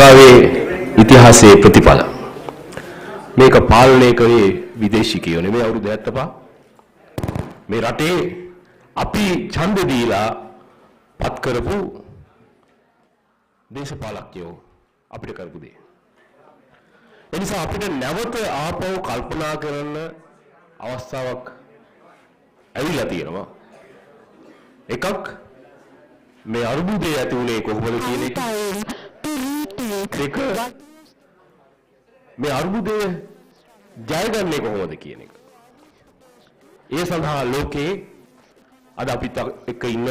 ලංකාවේ ඉතිහාසයේ ප්‍රතිඵල මේක පාලනය කරේ විදේශිකයෝ නෙමෙයි අවුරුදු 75 මේ රටේ අපි ඡන්ද දීලා පත් කරපු දේශපාලකයෝ අපිට කරපු දේ. ඒ නිසා අපිට නැවත ආපහු කල්පනා කරන්න අවස්ථාවක් ඇවිල්ලා තියෙනවා. එකක් මේ අරුබුදේ ඇති උනේ කොහොමද කියන එක. දෙක මේ අරුබුදේ ජයගන්නේ කොහොමද කියන එක. ඒ සඳහා ලෝකේ අද අපිත් එක්ක ඉන්න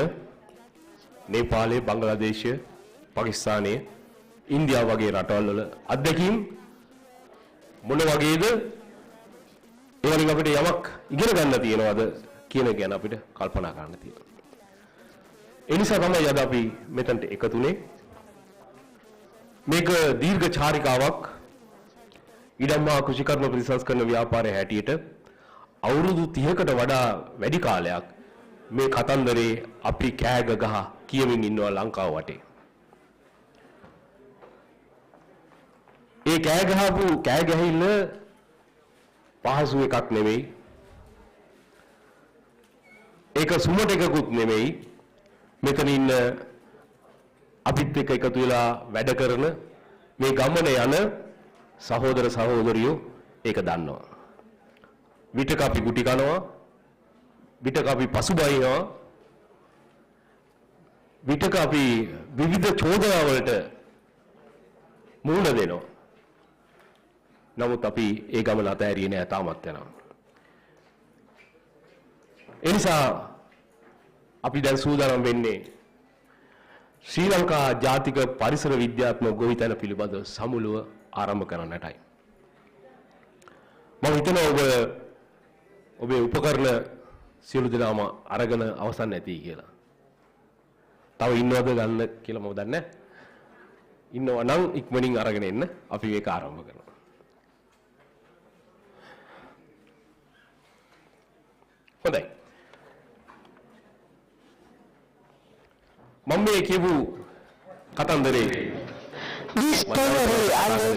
නේපාලය, බංග්ලාදේශය, පාකිස්තානය, ඉන්දියාව වගේ රටවල් වල අත්දැකීම් මොන වගේද? ඒ වලින් අපිට යමක් ඉගෙන ගන්න තියෙනවද කියන එක ගැන අපිට කල්පනා කරන්න තියෙනවා. ඒ නිසා තමයි අද අපි මෙතනට එකතුනේ. මේක දීර්ඝ චාරිකාවක්. ඉඩම්මා කෘෂිකර්ම ප්‍රතිසංස්කරණ ව්‍යාපාරයේ හැටියට අවුරුදු 30කට වඩා වැඩි කාලයක් මේ කතන්දරේ අපි කෑග ගහ කියමින් ඉන්නවා ලංකාව වටේ. ඒ කෑ ගැහිල්ල පහසු එකක් නෙවෙයි. ඒක සුමට එකකුත් නෙවෙයි. මෙතන ඉන්න අපිත් එක්ක එකතු වෙලා වැඩ කරන මේ ගමන යන සහෝදර සහෝදරියෝ ඒක දන්නවා. විටක අපි ගුටි කනවා, විටක අපි පසුබහිනවා, විටක අපි විවිධ චෝදනා වලට මුහුණ දෙනවා. නමුත් අපි ඒ ගමන අතහැරියේ නෑ, තාමත් යනවා. ඒ නිසා අපි දැන් සූදානම් වෙන්නේ ශ්‍රී ලංකා ජාතික පරිසර විද්‍යාත්මක ගොවිතැන පිළිබඳව සමුළුව ආරම්භ කරන්නටයි. මම හිතනවා ඔබේ උපකරණ සියලු දෙනාම අරගෙන අවසන් නැති කියලා. තව ඉන්නවද ගන්න කියලා මම දන්නේ නැහැ. ඉන්නවා නම් ඉක්මනින් අරගෙන එන්න. අපි මේක ආරම්භ කරනවා. හොඳයි. මම මේ කියපු කතන්දරේ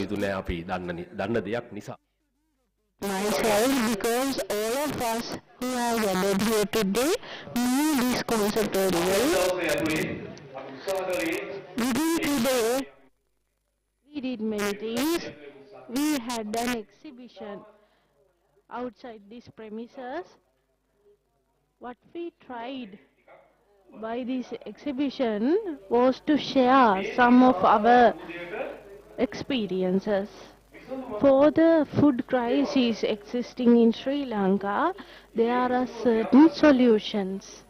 ඉතුනේ අපි දන්න දෙයක් නිසා. Myself, because all of us who have gathered here today knew this concept very well. Within today, we did many things. We had an exhibition outside these premises. What we tried by this exhibition was to share some of our experiences. For the food crisis existing in Sri Lanka, there are certain solutions.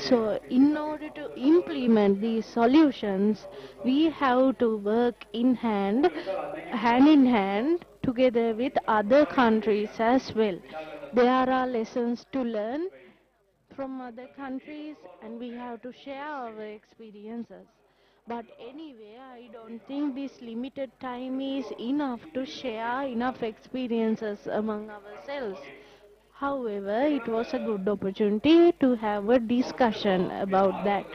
So in order to implement these solutions, we have to work hand in hand together with other countries as well. There are lessons to learn from other countries and we have to share our experiences. But anyway, I don't think this limited time is enough to share enough experiences among ourselves. However, it was a good opportunity to have a discussion about that.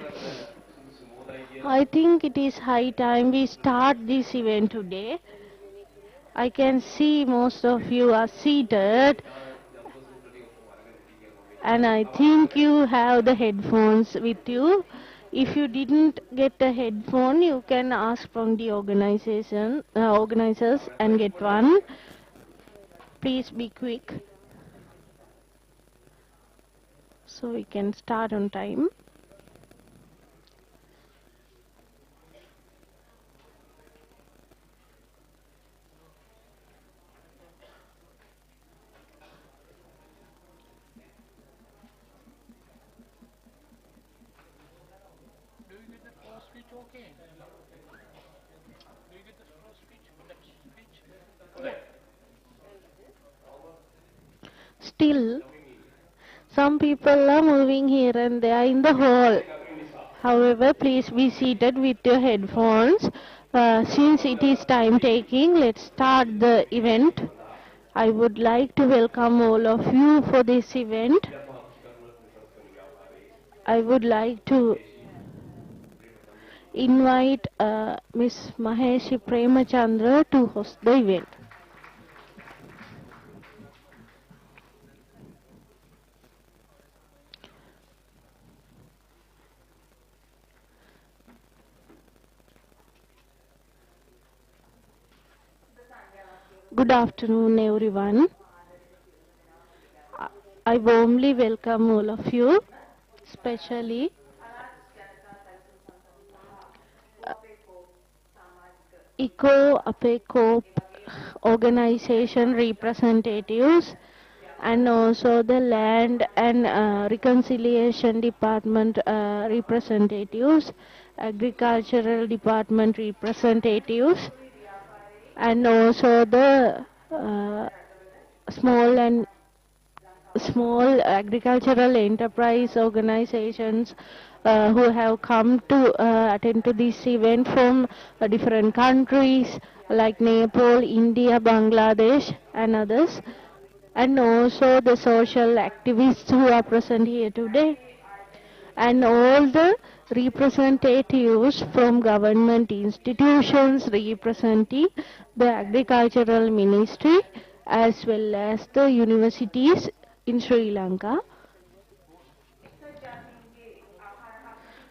I think it is high time we start this event today. I can see most of you are seated. And I think you have the headphones with you. If you didn't get a headphone, you can ask from the organizers and get one. Please be quick, so we can start on time. Still, some people are moving here and there in the hall. However, please be seated with your headphones. Since it is time taking, let's start the event. I would like to welcome all of you for this event. I would like to invite Ms. Maheshi Premachandra to host the event. Good afternoon, everyone. I warmly welcome all of you, especially APECO organization representatives and also the Land and Reconciliation Department representatives, Agricultural Department representatives, and also the small and small agricultural enterprise organizations who have come to attend to this event from different countries like Nepal, India, Bangladesh and others, and also the social activists who are present here today, and all the representatives from government institutions representing the agricultural ministry as well as the universities in Sri Lanka.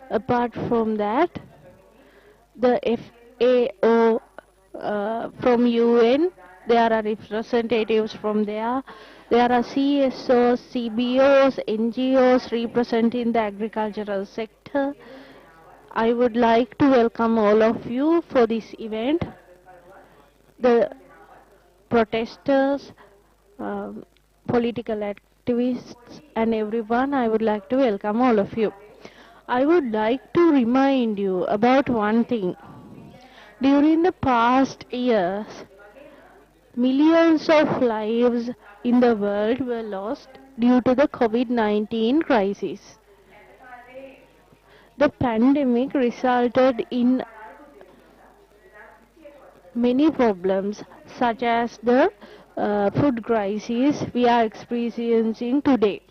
Apart from that, the FAO from UN, there are representatives from there. There are CSOs, CBOs, NGOs representing the agricultural sector. I would like to welcome all of you for this event. The protesters, political activists and everyone, I would like to welcome all of you. I would like to remind you about one thing. During the past years, millions of lives in the world were lost due to the COVID-19 crisis. The pandemic resulted in many problems such as the food crisis we are experiencing today.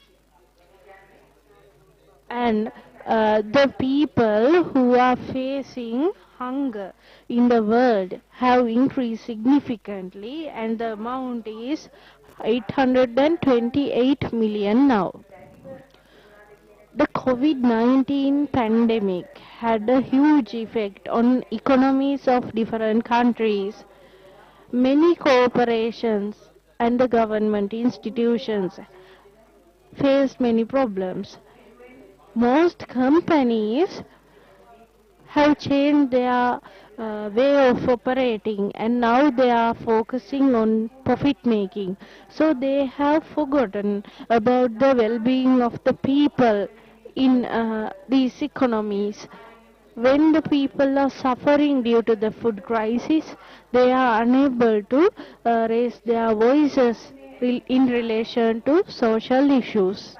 And the people who are facing hunger in the world have increased significantly, and the amount is 828 million now. The COVID-19 pandemic had a huge effect on economies of different countries. Many corporations and the government institutions faced many problems. Most companies have changed their way of operating, and now they are focusing on profit making. So they have forgotten about the well-being of the people in these economies. When the people are suffering due to the food crisis, they are unable to raise their voices in relation to social issues.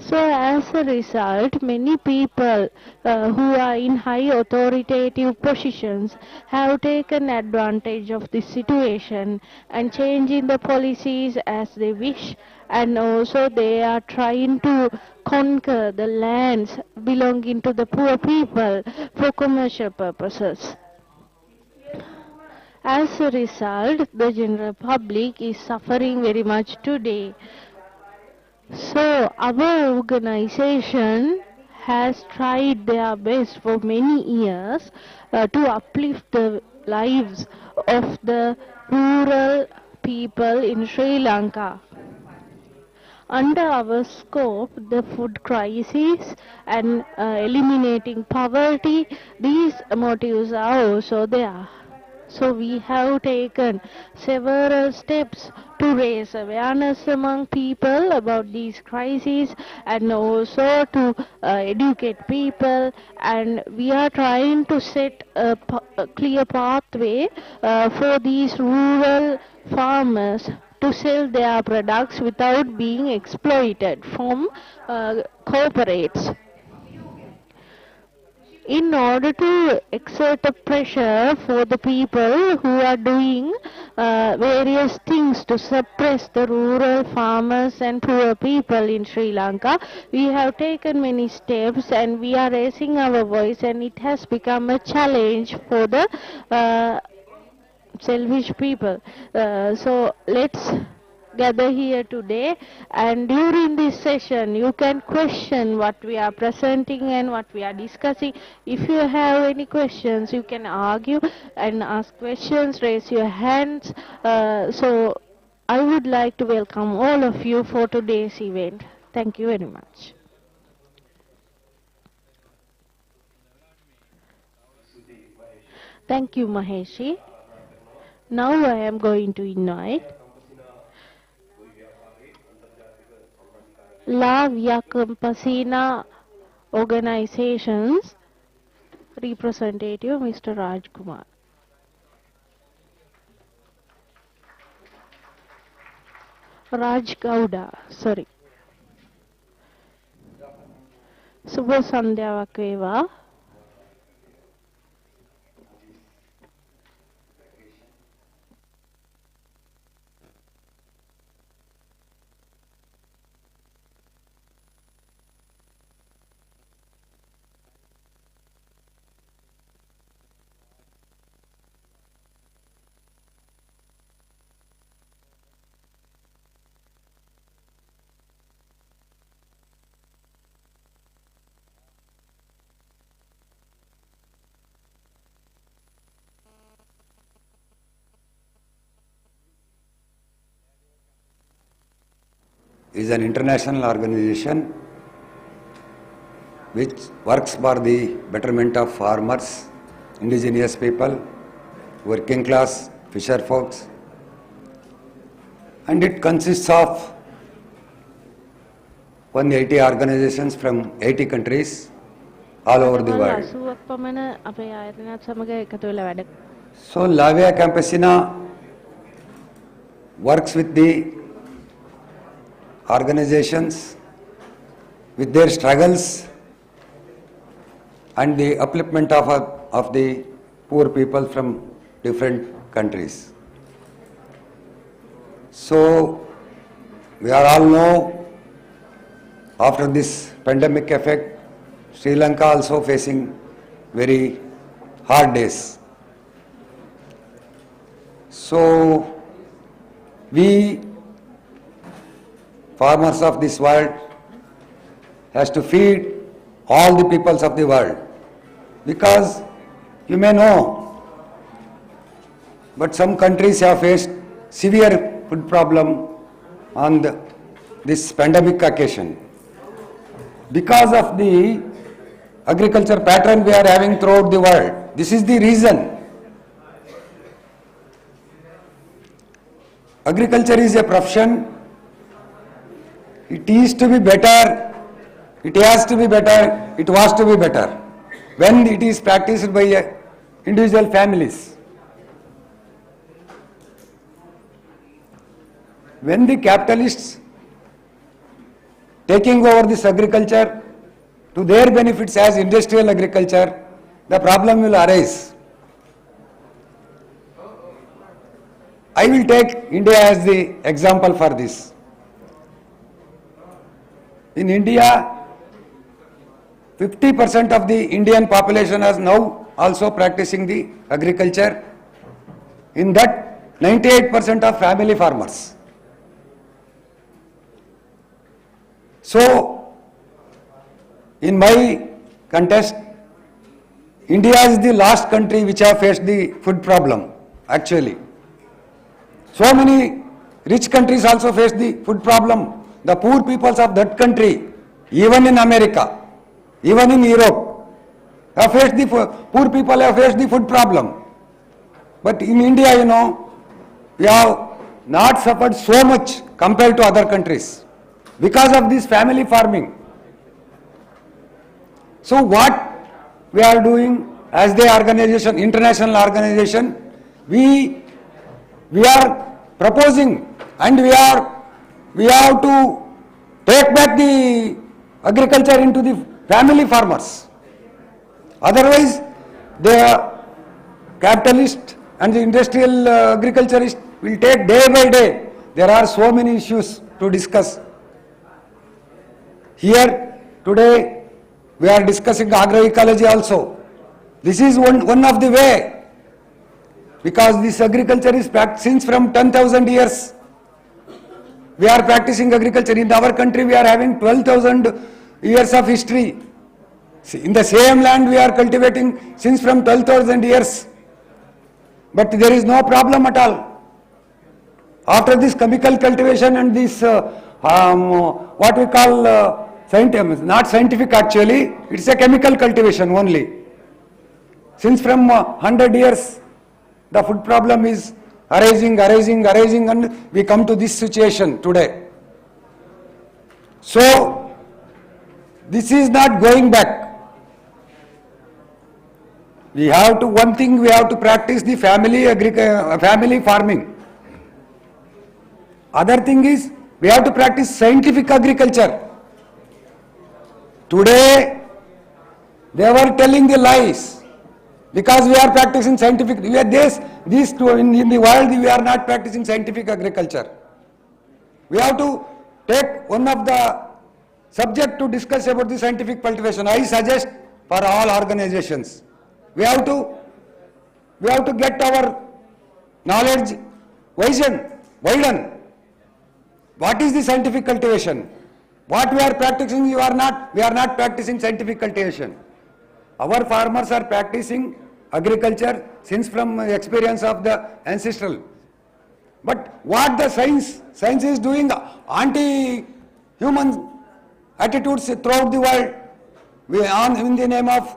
So as a result, many people who are in high authoritative positions have taken advantage of this situation and changing the policies as they wish, and also they are trying to conquer the lands belonging to the poor people for commercial purposes. As a result, the general public is suffering very much today. So our organization has tried their best for many years to uplift the lives of the rural people in Sri Lanka. Under our scope, the food crisis and eliminating poverty, these motives are also there. So we have taken several steps to raise awareness among people about these crises, and also to educate people, and we are trying to set a clear pathway for these rural farmers to sell their products without being exploited from corporates. in order to exert a pressure for the people who are doing various things to suppress the rural farmers and poor people in Sri Lanka, we have taken many steps and we are raising our voice, and it has become a challenge for the selfish people. So let's gather here today, and during this session you can question what we are presenting and what we are discussing. If you have any questions, you can argue and ask questions, raise your hands. So I would like to welcome all of you for today's event. Thank you very much. Thank you, Maheshi. Now I am going to invite La Via Campesina organization's representative, Mr. Rajkumar. Raj Gowda, sorry. Subha Sandhya Vakeva. is an international organization which works for the betterment of farmers, indigenous people, working class, fisher folks, and it consists of 180 organizations from 80 countries all over the world. So La Via Campesina works with the organizations with their struggles and the upliftment of the poor people from different countries. So we are all know, after this pandemic effect, Sri Lanka also facing very hard days. So we farmers of this world has to feed all the peoples of the world, because you may know, but some countries have faced severe food problem on this pandemic occasion because of the agriculture pattern we are having throughout the world. This is the reason. Agriculture is a profession. It is to be better, it has to be better, it was to be better when it is practiced by individual families. When the capitalists taking over this agriculture to their benefits as industrial agriculture, the problem will arise. I will take India as the example for this. In India, 50% of the Indian population is now also practicing the agriculture. In that, 98% are family farmers. So, in my context, India is the last country which have faced the food problem, actually. So many rich countries also face the food problem. The poor peoples of that country, even in America, even in Europe, have faced the poor people have faced the food problem. But in India, you know, we have not suffered so much compared to other countries because of this family farming. So what we are doing as the organization, international organization, we are proposing, and we have to take back the agriculture into the family farmers. Otherwise, the capitalist and the industrial agriculturist will take day by day. There are so many issues to discuss. Here, today, we are discussing agroecology also. This is one of the way, because this agriculture is practiced since from 10,000 years. We are practicing agriculture. In our country, we are having 12,000 years of history. In the same land, we are cultivating since from 12,000 years. But there is no problem at all. After this chemical cultivation and this, what we call, not scientific actually, it's a chemical cultivation only. Since from 100 years, the food problem is arising, and we come to this situation today. So, this is not going back. We have to, one thing we have to practice the family farming. Other thing is, we have to practice scientific agriculture. Today, they were telling the lies, because we are practicing scientific, these two in the world, we are not practicing scientific agriculture. We have to take one of the subject to discuss about the scientific cultivation. I suggest for all organizations, we have to get our knowledge widen. What is the scientific cultivation? What we are practicing, we are not practicing scientific cultivation. Our farmers are practicing agriculture since from experience of the ancestral. But what the science is doing, anti-human attitudes throughout the world, in the name of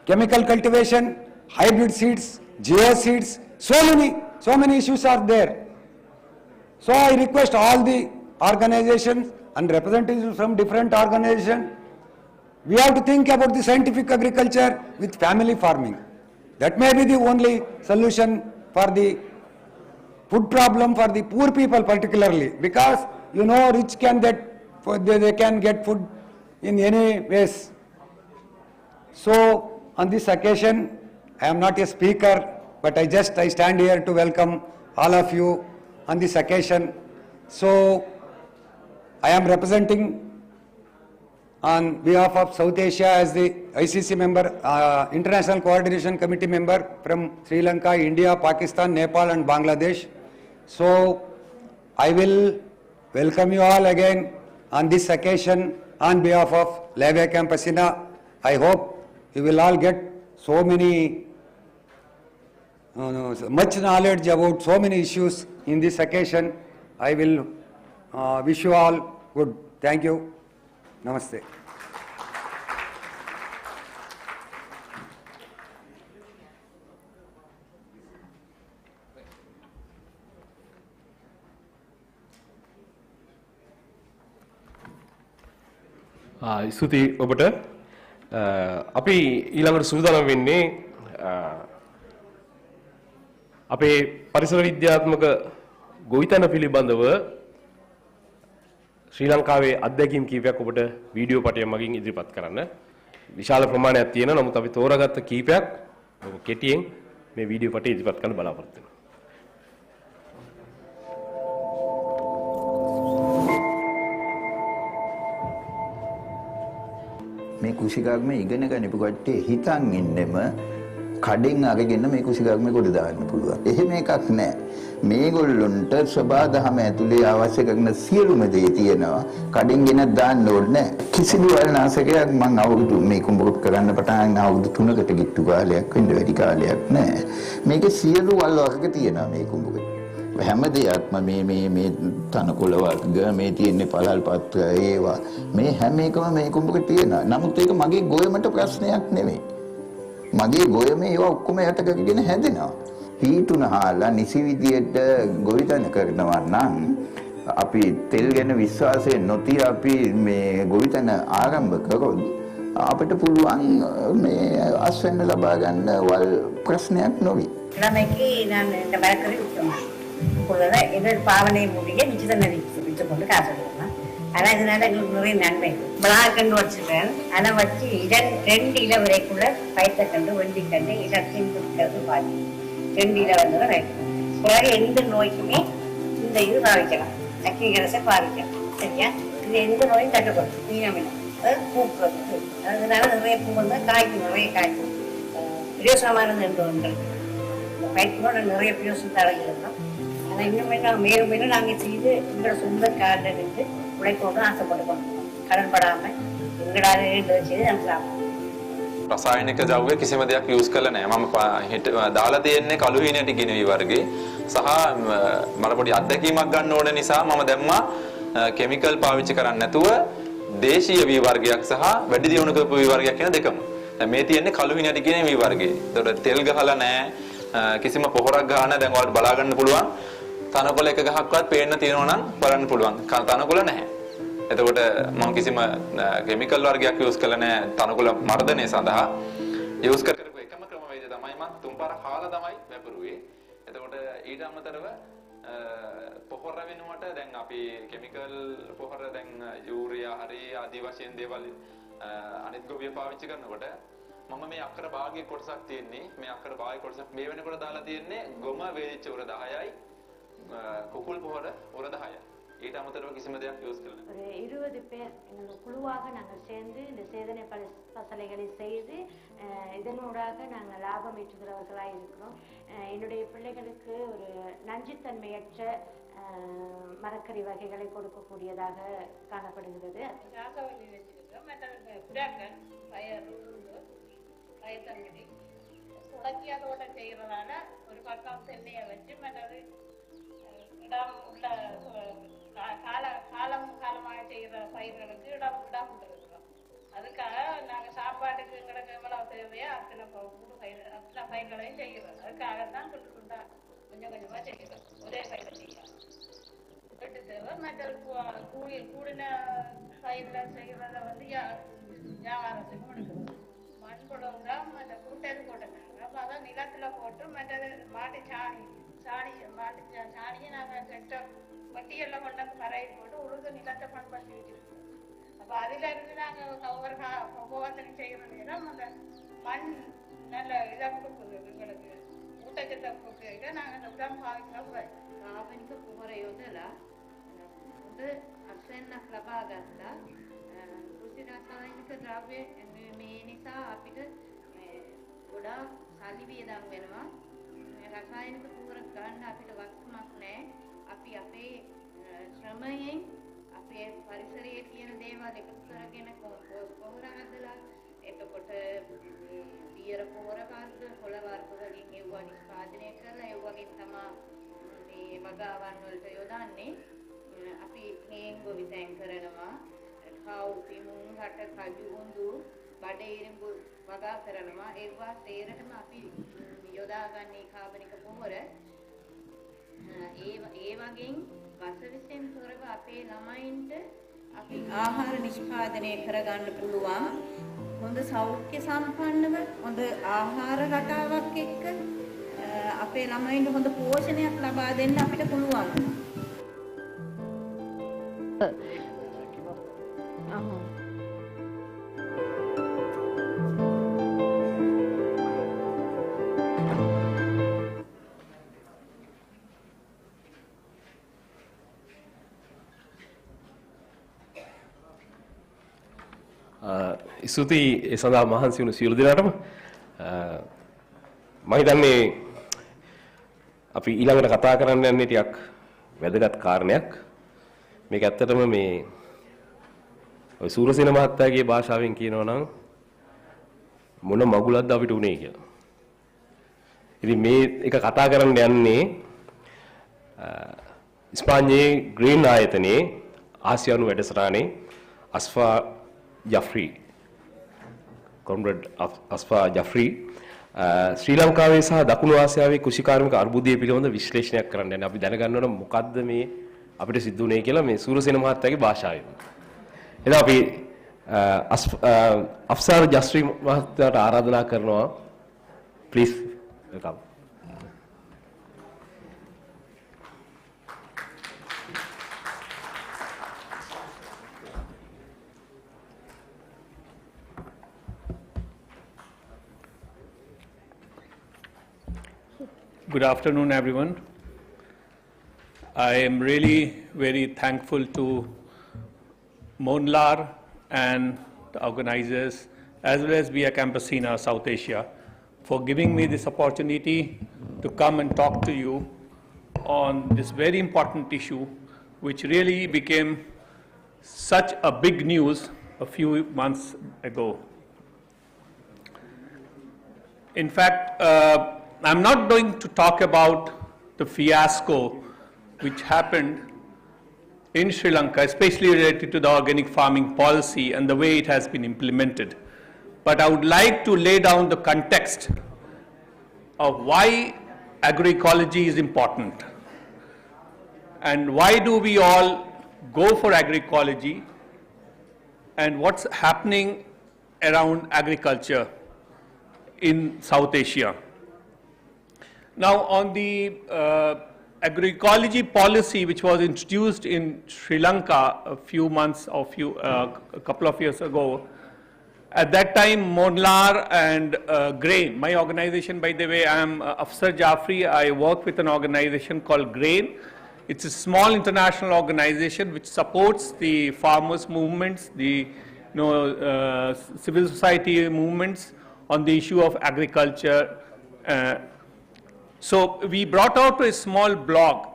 chemical cultivation, hybrid seeds, geo seeds, so many issues are there. So I request all the organizations and representatives from different organizations, we have to think about the scientific agriculture with family farming. That may be the only solution for the food problem for the poor people particularly, because rich can get, they can get food in any ways. So on this occasion, I am not a speaker, but I stand here to welcome all of you on this occasion. So I am representing on behalf of South Asia as the ICC member, International Coordination Committee member from Sri Lanka, India, Pakistan, Nepal and Bangladesh. So I will welcome you all again on this occasion on behalf of Leve Campesina. I hope you will all get so many much knowledge about so many issues in this occasion. I will wish you all good. Thank you. Namaste. ස්තුතියි ඔබට. අපි ඊළඟට සූදානම් වෙන්නේ අපේ පරිසර විද්‍යාත්මක ගොවිතැන පිළිබඳව ශ්‍රී ලංකාවේ අත්දැකීම් කීපයක් ඔබට වීඩියෝ පටයක් මගින් ඉදිරිපත් කරන්න. විශාල ප්‍රමාණයක් තියෙනවා. නමුත් අපි තෝරාගත්ත කීපයක් කෙටියෙන් මේ වීඩියෝ පටේ ඉදිරිපත් කරන්න බලාපොරොත්තු වෙනවා. මේ කුෂිකාග්මේ ඉගෙන ගන්නපු කට්ටිය හිතන් ඉන්නෙම කඩෙන් අරගෙන මේ කුෂිකාග්මේ කොට දාන්න පුළුවන්. එහෙම එකක් නැහැ. මේගොල්ලොන්ට සබාදහම ඇතුලේ අවශ්‍ය කරන සියලුම දේ තියෙනවා. කඩෙන් ගෙන දාන්න ඕනේ නැහැ. කිසිදු වල්නාශකයක් මම අවුරුදු මේ කුඹුරුත් කරන්න පටන් අවුරුදු 3කට ගිට්ටු කාලයක් වෙන්න වැඩි කාලයක් නැහැ. මේකේ සියලු වල් වර්ග තියෙනවා මේ කුඹුරේ. හැම දෙයක්ම මේ තනකොළ වර්ග මේ තියෙන්නේ පළල් පත්‍ර ඒවා මේ හැම එකම මේ කුඹුරේ තියෙනවා. නමුත් ඒක මගේ ගොයමට ප්‍රශ්නයක් නෙමෙයි. මගේ ගොයමේ ඒවා ඔක්කොම යට කරගෙන හැදෙනවා. පීතුන හාලා නිසි විදියට ගොවිතැන කරනවා නම් අපි තෙල් ගැන විශ්වාසය නොතිය අපි මේ ගොවිතැන ආරම්භ කරොත් අපිට පුළුවන් මේ අස්වැන්න ලබා ගන්න වල් ප්‍රශ්නයක් නොවේ. ළමයිకి ನಾನು ಬರಕರಿ ಉತ್ತಮ ಕೊಡಲ್ಲ ಇದರ ಪಾವನೆ ಮುಡಿಗೆ ನಿಚಿತ ನರಿಸು ಬಿಚ್ಚಕೊಂಡು ಕಾಸು ஆனால் இதனால எங்களுக்கு நிறைய நன்மை. மிளகாக்கண்டு வச்சுருக்கேன். அதை வச்சு 2 இலை வரைக்குள்ள பயத்தக்கண்டு வெள்ளிக்கண்டு இதற்கும் கொடுக்கறது பாதி 2 இலை வந்து வைக்கணும். பிறகு எந்த நோய்க்குமே இந்த இது பாவிக்கலாம். அக்கி கரசை பாவிக்கலாம். சரியா? இது எந்த நோயும் தட்டுப்படும். மீனமினம் அது பூக்கிறது. அதனால நிறைய பூ வந்து காய்க்கும், நிறைய காய்க்கும். பிரயோசனமானது என்று ஒன்று பயத்தோட நிறைய பிரயோசனம் தடங்கிருந்தோம். ஆனால் இன்னும் என்ன மேலும் மேலும் நாங்கள் செய்து எங்களோட சொந்த கார்டில் இருந்து உழைக்கோடு ஆசைப்பட்டு கொண்டோம். கடன்படாமல் எங்களால் செய்து நம்ம சாப்பிடுவோம். රසායනික ද්‍රව්‍ය කිසිම දෙයක් යූස් කරලා නැහැ. මම දාලා තියෙන්නේ කළු හීනටි කිනවි වර්ගේ සහ මට පොඩි අත්දැකීමක් ගන්න ඕන නිසා මම දැම්මා කිමිකල් පාවිච්චි කරන්නේ නැතුව දේශීය වී වර්ගයක් සහ වැඩි දියුණු කරපු වී වර්ගයක් කියන දෙකම. දැන් මේ තියෙන්නේ කළු හීනටි කියන වී වර්ගේ. ඒතකොට තෙල් ගහලා නැහැ. කිසිම පොහොරක් ගහන්න දැන් ඔයාලට බලා ගන්න පුළුවන්. තනකොළ එක ගහක්වත් පේන්න තියෙනවා නම් බලන්න පුළුවන්. තනකොළ නැහැ. එතකොට මම කිසිම කිමිකල් වර්ගයක් යූස් කළා නැහැ තනකොළ මර්ධනය සඳහා. යූස් කරපු එකම ක්‍රමවේදය තමයි මම 3 පාර කාලා තමයි වැපරුවේ. එතකොට ඊට අමතරව පොහොර වෙනුවට දැන් අපි කිමිකල් පොහොර දැන් යූරියා හරි ආදි වශයෙන් දේවල් අනිත් ගොවිය පාවිච්චි කරනකොට මම මේ අක්කර භාගයේ කොටසක් තියෙන්නේ මේ අක්කර භාගයේ කොටසක් මේ වෙනකොට දාලා තියෙන්නේ ගොම වේලිච්ච උර 10යි කුකුල් පොහොර උර 10යි. ඊට අමතරව කිසිම දෙයක් යූස් කරලා ஒரு 20 பேர் எங்கள் குழுவாக நாங்கள் சேர்ந்து இந்த சேதனை பசலைகளை செய்து இதனூடாக நாங்கள் லாபம் ஈட்டுகிறவர்களாக இருக்கிறோம். என்னுடைய பிள்ளைகளுக்கு ஒரு நஞ்சுத்தன்மையற்ற மரக்கறி வகைகளை கொடுக்கக்கூடியதாக காணப்படுகிறது. சுழற்சியாதோட செய்யறதால ஒரு பக்கம் தென்னையை வச்சு மற்றது இடம் உள்ள காலமாக செய்கிற பயிர்களுக்கு இடம் கொடுத்துருக்குறோம். அதுக்காக நாங்கள் சாப்பாட்டுக்கு எங்களுக்கு எவ்வளவு தேவையோ அத்தனை பயிர்களையும் செய்கிறோம். அதுக்காகத்தான் துண்டா கொஞ்சம் கொஞ்சமாக செய்கிறோம். ஒரே பயிரை செய்யலாம். வீட்டு தேவை மற்ற கூடின பயிரில் செய்கிறத வந்து வியாபாரத்துக்கும் எடுக்கிறோம். மண்புழம் தான் அந்த கூட்டது போட்டுனாங்க. அப்போ அதான் நிலத்தில் போட்டு மற்றது மாட்டு சாணியை நாங்கள் செட்டை வட்டியெல்லாம் கொண்டாந்து மறையில் போட்டு உழுது நிலத்தை பண்படுத்தி வச்சிருக்கோம். அப்போ அதில் இருந்து நாங்கள் ஒவ்வொரு போகத்தனை செய்கிற நேரம் அந்த மண் நல்ல இதாக கொடுக்குது. எங்களுக்கு ஊட்டச்சத்தை கொடுக்குறதுக்கு நாங்கள் அந்த உரம் பாவிக்கலாம் கூடாது. ආවනික පොහොර යොදලා හොඳ අස්වැන්නක් ලබා ගත්තා. කෘෂි රසායනික ද්‍රව්‍ය මේ නිසා අපිට ගොඩාක් සල්ලි වියදම් වෙනවා. රසායනික පොහොර ගන්න අපිට වස්තුවක් නැහැ. අපි අපේ ශ්‍රමයෙන් අපේ පරිසරයේ තියෙන දේවල් එකතු කරගෙන පොහොර හදලා එතකොට දියර පොහොර වර්ග කොළ වර්ග වලින් ඒවා නිෂ්පාදනය කරලා ඒ වගේ තමයි මේ වගාවන් වලට යොදන්නේ. අපි හේන් ගොවිතැන් කරනවා. කව් පිමුන් රට කජු හොඳු බඩ ඉරිඹු වගා කරනවා. ඒවා තේරෙටම අපි යොදාගන්නේ කාබනික පොහොර. ඒ වගේන් වසවිසෙන් තොරව අපේ ළමයින්ට අපි ආහාර නිෂ්පාදනය කරගන්න පුළුවන්. හොඳ සෞඛ්‍ය සම්පන්නව හොඳ ආහාර රටාවක් එක්ක අපේ ළමයින්ට හොඳ පෝෂණයක් ලබා දෙන්න අපිට පුළුවන්. ස්තුතියි ඒ සඳහා මහන්සි වුණු සියලු දෙනාටම. මම හිතන්නේ අපි ඊළඟට කතා කරන්න යන්නේ ටිකක් වැදගත් කාරණයක්. මේක ඇත්තටම මේ ඔය සූරසේන මහත්තයාගේ භාෂාවෙන් කියනවා නම් මොන මගුලක්ද අපිට උනේ කියලා. ඉතින් මේ එක කතා කරන්න යන්නේ ඉස්පාඤ්ඤේ ග්‍රීන් ආයතනයේ ආසියානු වැඩසටහනේ අස්ෆා ජෆ්රි කොම්රේඩ් අස්ෆා ජෆ්රි ශ්‍රී ලංකාවේ සහ දකුණු ආසියාවේ කෘෂිකාර්මික අර්බුදය පිළිබඳ විශ්ලේෂණයක් කරන්න යන්නේ. අපි දැනගන්න ඕන මොකද්ද මේ අපිට සිද්ධ වුනේ කියලා මේ සූරසේන මහත්තයාගේ භාෂාවෙන්. එතන අපි අෆ්සාර් ජස්රි මහත්තයාට ආරාධනා කරනවා please welcome. Good afternoon, everyone. I am really very thankful to Monlar and the organizers, as well as Via Campesina South Asia, for giving me this opportunity to come and talk to you on this very important issue, which really became such a big news a few months ago. In fact, I'm not going to talk about the fiasco which happened in Sri Lanka, especially related to the organic farming policy and the way it has been implemented. But I would like to lay down the context of why agroecology is important and why do we all go for agroecology and what's happening around agriculture in South Asia. Now, on the agroecology policy which was introduced in Sri Lanka a few months or a couple of years ago, at that time Monlar and Grain, my organization, by the way, I am Afsar Jafri. I work with an organization called Grain. It's a small international organization which supports the farmers movements, the civil society movements on the issue of agriculture. So we brought out a small blog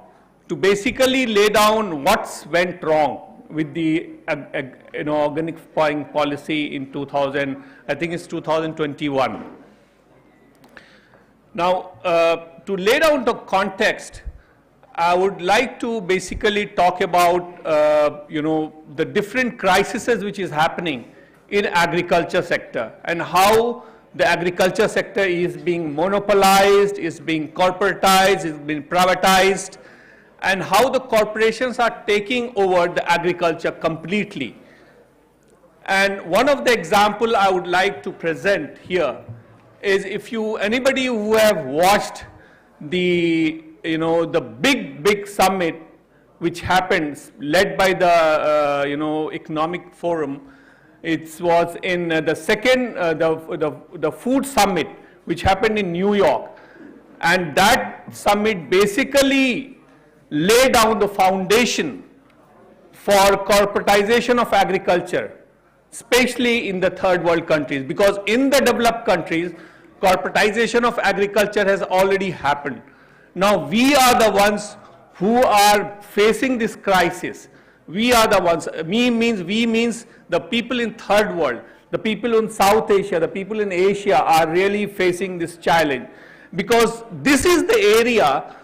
to basically lay down what's went wrong with the organic farming policy in 2021. Now, to lay down the context, I would like to basically talk about the different crises which is happening in agriculture sector and how the agriculture sector is being monopolized, is being corporatized, is being privatized, and how the corporations are taking over the agriculture completely. And one of the example I would like to present here is anybody who have watched the big summit which happens led by the economic forum. It was in the second the food summit which happened in New York, and that summit basically laid down the foundation for corporatization of agriculture, especially in the third world countries, because in the developed countries corporatization of agriculture has already happened. Now we are the ones who are facing this crisis. We are the ones, we means the people in third world, the people in South Asia, the people in Asia are really facing this challenge, because this is the area,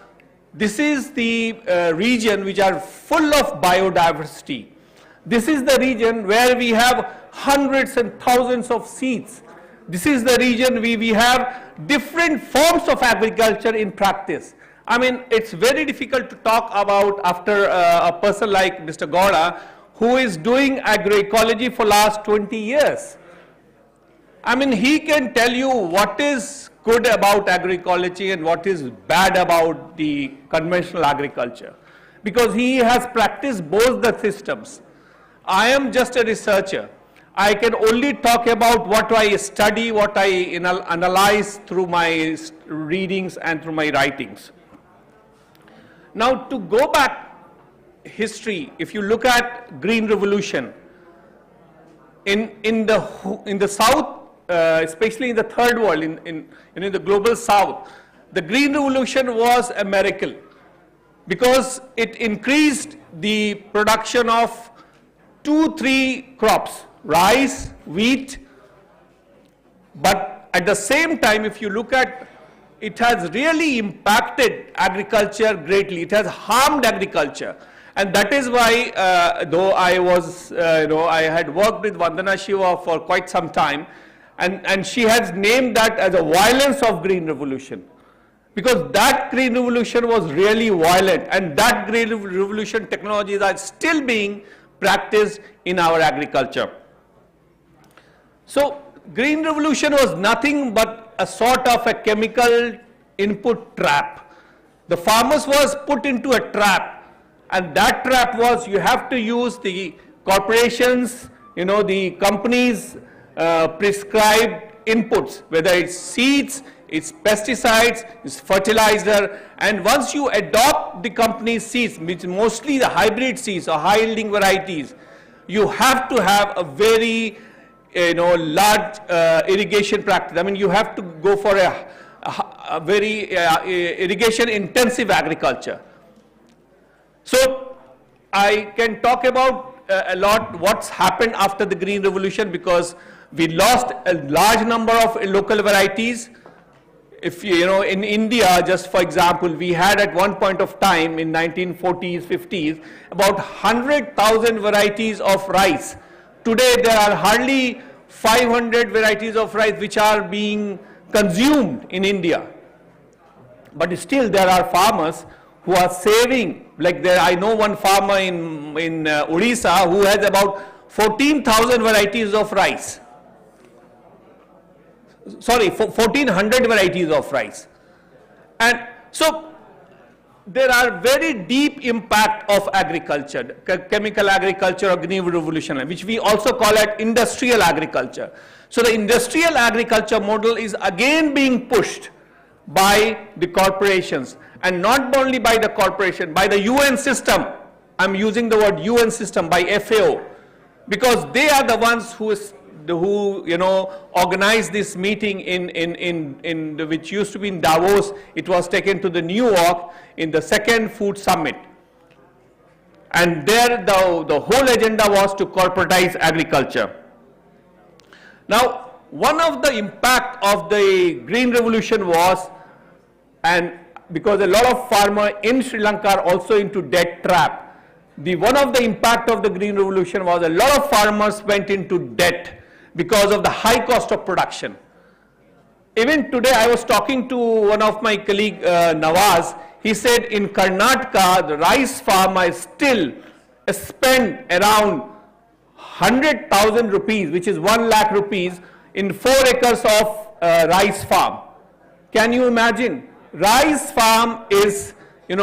this is the region which are full of biodiversity. This is the region where we have hundreds and thousands of seeds. This is the region where we have different forms of agriculture in practice. I mean, it's very difficult to talk about after a person like Mr. Gowda, who is doing agroecology for last 20 years. I mean, he can tell you what is good about agroecology and what is bad about the conventional agriculture, because he has practiced both the systems. I am just a researcher. I can only talk about what I study, what I analyze through my readings and through my writings. Now, to go back history, if you look at Green Revolution, in the South, especially in the third world, in the global South, the Green Revolution was a miracle because it increased the production of 2-3 crops, rice, wheat, but at the same time, if you look at, it has really impacted agriculture greatly. It has harmed agriculture, and that is why, though I was, I had worked with Vandana Shiva for quite some time, and she has named that as a violence of Green Revolution, because that Green Revolution was really violent, and that Green Revolution technologies are still being practiced in our agriculture. So Green Revolution was nothing but a sort of a chemical input trap. The farmers was put into a trap, and that trap was you have to use the corporations, the companies prescribed inputs, whether it's seeds, it's pesticides, it's fertilizer, and once you adopt the company's seeds, which mostly the hybrid seeds or high yielding varieties, you have to have a very large irrigation practice. I mean, you have to go for a very irrigation intensive agriculture. So I can talk about a lot what's happened after the Green Revolution, because we lost a large number of local varieties. If in India, just for example, we had at one point of time in 1940s, 50s, about 100,000 varieties of rice. Today there are hardly 500 varieties of rice which are being consumed in India. But still there are farmers who are saving, like I know one farmer in Odisha who has about 14,000 varieties of rice. Sorry, 1400 varieties of rice. And so there are very deep impact of agriculture, chemical agriculture or green revolution, which we also call it industrial agriculture. So the industrial agriculture model is again being pushed by the corporations, and not only by the corporation, by the UN system. I'm using the word UN system, by FAO, because they are the ones who organized this meeting which used to be in Davos. It was taken to the New York in the second food summit, and there the whole agenda was to corporatize agriculture. Now, one of the impact of the Green Revolution was, and because a lot of farmers in Sri Lanka are also into debt trap, one of the impact of the Green Revolution was a lot of farmers went into debt because of the high cost of production. Even today I was talking to one of my colleague Nawaz. He said in Karnataka the rice farmer still spend around 100,000 rupees, which is 1 lakh rupees, in 4 acres of rice farm. Can you imagine? Rice farm is, in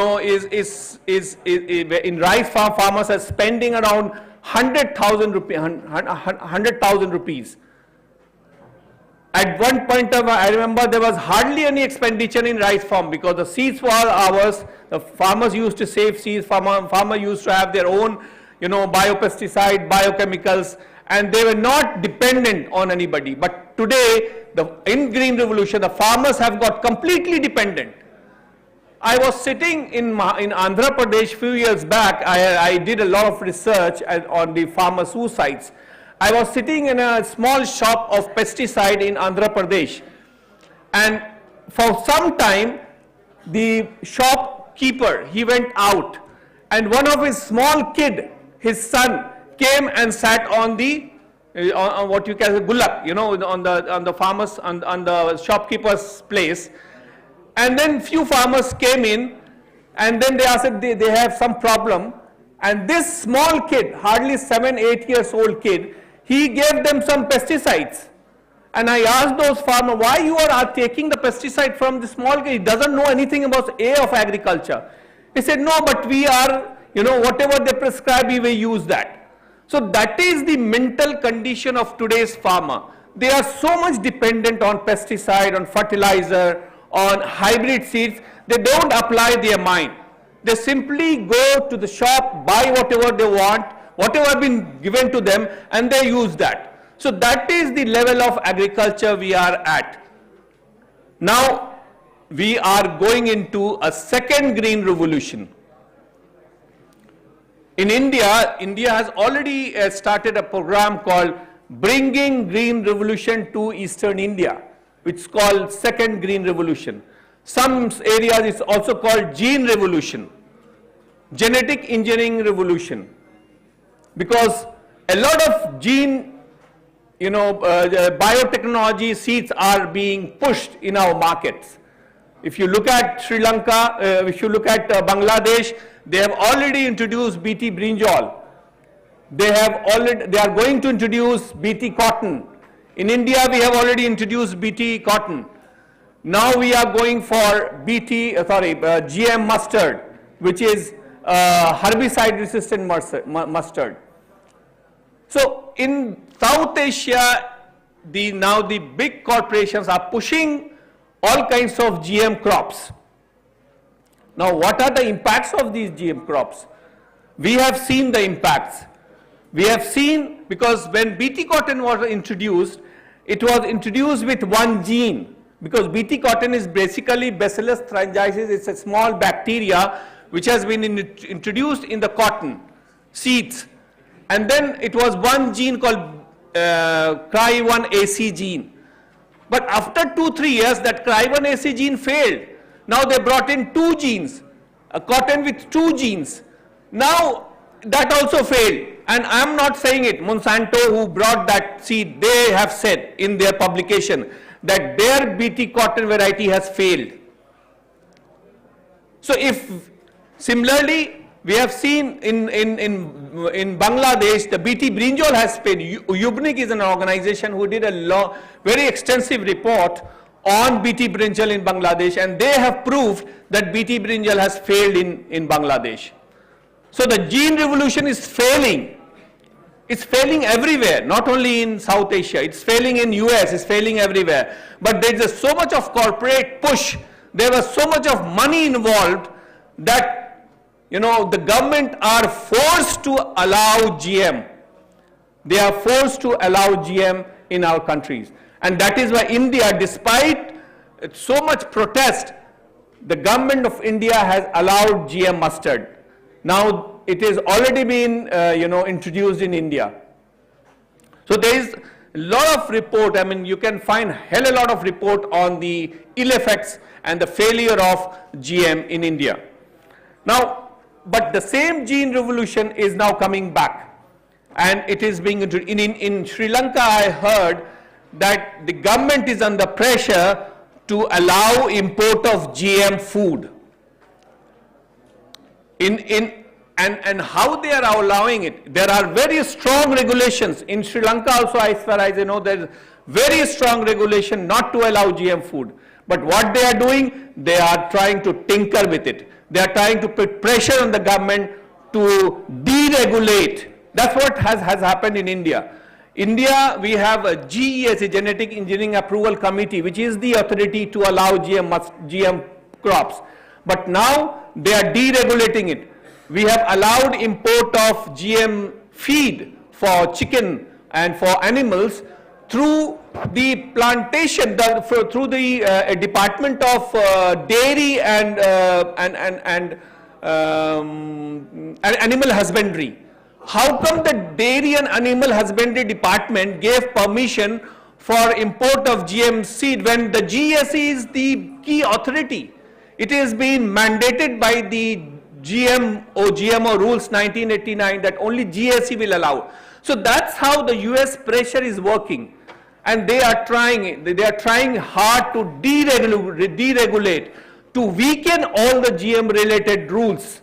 rice farm, farmers are spending around 100,000 rupees. At one point I remember there was hardly any expenditure in rice farm because the seeds were ours. The farmers used to save seeds. Farmer used to have their own, biopesticide, biochemicals, and they were not dependent on anybody. But today, in Green Revolution, the farmers have got completely dependent. I was sitting in Andhra Pradesh few years back. I did a lot of research on the farmer suicides. I was sitting in a small shop of pesticide in Andhra Pradesh, and for some time the shopkeeper, he went out, and one of his small kid, his son, came and sat on the on what you can say gulak, on the farmers on the shopkeeper's place. And then few farmers came in, and then they asked they have some problem, and this small kid, hardly 7-8 years old kid, he gave them some pesticides. And I asked those farmers, why you are taking the pesticide from the small kid? He doesn't know anything about of agriculture. He said, no, but we are, whatever they prescribe, we will use that. So that is the mental condition of today's farmer. They are so much dependent on pesticide, on fertilizer, on hybrid seeds. They don't apply their mind. They simply go to the shop, buy whatever they want, whatever been given to them, and they use that. So that is the level of agriculture we are at. Now we are going into a second green revolution. In India, India has already started a program called Bringing Green Revolution to Eastern India, which is called Second Green Revolution. Some areas it's also called Gene Revolution, Genetic Engineering Revolution, because a lot of gene, biotechnology seeds are being pushed in our markets. If you look at Sri Lanka, if you look at Bangladesh, they have already introduced BT brinjal. They are going to introduce BT cotton. In India, we have already introduced BT cotton. Now we are going for GM mustard, which is herbicide-resistant mustard. So in South Asia, now the big corporations are pushing all kinds of GM crops. Now, what are the impacts of these GM crops? We have seen the impacts. We have seen, because when BT cotton was introduced, it was introduced with one gene, because BT cotton is basically Bacillus thuringiensis. It's a small bacteria which has been introduced in the cotton seeds, and then it was one gene called Cry1AC gene. But after 2-3 years, that Cry1AC gene failed. Now they brought in two genes, a cotton with two genes. Now that also failed. And I am not saying it. Monsanto, who brought that seed, they have said in their publication that their BT cotton variety has failed. So if similarly, we have seen in Bangladesh, the BT brinjal has failed. Ubnik is an organization who did a very extensive report on BT brinjal in Bangladesh, and they have proved that BT brinjal has failed in Bangladesh. So the gene revolution is failing. It's failing everywhere, not only in South Asia. It's failing in US, it's failing everywhere. But there is so much of corporate push, there was so much of money involved that, you know, the government are forced to allow GM. They are forced to allow GM in our countries. And that is why India, despite so much protest, the government of India has allowed GM mustard. Now it has already been introduced in India. So there is a lot of report. I mean, you can find hell a lot of report on the ill effects and the failure of GM in India. Now, but the same gene revolution is now coming back, and it is being in Sri Lanka. I heard that the government is under pressure to allow import of GM food. And how they are allowing it? There are very strong regulations in Sri Lanka also, as far as I know. There is very strong regulation not to allow GM food. But what they are doing, they are trying to tinker with it. They are trying to put pressure on the government to deregulate. That's what has happened in India. India, we have a GES, a Genetic Engineering Approval Committee, which is the authority to allow GM crops. But now they are deregulating it. We have allowed import of GM feed for chicken and for animals through the plantation, through the Department of Dairy and Animal Husbandry. How come the Dairy and Animal Husbandry Department gave permission for import of GM seed when the GSE is the key authority? It is being mandated by the GMO rules 1989 that only GSE will allow. So that's how the US pressure is working, and they are trying hard to deregulate, to weaken all the GM related rules.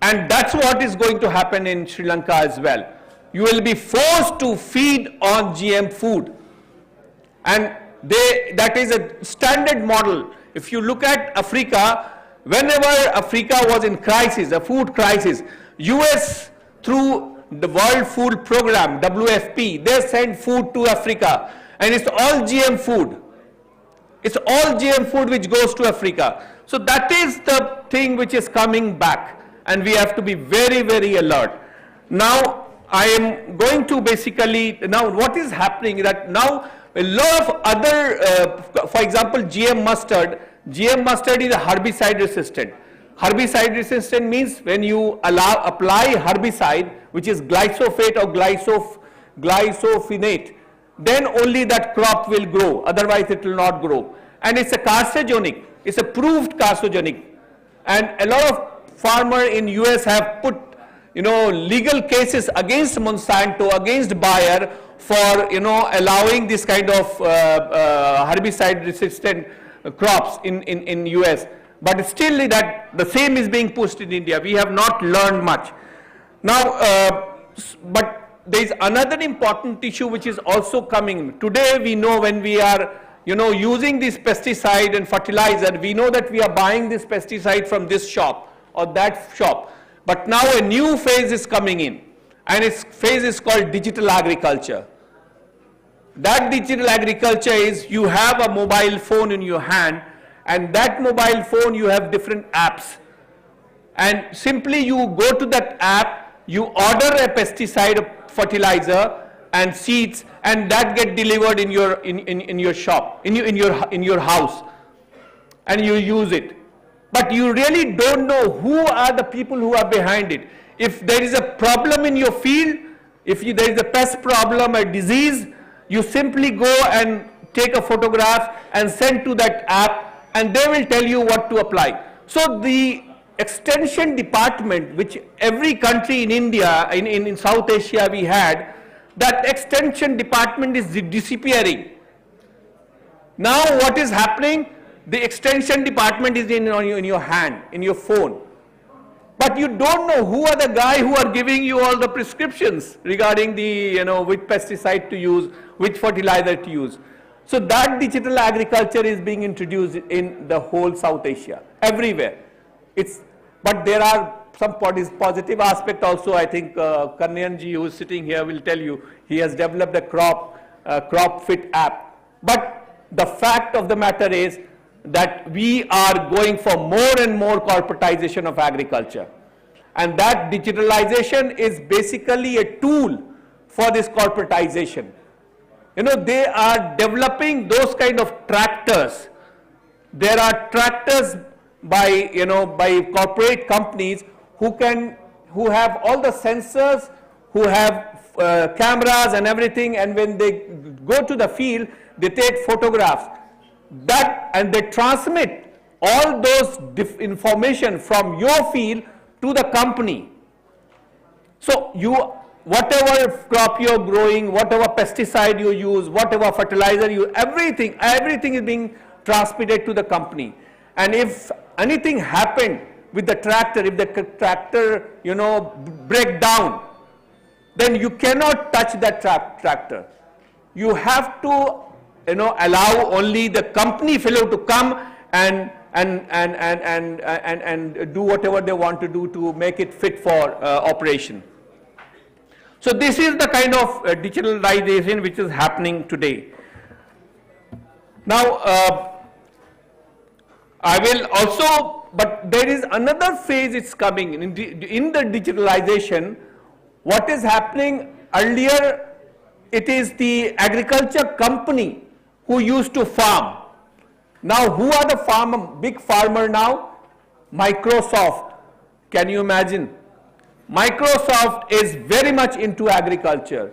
And that's what is going to happen in Sri Lanka as well. You will be forced to feed on GM food, and that is a standard model. If you look at Africa, whenever Africa was in crisis, a food crisis, US through the World Food Program, WFP, they send food to Africa, and it's all GM food. It's all GM food which goes to Africa. So that is the thing which is coming back, and we have to be very, very alert. Now I am going to basically, now what is happening is that now a lot of other, for example, GM mustard is a herbicide resistant. Herbicide resistant means when you apply herbicide, which is glyphosate or glyphosate, then only that crop will grow, otherwise it will not grow. And it's a carcinogenic, it's a proved carcinogenic. And a lot of farmers in US have put, legal cases against Monsanto, against Bayer for, allowing this kind of herbicide resistant crops in US. But still that the same is being pushed in India. We have not learned much. Now, but there is another important issue which is also coming. Today we know when we are using this pesticide and fertilizer, we know that we are buying this pesticide from this shop or that shop. But now a new phase is coming in, and its phase is called digital agriculture. That digital agriculture is you have a mobile phone in your hand and that mobile phone you have different apps, and simply you go to that app, you order a pesticide, fertilizer and seeds, and that get delivered in your shop, in your house, and you use it. But you really don't know who are the people who are behind it. If there is a problem in your field, there is a pest problem, a disease, you simply go and take a photograph and send to that app, and they will tell you what to apply. So the extension department, which every country in India, in South Asia we had, that extension department is disappearing. Now what is happening? The extension department is in your hand, in your phone. But you don't know who are the guy who are giving you all the prescriptions regarding the, which pesticide to use, which fertilizer to use. So that digital agriculture is being introduced in the whole South Asia, everywhere. But there are some positive aspect also. I think Kanyanji, who is sitting here, will tell you he has developed a crop fit app. But the fact of the matter is that we are going for more and more corporatization of agriculture, and that digitalization is basically a tool for this corporatization. They are developing those kind of tractors. There are tractors by corporate companies who have all the sensors, who have cameras and everything, and when they go to the field, they take photographs. And they transmit all those information from your field to the company. So whatever crop you're growing, whatever pesticide you use, whatever fertilizer everything is being transmitted to the company. And if anything happened with the tractor, if the tractor, break down, then you cannot touch that tractor. You have to allow only the company fellow to come and do whatever they want to do to make it fit for operation. So this is the kind of digitalization which is happening today. Now, I will also, but there is another phase it's coming in the digitalization. What is happening earlier, it is the agriculture company who used to farm. Now who are the big farmer now? Microsoft. Can you imagine? Microsoft is very much into agriculture.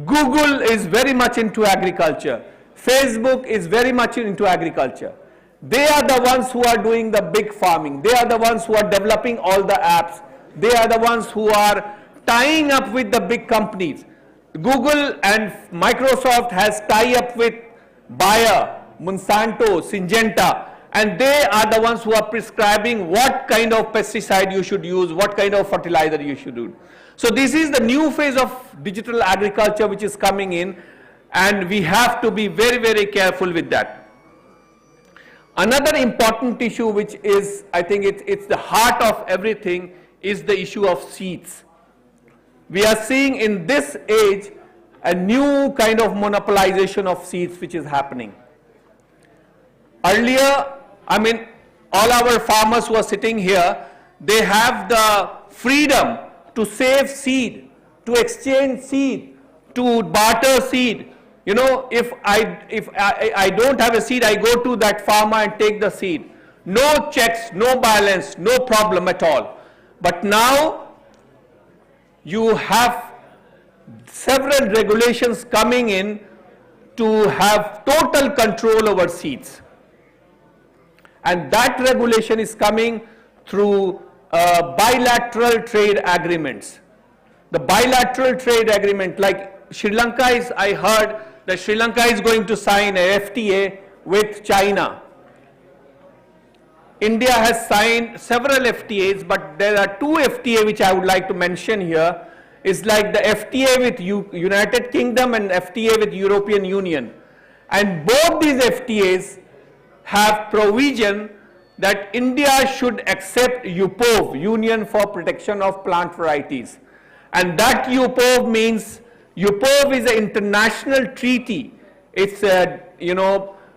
Google is very much into agriculture. Facebook is very much into agriculture. They are the ones who are doing the big farming. They are the ones who are developing all the apps. They are the ones who are tying up with the big companies. Google and Microsoft has tie up with Bayer, Monsanto, Syngenta, and they are the ones who are prescribing what kind of pesticide you should use, what kind of fertilizer you should use. So this is the new phase of digital agriculture which is coming in, and we have to be very, very careful with that. Another important issue which is, I think it's the heart of everything, is the issue of seeds. We are seeing in this age a new kind of monopolization of seeds which is happening. Earlier, all our farmers who are sitting here, they have the freedom to save seed, to exchange seed, to barter seed. If I don't have a seed, I go to that farmer and take the seed. No checks, no balance, no problem at all. But now you have several regulations coming in to have total control over seeds. And that regulation is coming through bilateral trade agreements. The bilateral trade agreement, like Sri Lanka is, I heard that Sri Lanka is going to sign a FTA with China. India has signed several FTAs, but there are two FTA which I would like to mention here. It's like the FTA with United Kingdom and FTA with European Union. And both these FTAs have provision that India should accept UPOV, Union for Protection of Plant Varieties. And that UPOV means, UPOV is an international treaty. It's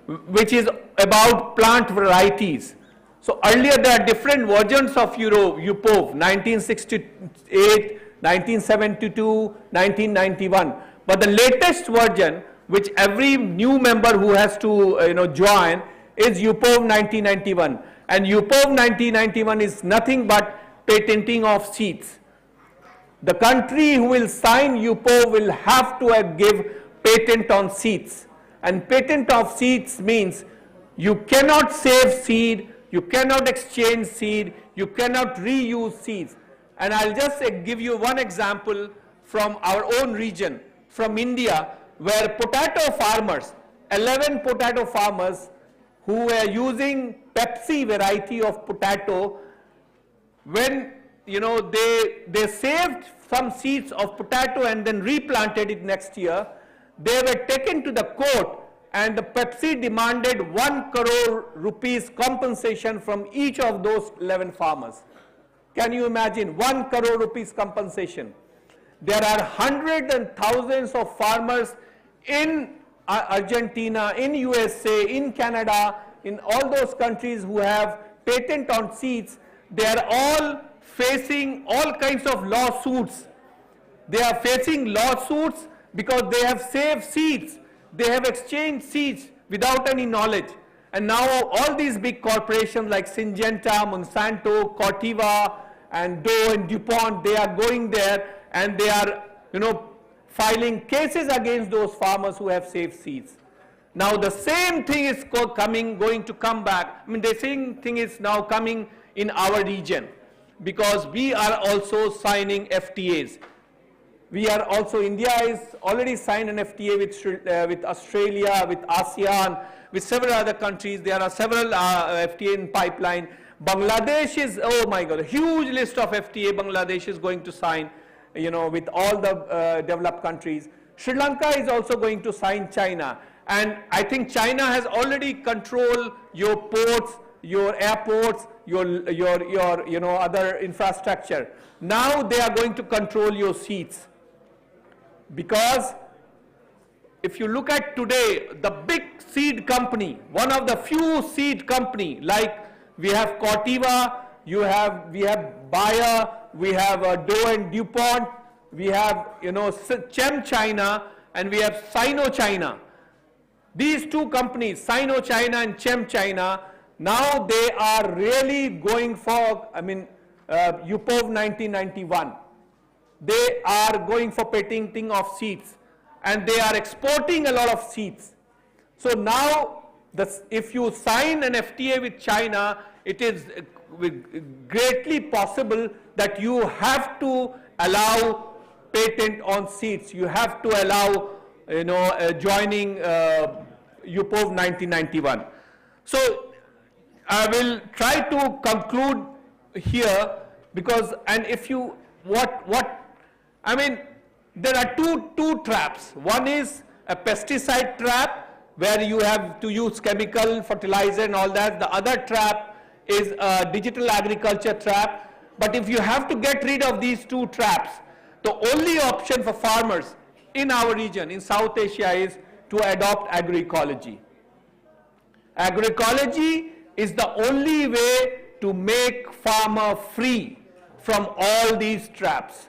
which is about plant varieties. So earlier there are different versions of UPOV, 1968, 1972, 1991. But the latest version, which every new member who has to join, is UPOV 1991. And UPOV 1991 is nothing but patenting of seeds. The country who will sign UPOV will have to give patent on seeds. And patent of seeds means you cannot save seed, you cannot exchange seed, you cannot reuse seeds. And I'll just give you one example from our own region, from India, where potato farmers, 11 potato farmers who were using Pepsi variety of potato, when they saved some seeds of potato and then replanted it next year, they were taken to the court and the Pepsi demanded 1 crore rupees compensation from each of those 11 farmers. Can you imagine 1 crore rupees compensation? There are hundreds and thousands of farmers in Argentina, in USA, in Canada, in all those countries who have patent on seeds. They are all facing all kinds of lawsuits. They are facing lawsuits because they have saved seeds. They have exchanged seeds without any knowledge. And now all these big corporations like Syngenta, Monsanto, Corteva, and Dow and DuPont, they are going there and they are, filing cases against those farmers who have saved seeds. Now the same thing is going to come back. The same thing is now coming in our region because we are also signing FTAs. We are also, India is already signed an FTA with Australia, with ASEAN, with several other countries. There are several FTA in pipeline. Bangladesh is, oh my God, a huge list of FTA Bangladesh is going to sign, with all the developed countries. Sri Lanka is also going to sign China. And I think China has already controlled your ports, your airports, your other infrastructure. Now they are going to control your seeds. Because if you look at today, the big seed company, one of the few seed company, like we have Corteva, we have Bayer, we have Dow and DuPont, we have Chem China, and we have Sino China. These two companies, Sino China and Chem China, now they are really going for, UPOV 1991. They are going for patenting of seeds and they are exporting a lot of seeds. So now if you sign an FTA with China, it is greatly possible that you have to allow patent on seeds. You have to allow joining UPOV 1991. So I will try to conclude here because, and if you, there are two traps. One is a pesticide trap where you have to use chemical fertilizer and all that. The other trap is a digital agriculture trap. But if you have to get rid of these two traps, the only option for farmers in our region, in South Asia, is to adopt agroecology. Agroecology is the only way to make farmer free from all these traps.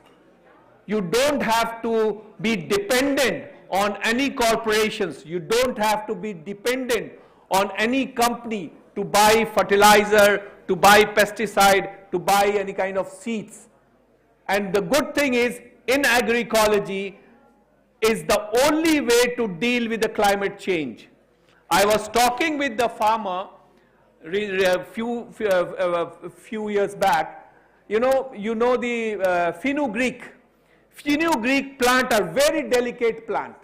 You don't have to be dependent on any corporations. You don't have to be dependent on any company to buy fertilizer, to buy pesticide, to buy any kind of seeds. And the good thing is, in agroecology, is the only way to deal with the climate change. I was talking with the farmer a few years back. You know the fenugreek. Fenugreek plant are very delicate plant.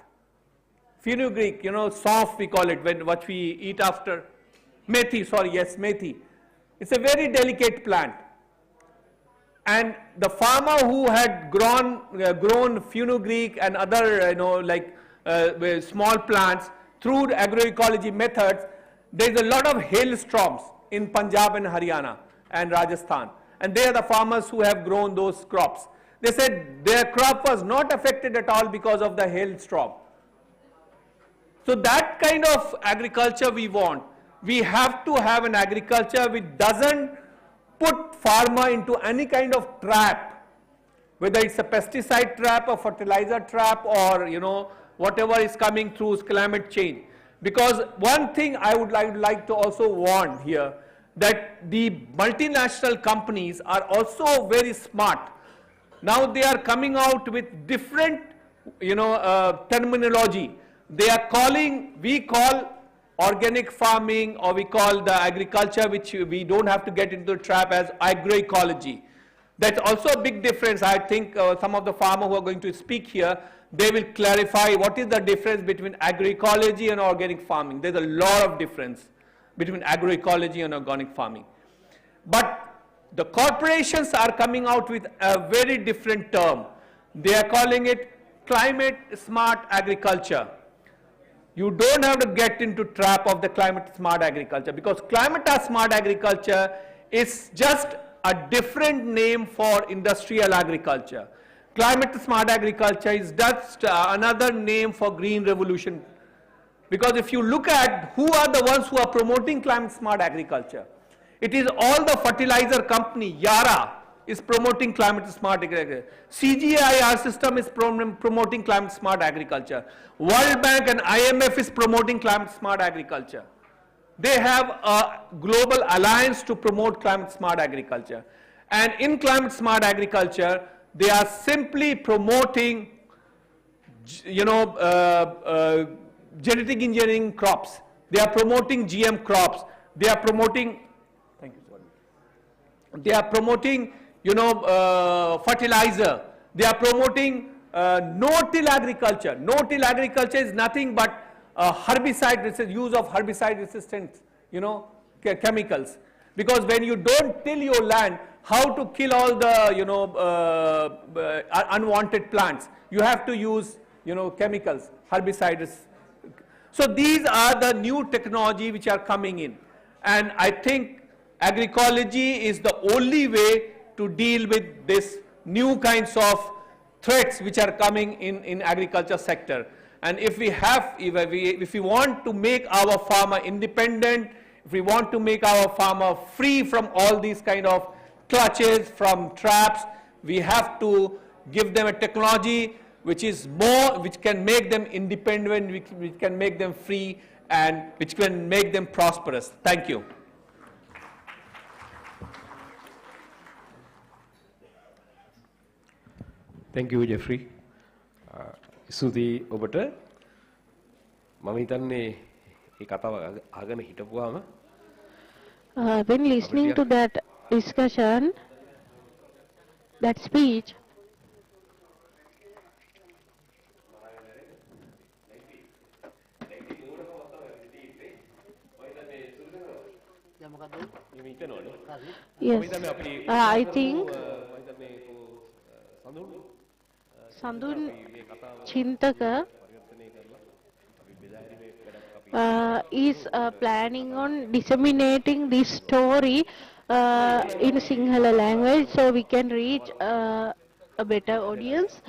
Fenugreek, soft we call it, what we eat after. Methi, sorry, yes, methi. It's a very delicate plant. And the farmer who had grown fenugreek and other, small plants through the agroecology methods, there is a lot of hailstorms in Punjab and Haryana and Rajasthan. And they are the farmers who have grown those crops. They said their crop was not affected at all because of the hailstorm. So that kind of agriculture we want. We have to have an agriculture which doesn't put farmer into any kind of trap, whether it's a pesticide trap or fertilizer trap or whatever is coming through climate change. Because one thing I would like to also warn here, that the multinational companies are also very smart. Now they are coming out with different terminology. They are we call organic farming, or we call the agriculture which we don't have to get into the trap, as agroecology. That's also a big difference. I think some of the farmers who are going to speak here, they will clarify what is the difference between agroecology and organic farming. There's a lot of difference between agroecology and organic farming. But the corporations are coming out with a very different term. They are calling it climate smart agriculture. You don't have to get into trap of the climate smart agriculture, because climate smart agriculture is just a different name for industrial agriculture. Climate smart agriculture is just another name for green revolution. Because if you look at who are the ones who are promoting climate smart agriculture, it is all the fertilizer company. Yara is promoting climate smart agriculture. CGIAR system is promoting climate smart agriculture. World Bank and IMF is promoting climate smart agriculture. They have a global alliance to promote climate smart agriculture. And in climate smart agriculture, they are simply promoting, genetic engineering crops. They are promoting GM crops. They are promoting, they are promoting, fertilizer. They are promoting no-till agriculture. No-till agriculture is nothing but herbicide, use of herbicide-resistant, chemicals. Because when you don't till your land, how to kill all the, unwanted plants? You have to use, chemicals, herbicides. So these are the new technology which are coming in. And I think agroecology is the only way to deal with this new kinds of threats which are coming in agriculture sector. And if we want to make our farmer independent, if we want to make our farmer free from all these kind of clutches, from traps, we have to give them a technology which is which can make them independent, which can make them free, and which can make them prosperous. Thank you. Thank you, Jeffrey. ස්තුතියි ඔබට. මම හිතන්නේ මේ කතාව අහගෙන හිටපුවාම when listening to that discussion, that speech, yes, I think Sandun Chintaka is planning on disseminating this story in Sinhala language so we can reach a better audience.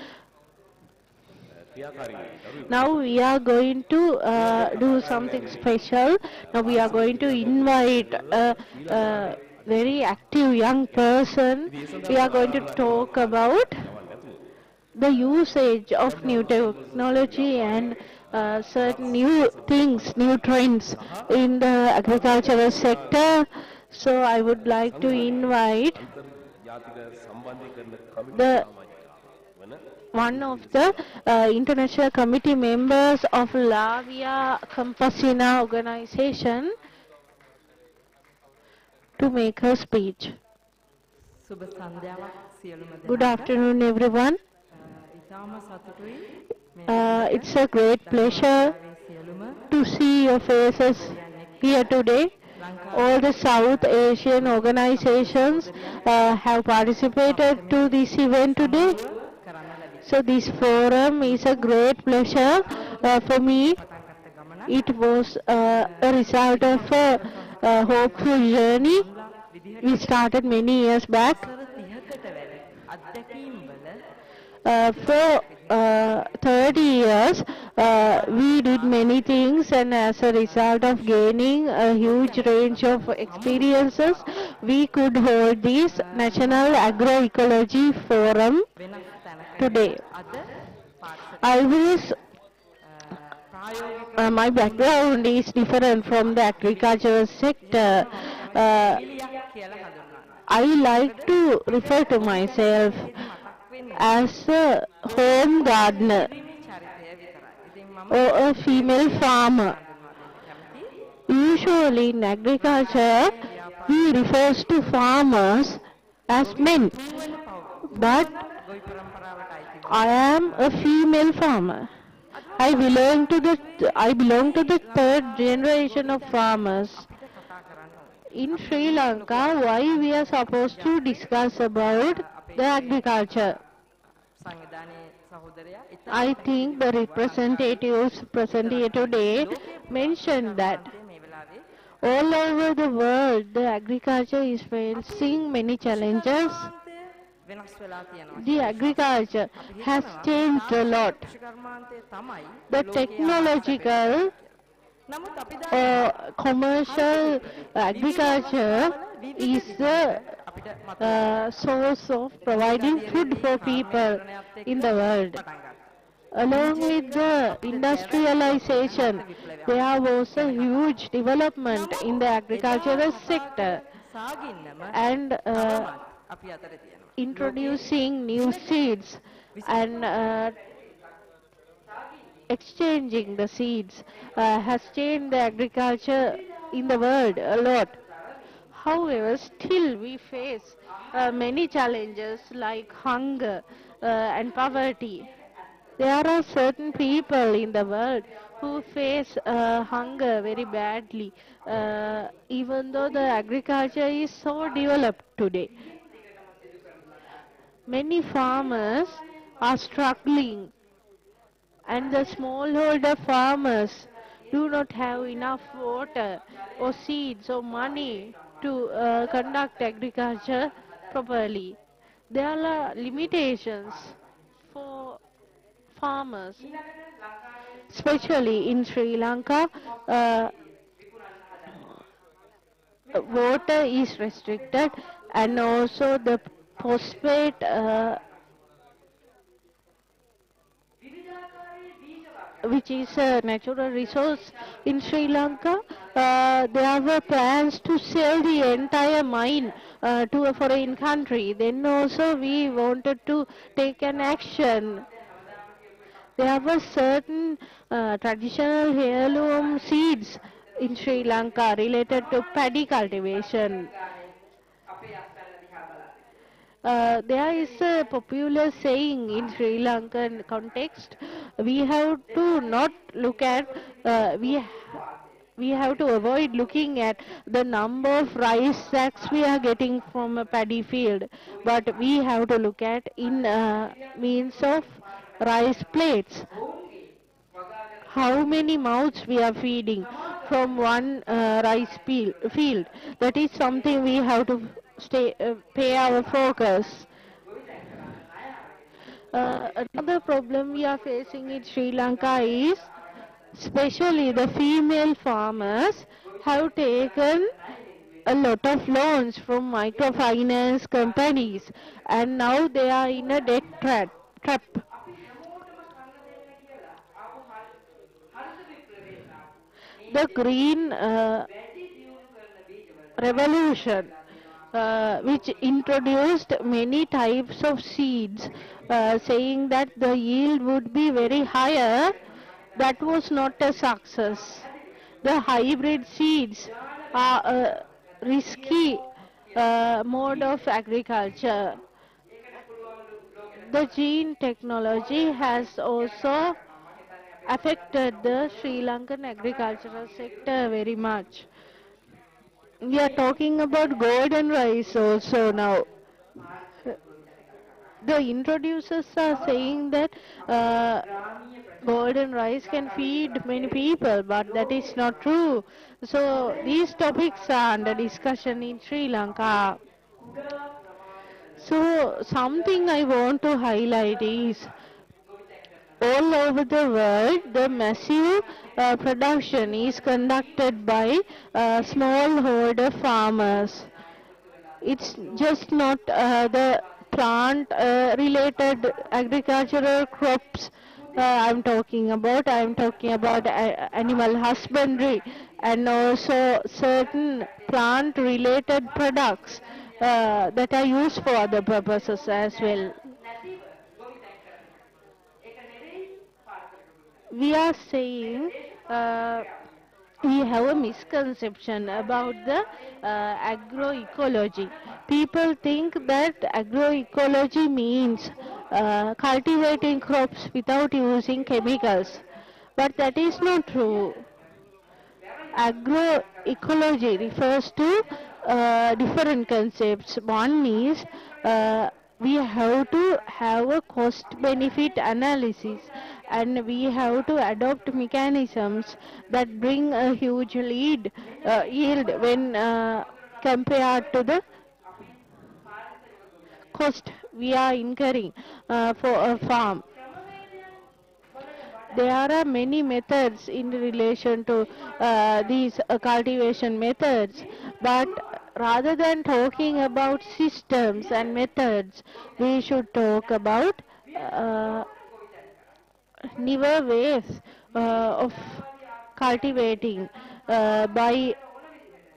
Now we are going to do something special. Now we are going to invite a very active young person. We are going to talk about the usage of new technology and certain new things, new trends in the agricultural sector. So I would like to invite one of the international committee members of Lavia Campesina organization to make her speech. Good afternoon, everyone. It's a great pleasure to see your faces here today. All the South Asian organizations have participated to this event today. So this forum is a great pleasure for me. It was a result of a hopeful journey we started many years back. For 30 years, we did many things, and as a result of gaining a huge range of experiences, we could hold this National Agroecology Forum today. I was my background is different from the agricultural sector. Uh, I like to refer to myself as a home gardener or a female farmer. Usually in agriculture, we refer to farmers as men, but I am a female farmer. I belong to the third generation of farmers. In Sri Lanka, why we are supposed to discuss about the agriculture? I think the representatives present here today mentioned that all over the world the agriculture is facing many challenges. The agriculture has changed a lot. The technological commercial agriculture is the source of providing food for people in the world. Along with the industrialization, there was a huge development in the agricultural sector, and introducing new seeds and exchanging the seeds has changed the agriculture in the world a lot. However, still we face many challenges like hunger and poverty. There are certain people in the world who face hunger very badly, even though the agriculture is so developed today. Many farmers are struggling, and the smallholder farmers do not have enough water or seeds or money to conduct agriculture properly. There are limitations for farmers, especially in Sri Lanka. Water is restricted, and also the phosphate which is a natural resource in Sri Lanka. There were plans to sell the entire mine to a foreign country. Then also we wanted to take an action. There were certain traditional heirloom seeds in Sri Lanka related to paddy cultivation. There is a popular saying in Sri Lankan context: we have to not look at we have to avoid looking at the number of rice sacks we are getting from a paddy field, but we have to look at in means of rice plates. How many mouths we are feeding from one field. That is something we have to pay our focus. Another problem we are facing in Sri Lanka is especially the female farmers have taken a lot of loans from microfinance companies, and now they are in a debt trap. The green revolution, which introduced many types of seeds, saying that the yield would be very higher, that was not a success. The hybrid seeds are a risky mode of agriculture. The gene technology has also affected the Sri Lankan agricultural sector very much. We are talking about golden rice also now. The introducers are saying that golden rice can feed many people, but that is not true. So these topics are under discussion in Sri Lanka. So something I want to highlight is all over the world, the massive production is conducted by smallholder farmers. It's just not the plant related agricultural crops I'm talking about. I'm talking about animal husbandry and also certain plant related products that are used for other purposes as well. We are saying uh, we have a misconception about the agroecology. People think that agroecology means cultivating crops without using chemicals, but that is not true. Agroecology refers to different concepts. One is we have to have a cost benefit analysis, and we have to adopt mechanisms that bring a huge yield when compared to the cost we are incurring for a farm. There are many methods in relation to these cultivation methods, but rather than talking about systems and methods, we should talk about uh, newer ways of cultivating by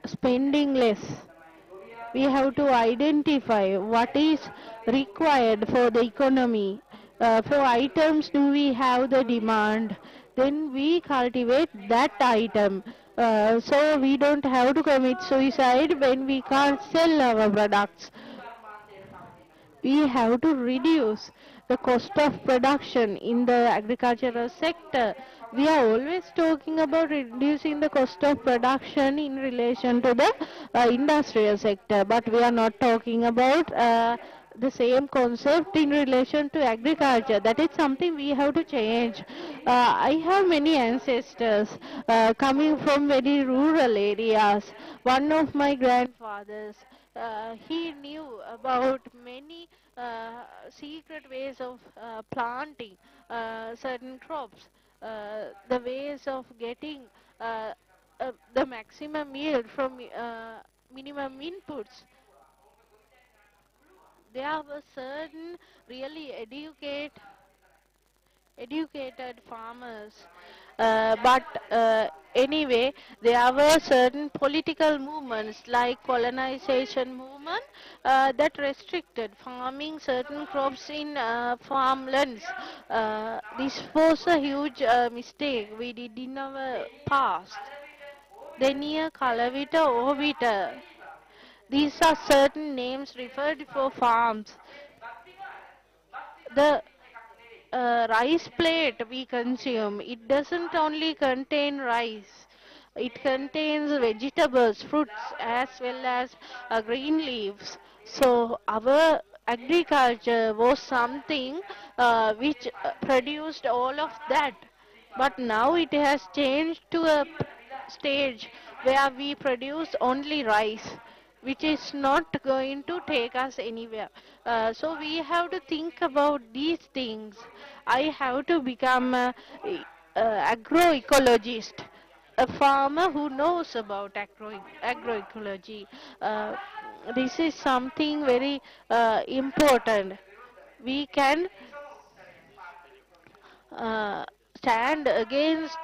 spending less. We have to identify what is required for the economy. For items do we have the demand, then we cultivate that item. So we don't have to commit suicide when we can't sell our products. We have to reduce the cost of production in the agricultural sector. We are always talking about reducing the cost of production in relation to the industrial sector, but we are not talking about the same concept in relation to agriculture. That is something we have to change. I have many ancestors coming from very rural areas. One of my grandfathers, he knew about many secret ways of planting certain crops, the ways of getting the maximum yield from minimum inputs. There were certain really educated farmers. But anyway, there were certain political movements like colonization movement that restricted farming certain crops in farmlands. This was a huge mistake we did in our past. Denier, Kalavita, Ovita. These are certain names referred for farms. The rice plate we consume, it doesn't only contain rice. It contains vegetables, fruits, as well as green leaves. So our agriculture was something which produced all of that. But now it has changed to a stage where we produce only rice, which is not going to take us anywhere. So we have to think about these things. I have to become agroecologist, a farmer who knows about agroecology. Uh, this is something very important. We can uh, stand against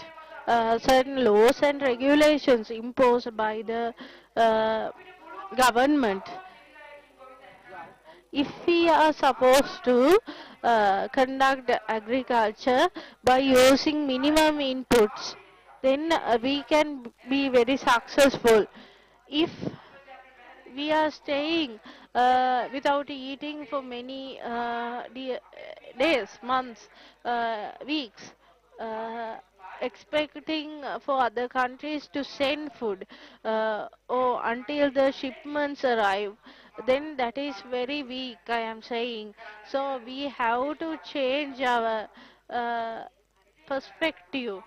certain laws and regulations imposed by the uh, government. If we are supposed to conduct agriculture by using minimum inputs, then we can be very successful. If we are staying without eating for many days, months, weeks, uh, expecting for other countries to send food or until the shipments arrive, then that is very weak, I am saying. So we have to change our uh, perspective.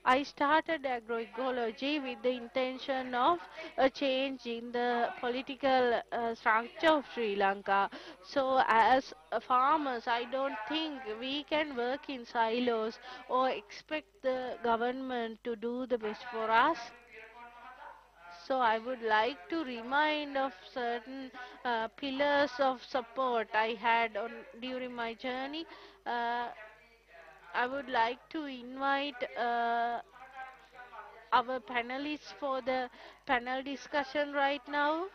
I started agroecology with the intention of a change in the political structure of Sri Lanka. So as farmers, I don't think we can work in silos or expect the government to do the best for us. So I would like to remind of certain pillars of support I had during my journey. Uh, I would like to invite our panelists for the panel discussion right now.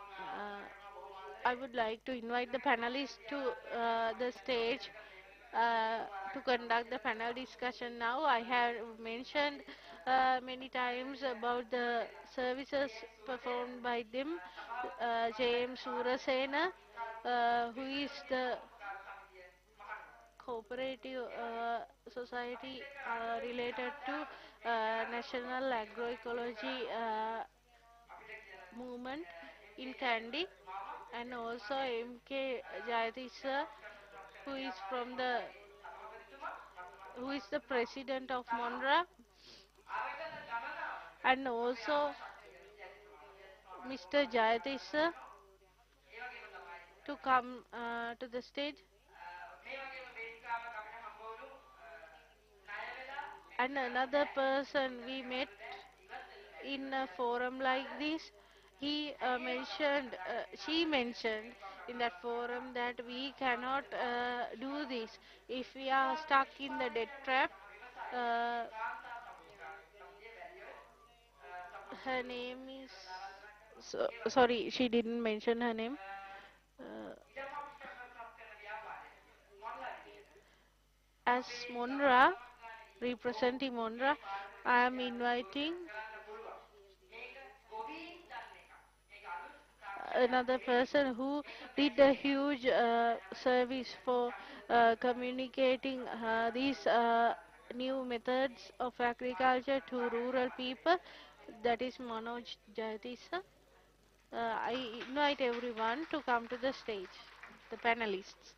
Uh, I would like to invite the panelists to the stage to conduct the panel discussion now. I have mentioned many times about the services performed by them. James Surasena, who is the cooperative society related to national agroecology movement in Kandy, and also MK Jayatissa, who is from the who is the president of Monra, and also Mr. Jayatissa to come to the stage, and another person we met in a forum like this. She mentioned in that forum that we cannot do this if we are stuck in the debt trap. Uh, Her name is, sorry, she didn't mention her name. Uh, as Monra, representing Monra, I am inviting another person who did a huge service for communicating these new methods of agriculture to rural people. That is Manoj Jayatisa. I invite everyone to come to the stage, the panelists.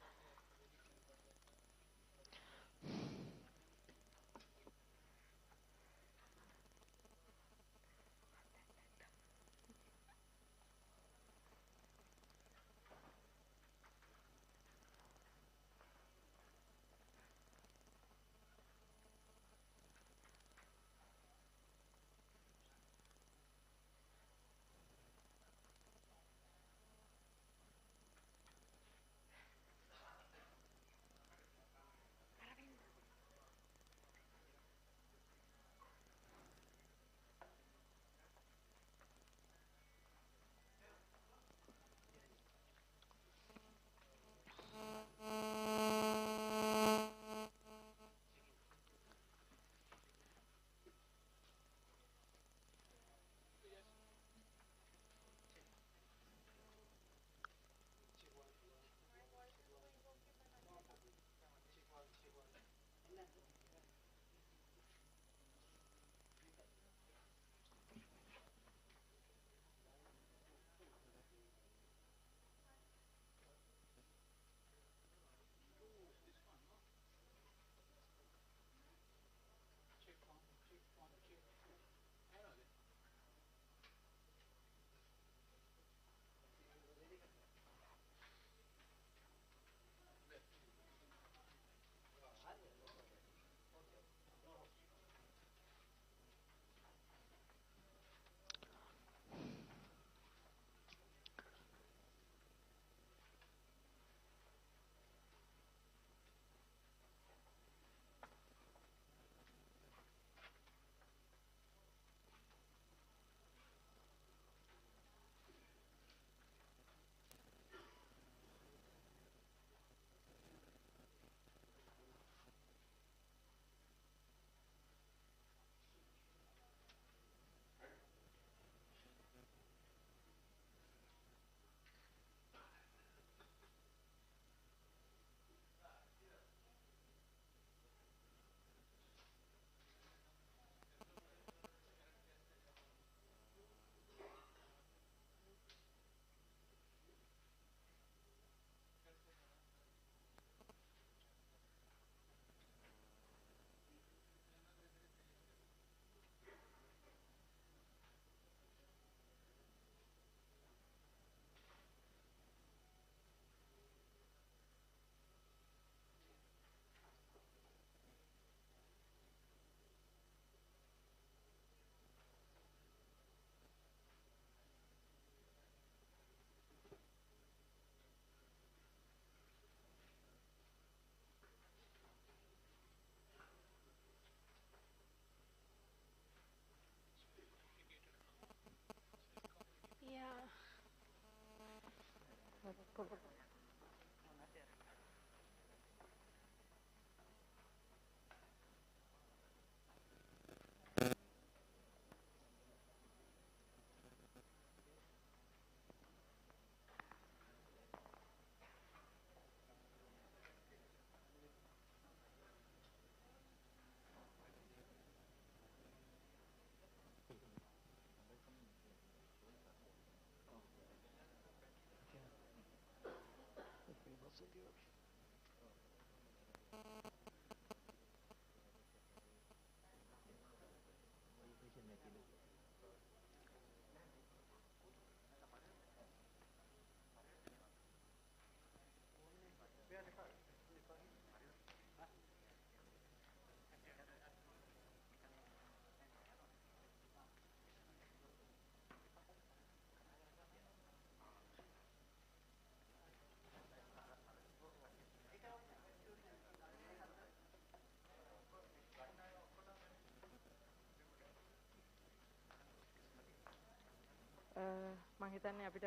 මම හිතන්නේ අපිට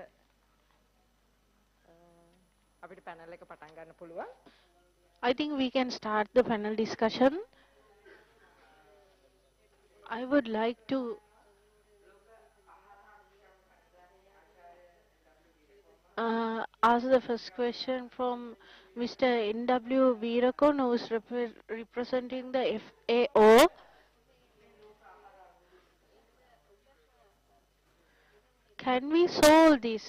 අපිට panel එක පටන් ගන්න පුළුවන්. I think we can start the panel discussion. I would like to ask the first question from Mr. N.W. Veerakon, who is representing the FAO. Can we solve this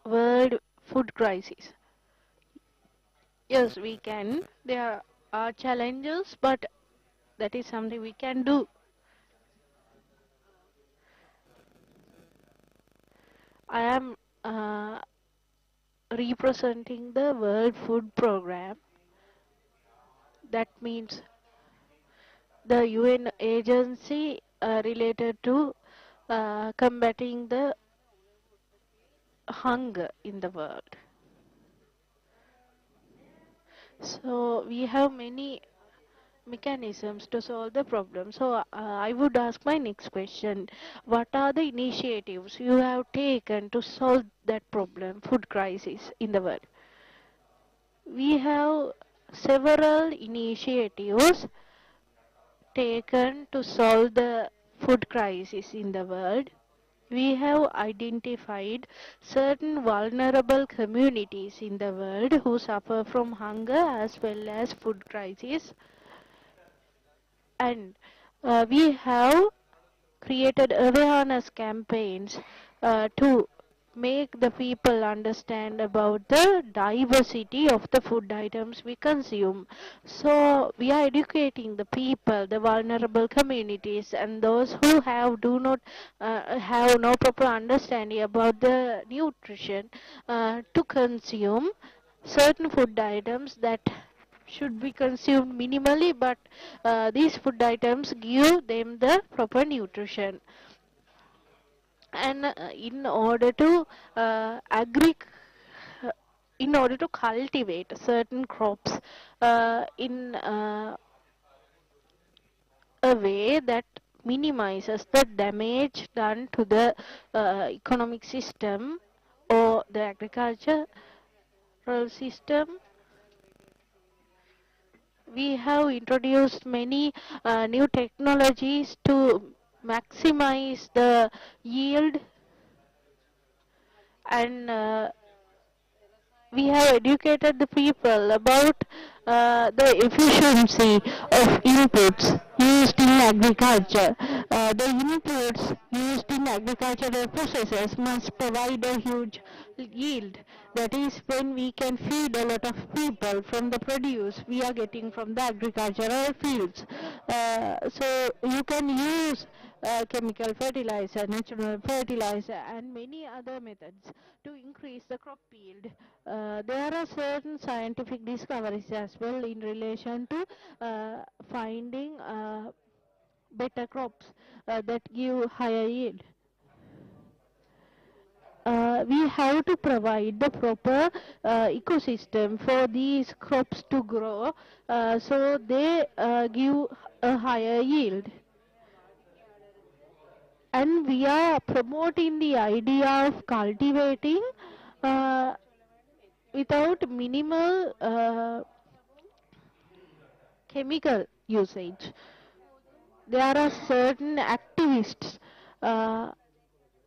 world food crisis? Yes, we can. There are challenges, but that is something we can do. I am representing the World Food Program. That means the UN agency related to combating the hunger in the world. So we have many mechanisms to solve the problem. So I would ask my next question. What are the initiatives you have taken to solve that problem, food crisis in the world? We have several initiatives taken to solve the food crisis in the world. We have identified certain vulnerable communities in the world who suffer from hunger as well as food crisis, and we have created awareness campaigns to make the people understand about the diversity of the food items we consume. So we are educating the people, the vulnerable communities, and those who do not have no proper understanding about the nutrition to consume certain food items that should be consumed minimally, but these food items give them the proper nutrition. And in order to in order to cultivate certain crops in a way that minimizes the damage done to the economic system or the agricultural system, we have introduced many new technologies to maximize the yield, and we have educated the people about the efficiency of inputs used in agriculture. The inputs used in agricultural processes must provide a huge yield. That is when we can feed a lot of people from the produce we are getting from the agricultural fields. So you can use chemical fertilizer, natural fertilizer, and many other methods to increase the crop yield. There are certain scientific discoveries as well in relation to finding better crops that give higher yield. We have to provide the proper ecosystem for these crops to grow so they give a higher yield. And we are promoting the idea of cultivating without minimal chemical usage. There are certain activists uh,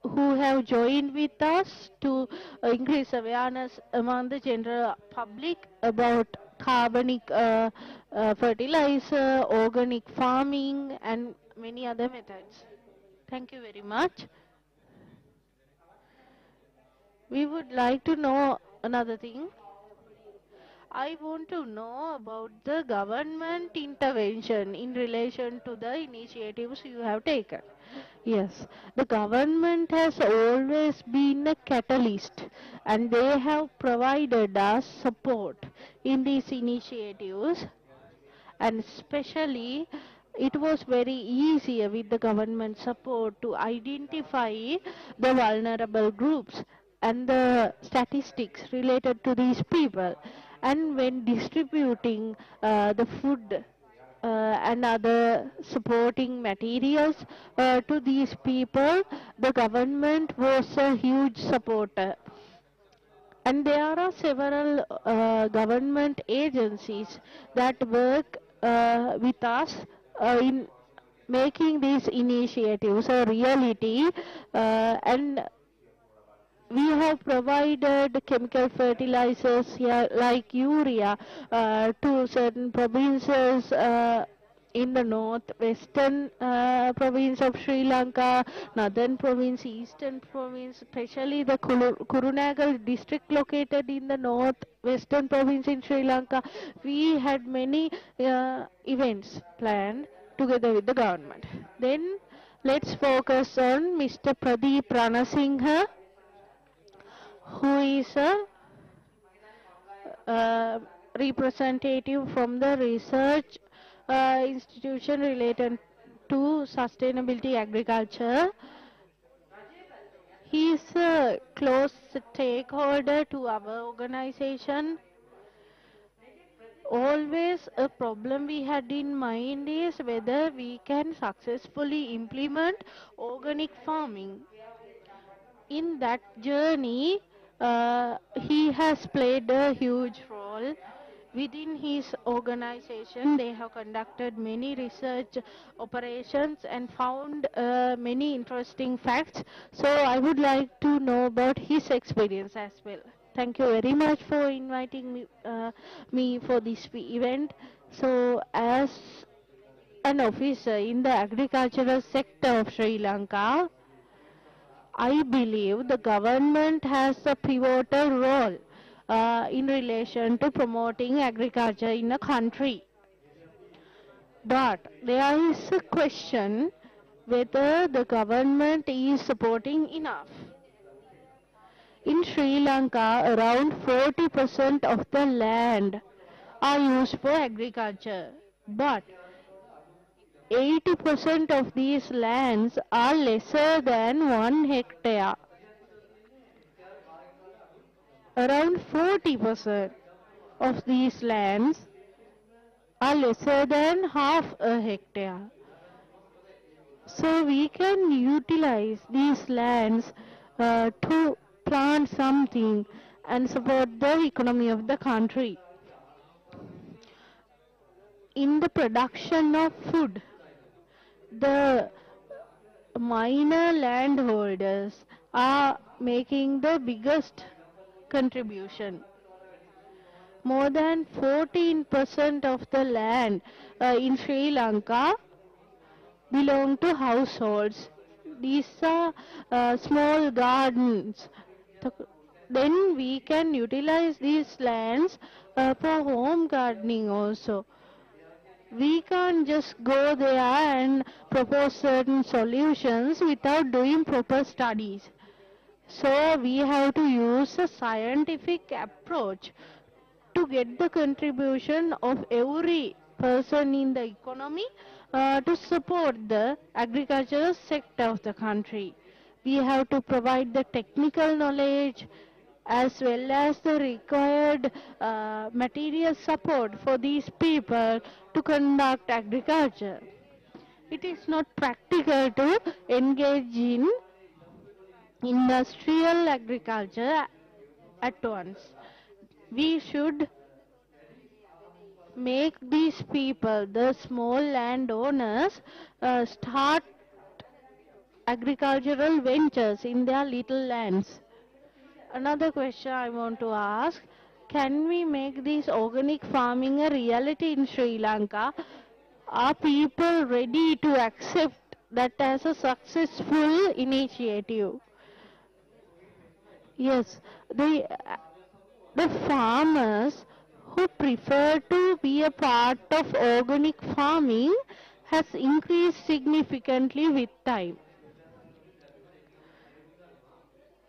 who have joined with us to increase awareness among the general public about carbonic fertilizer, organic farming, and many other methods. Thank you very much. We would like to know another thing. I want to know about the government intervention in relation to the initiatives you have taken. Yes, the government has always been a catalyst and they have provided us support in these initiatives, and especially it was very easier with the government support to identify the vulnerable groups and the statistics related to these people, and when distributing the food and other supporting materials to these people, the government was a huge supporter. And there are several government agencies that work with us in making these initiatives a reality, and we have provided chemical fertilizers here like urea to certain provinces in the northwestern province of Sri Lanka, northern province, eastern province, especially the Kurunagal district located in the northwestern province in Sri Lanka. We had many events planned together with the government. Then let's focus on Mr. Pradeep Ranasinghe, who is a representative from the research institution related to sustainability agriculture. He is a close stakeholder to our organization. Always a problem we had in mind is whether we can successfully implement organic farming. In that journey, he has played a huge role. Within his organization, they have conducted many research operations and found many interesting facts. So I would like to know about his experience as well. Thank you very much for inviting me for this event. So as an officer in the agricultural sector of Sri Lanka, I believe the government has a pivotal role in relation to promoting agriculture in a country. But there is a question whether the government is supporting enough. In Sri Lanka, around 40% of the land are used for agriculture. But 80% of these lands are lesser than 1 hectare. Around 40% of these lands are lesser than half a hectare. So we can utilize these lands to plant something and support the economy of the country. In the production of food, the minor landholders are making the biggest contribution. More than 14% of the land in Sri Lanka belong to households. These are small gardens. Then we can utilize these lands for home gardening also. We can't just go there and propose certain solutions without doing proper studies. So we have to use a scientific approach to get the contribution of every person in the economy to support the agricultural sector of the country. We have to provide the technical knowledge as well as the required material support for these people to conduct agriculture. It is not practical to engage in industrial agriculture at once. we should make these people, the small landowners, start agricultural ventures in their little lands. Another question I want to ask, can we make this organic farming a reality in Sri Lanka? Are people ready to accept that as a successful initiative? Yes, the farmers who prefer to be a part of organic farming has increased significantly with time.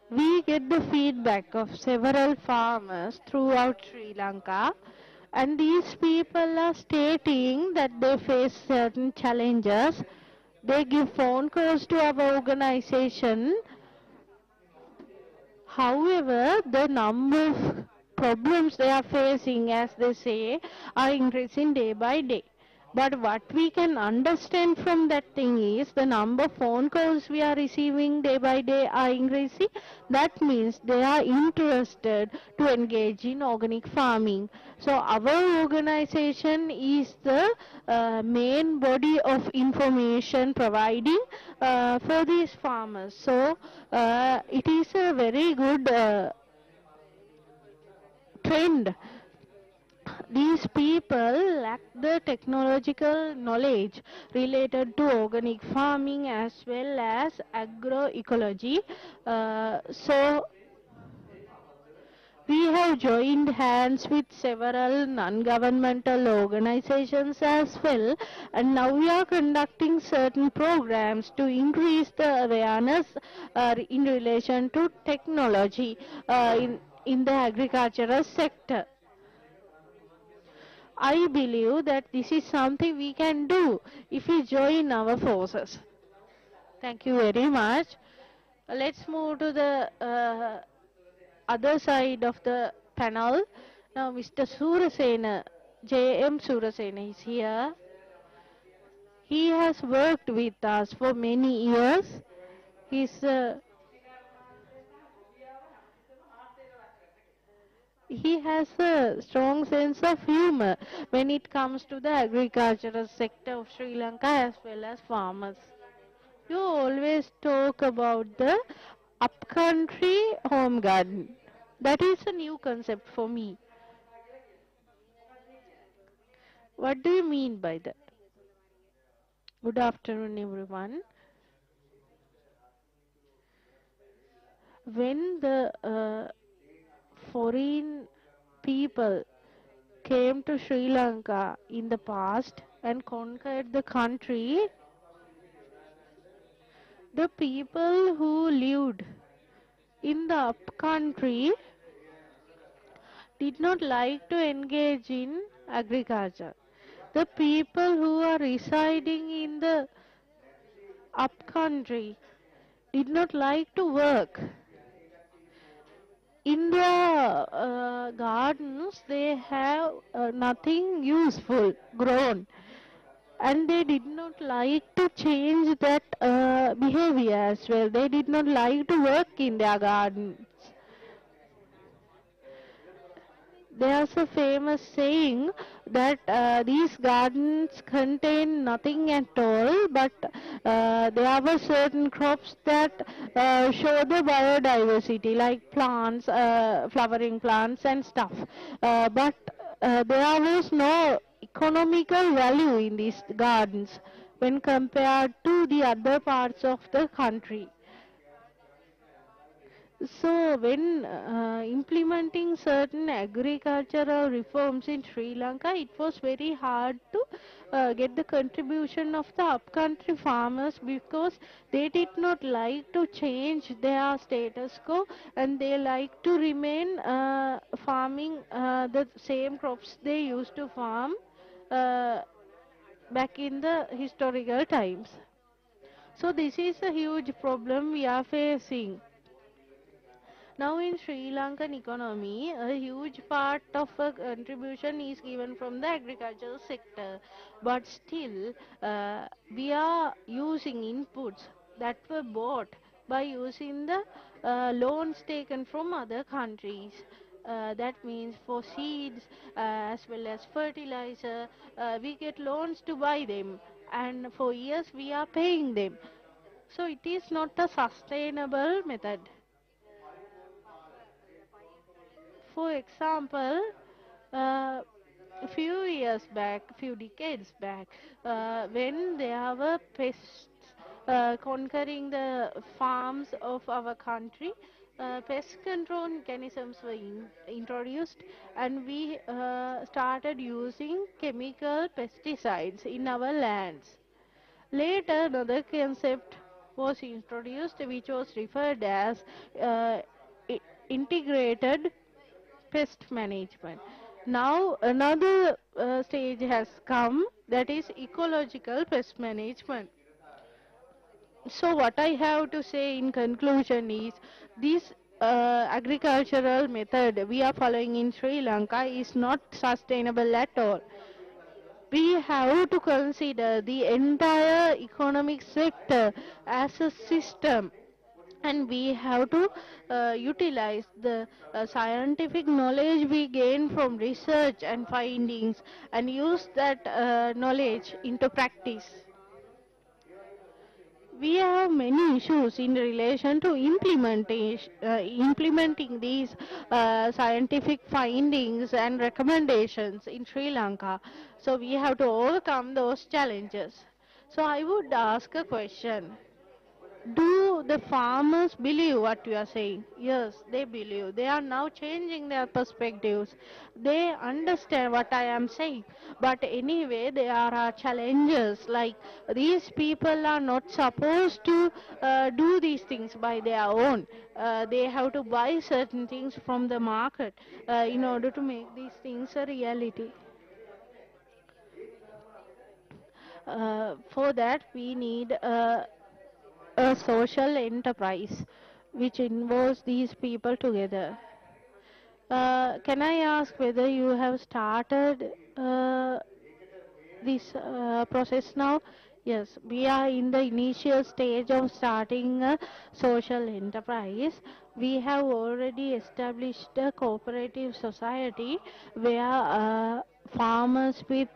We get the feedback of several farmers throughout Sri Lanka, and these people are stating that they face certain challenges. They give phone calls to our organization. However, the number of problems they are facing, as they say, are increasing day by day. But what we can understand from that thing is the number of phone calls we are receiving day by day are increasing. That means they are interested to engage in organic farming. So our organization is the main body of information providing for these farmers. So it is a very good trend. These people lack the technological knowledge related to organic farming as well as agroecology. So we have joined hands with several non-governmental organizations as well, and now we are conducting certain programs to increase the awareness in relation to technology in the agricultural sector. I believe that this is something we can do if we join our forces. Thank you very much. Let's move to the other side of the panel. Now, Mr. Surasena, J.M. Surasena is here. He has worked with us for many years. He's he has a strong sense of humor when it comes to the agricultural sector of Sri Lanka as well as farmers. You always talk about the upcountry home garden. That is a new concept for me. What do you mean by that? Good afternoon, everyone. When the foreign people came to Sri Lanka in the past and conquered the country, the people who lived in the upcountry did not like to engage in agriculture. The people who are residing in the upcountry did not like to work. In their gardens, they have nothing useful grown, and they did not like to change that behavior as well. They did not like to work in their gardens. There's a famous saying that these gardens contain nothing at all, but there were certain crops that show the biodiversity, like plants, flowering plants and stuff. But there was no economical value in these gardens when compared to the other parts of the country. So, when implementing certain agricultural reforms in Sri Lanka, it was very hard to get the contribution of the upcountry farmers because they did not like to change their status quo and they like to remain farming the same crops they used to farm uh, back in the historical times. So, this is a huge problem we are facing. Now in Sri Lankan economy, a huge part of a contribution is given from the agricultural sector. But still, we are using inputs that were bought by using the loans taken from other countries. That means for seeds as well as fertilizer, we get loans to buy them, and for years we are paying them. So it is not a sustainable method. For example, a few years back, few decades back, when there were pests conquering the farms of our country, pest control mechanisms were introduced, and we started using chemical pesticides in our lands. Later, another concept was introduced which was referred as uh, i- integrated pest management. Now, another stage has come, that is ecological pest management. So, what I have to say in conclusion is this agricultural method we are following in Sri Lanka is not sustainable at all. We have to consider the entire economic sector as a system, and we have to utilize the scientific knowledge we gain from research and findings and use that knowledge into practice. We have many issues in relation to implementing these scientific findings and recommendations in Sri Lanka. So we have to overcome those challenges. So I would ask a question. Do the farmers believe what you are saying? Yes, they believe. They are now changing their perspectives. They understand what I am saying. But anyway, there are challenges like these people are not supposed to do these things by their own. They have to buy certain things from the market in order to make these things a reality. For that, we need a social enterprise which involves these people together. Can I ask whether you have started this process now? Yes, we are in the initial stage of starting a social enterprise. We have already established a cooperative society where farmers with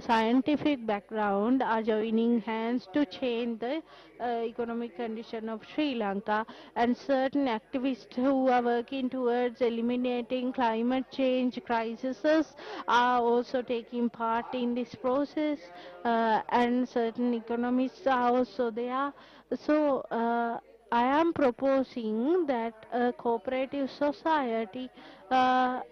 scientific background are joining hands to change the economic condition of Sri Lanka, and certain activists who are working towards eliminating climate change crises are also taking part in this process, and certain economists are also there. So I am proposing that a cooperative society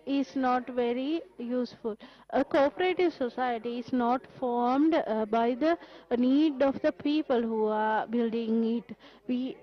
is not very useful. A cooperative society is not formed by the need of the people who are building it. We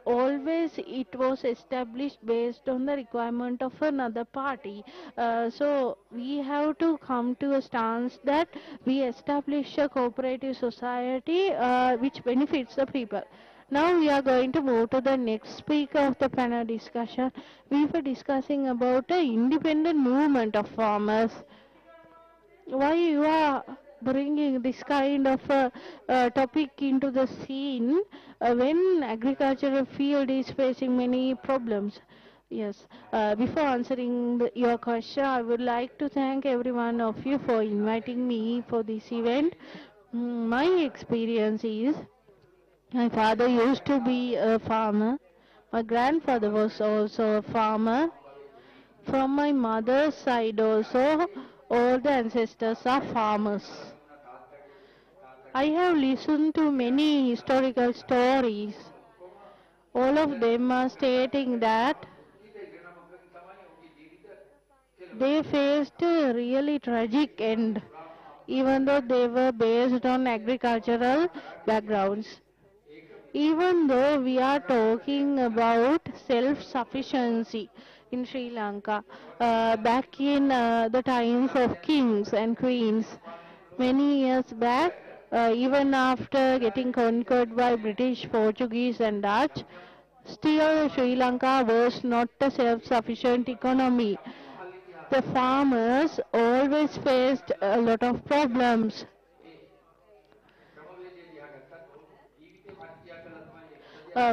always it was established based on the requirement of another party. So we have to come to a stance that we establish a cooperative society which benefits the people. Now we are going to move to the next speaker of the panel discussion. We were discussing about the independent movement of farmers. Why you are bringing this kind of topic into the scene when agricultural field is facing many problems? Yes, before answering your question, I would like to thank every one of you for inviting me for this event. My experience is my father used to be a farmer. My grandfather was also a farmer. From my mother's side also, all the ancestors are farmers. I have listened to many historical stories. All of them are stating that they faced a really tragic end, even though they were based on agricultural backgrounds. Even though we are talking about self-sufficiency in Sri Lanka, back in the times of kings and queens, many years back, even after getting conquered by British, Portuguese and Dutch, still Sri Lanka was not a self-sufficient economy. The farmers always faced a lot of problems.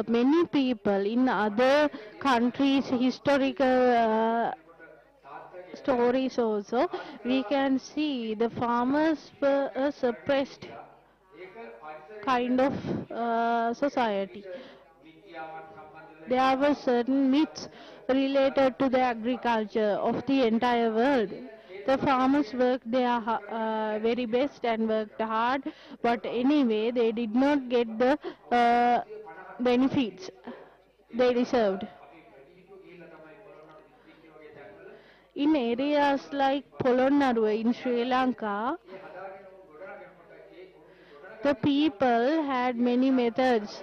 Many people in other countries' historical stories also, we can see the farmers were a suppressed kind of society. There were certain myths related to the agriculture of the entire world. The farmers worked their very best and worked hard, but anyway, they did not get the benefits they deserved. In areas like Polonnaruwa in Sri Lanka, the people had many methods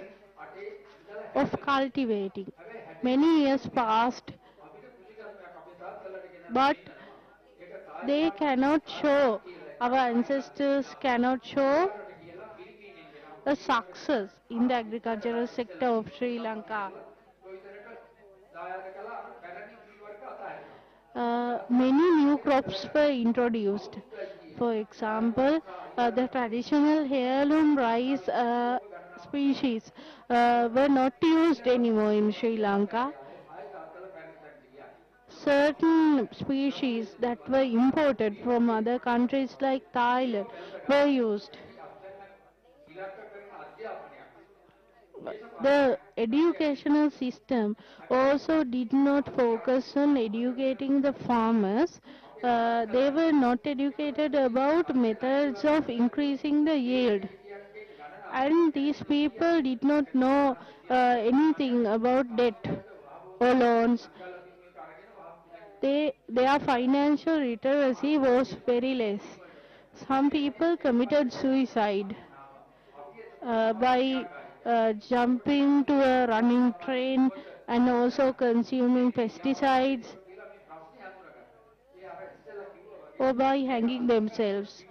of cultivating. Many years passed, but they cannot show, our ancestors cannot show a success in the agricultural sector of Sri Lanka. Many new crops were introduced. For example, the traditional heirloom rice species were not used anymore in Sri Lanka. Certain species that were imported from other countries like Thailand were used. The educational system also did not focus on educating the farmers. They were not educated about methods of increasing the yield. And these people did not know anything about debt or loans. Their financial literacy was very less. Some people committed suicide by jumping to a running train and also consuming pesticides or by hanging themselves.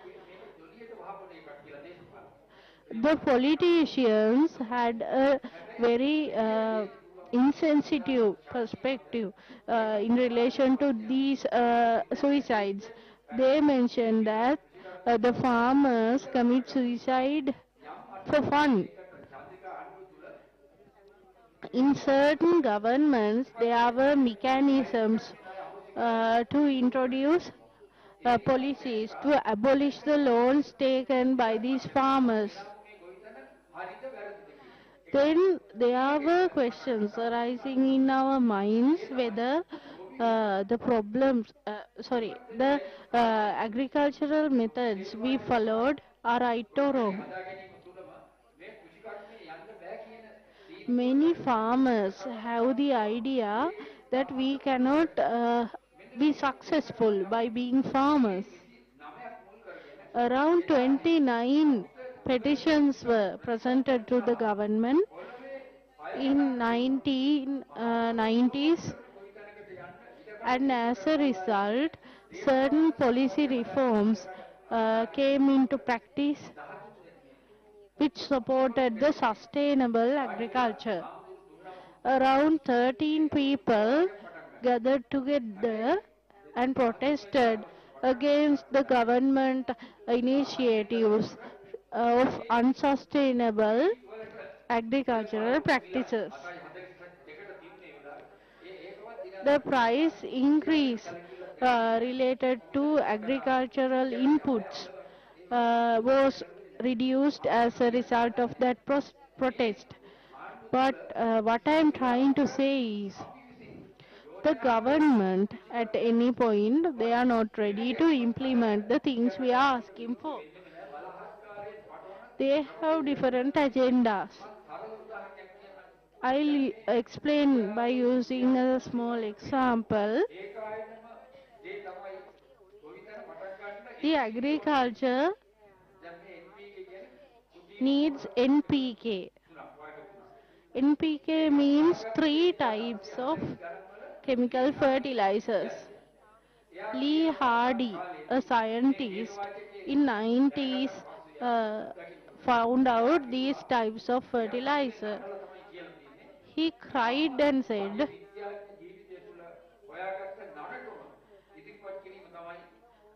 The politicians had a very insensitive perspective in relation to these suicides. They mentioned that the farmers commit suicide for fun. In certain governments, there were mechanisms to introduce policies to abolish the loans taken by these farmers. Then there were questions arising in our minds whether the agricultural methods we followed are right or wrong. Many farmers have the idea that we cannot be successful by being farmers. Around 29 petitions were presented to the government in 1990s, and as a result, certain policy reforms came into practice which supported the sustainable agriculture. Around 13 people gathered together and protested against the government initiatives of unsustainable agricultural practices. The price increase related to agricultural inputs was reduced as a result of that protest. But what I am trying to say is, the government at any point they are not ready to implement the things we are asking for. They have different agendas. I'll explain by using a small example. The agriculture needs NPK. NPK means 3 types of chemical fertilizers. Lee Hardy, a scientist in 90s, found out these types of fertilizer. He cried and said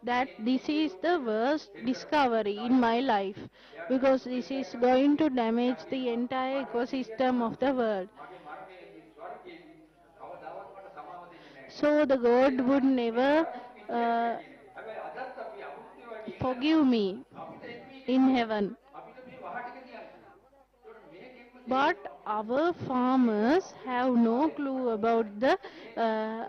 that this is the worst discovery in my life because this is going to damage the entire ecosystem of the world. So the God would never uh, forgive me in heaven. But our farmers have no clue about the uh,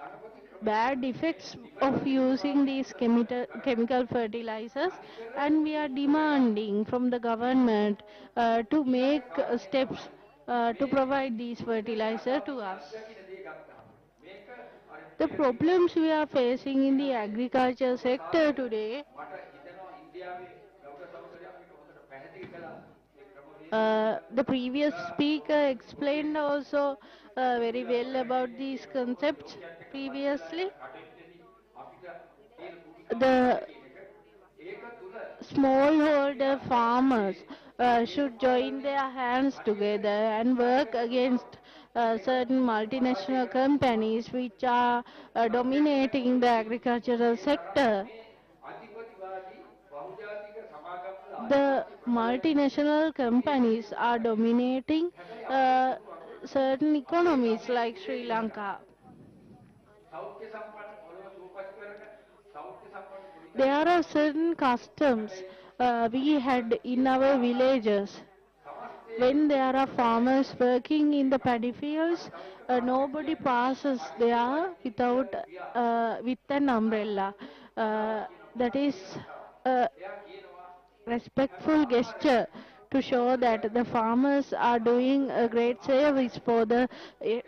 bad effects of using these chemical fertilizers, and we are demanding from the government to make steps to provide these fertilizer to us. The problems we are facing in the agriculture sector today, the previous speaker explained also very well about these concepts previously. The smallholder farmers should join their hands together and work against certain multinational companies which are dominating the agricultural sector. The multinational companies are dominating uh, certain economies like Sri Lanka. There are certain customs we had in our villages. When there are farmers working in the paddy fields, nobody passes there without with an umbrella. That is a respectful gesture to show that the farmers are doing a great service for the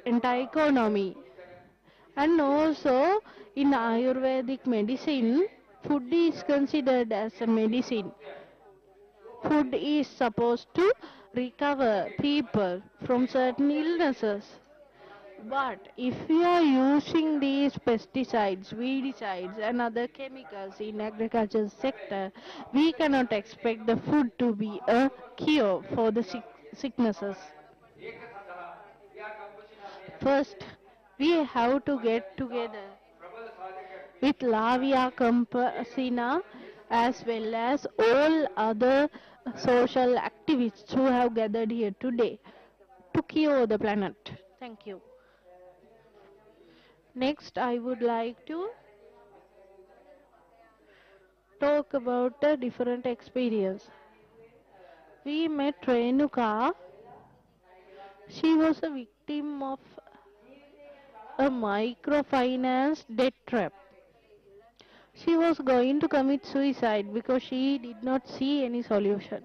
entire economy. And also in Ayurvedic medicine, food is considered as a medicine. Food is supposed to recover people from certain illnesses. But if we are using these pesticides, weedicides and other chemicals in agriculture sector, we cannot expect the food to be a cure for the sicknesses. First, we have to get together with Lavia Campesina as well as all other social activists who have gathered here today to cure the planet. Thank you. Next, I would like to talk about a different experience. We met Renuka. She was a victim of a microfinance debt trap. She was going to commit suicide because she did not see any solution.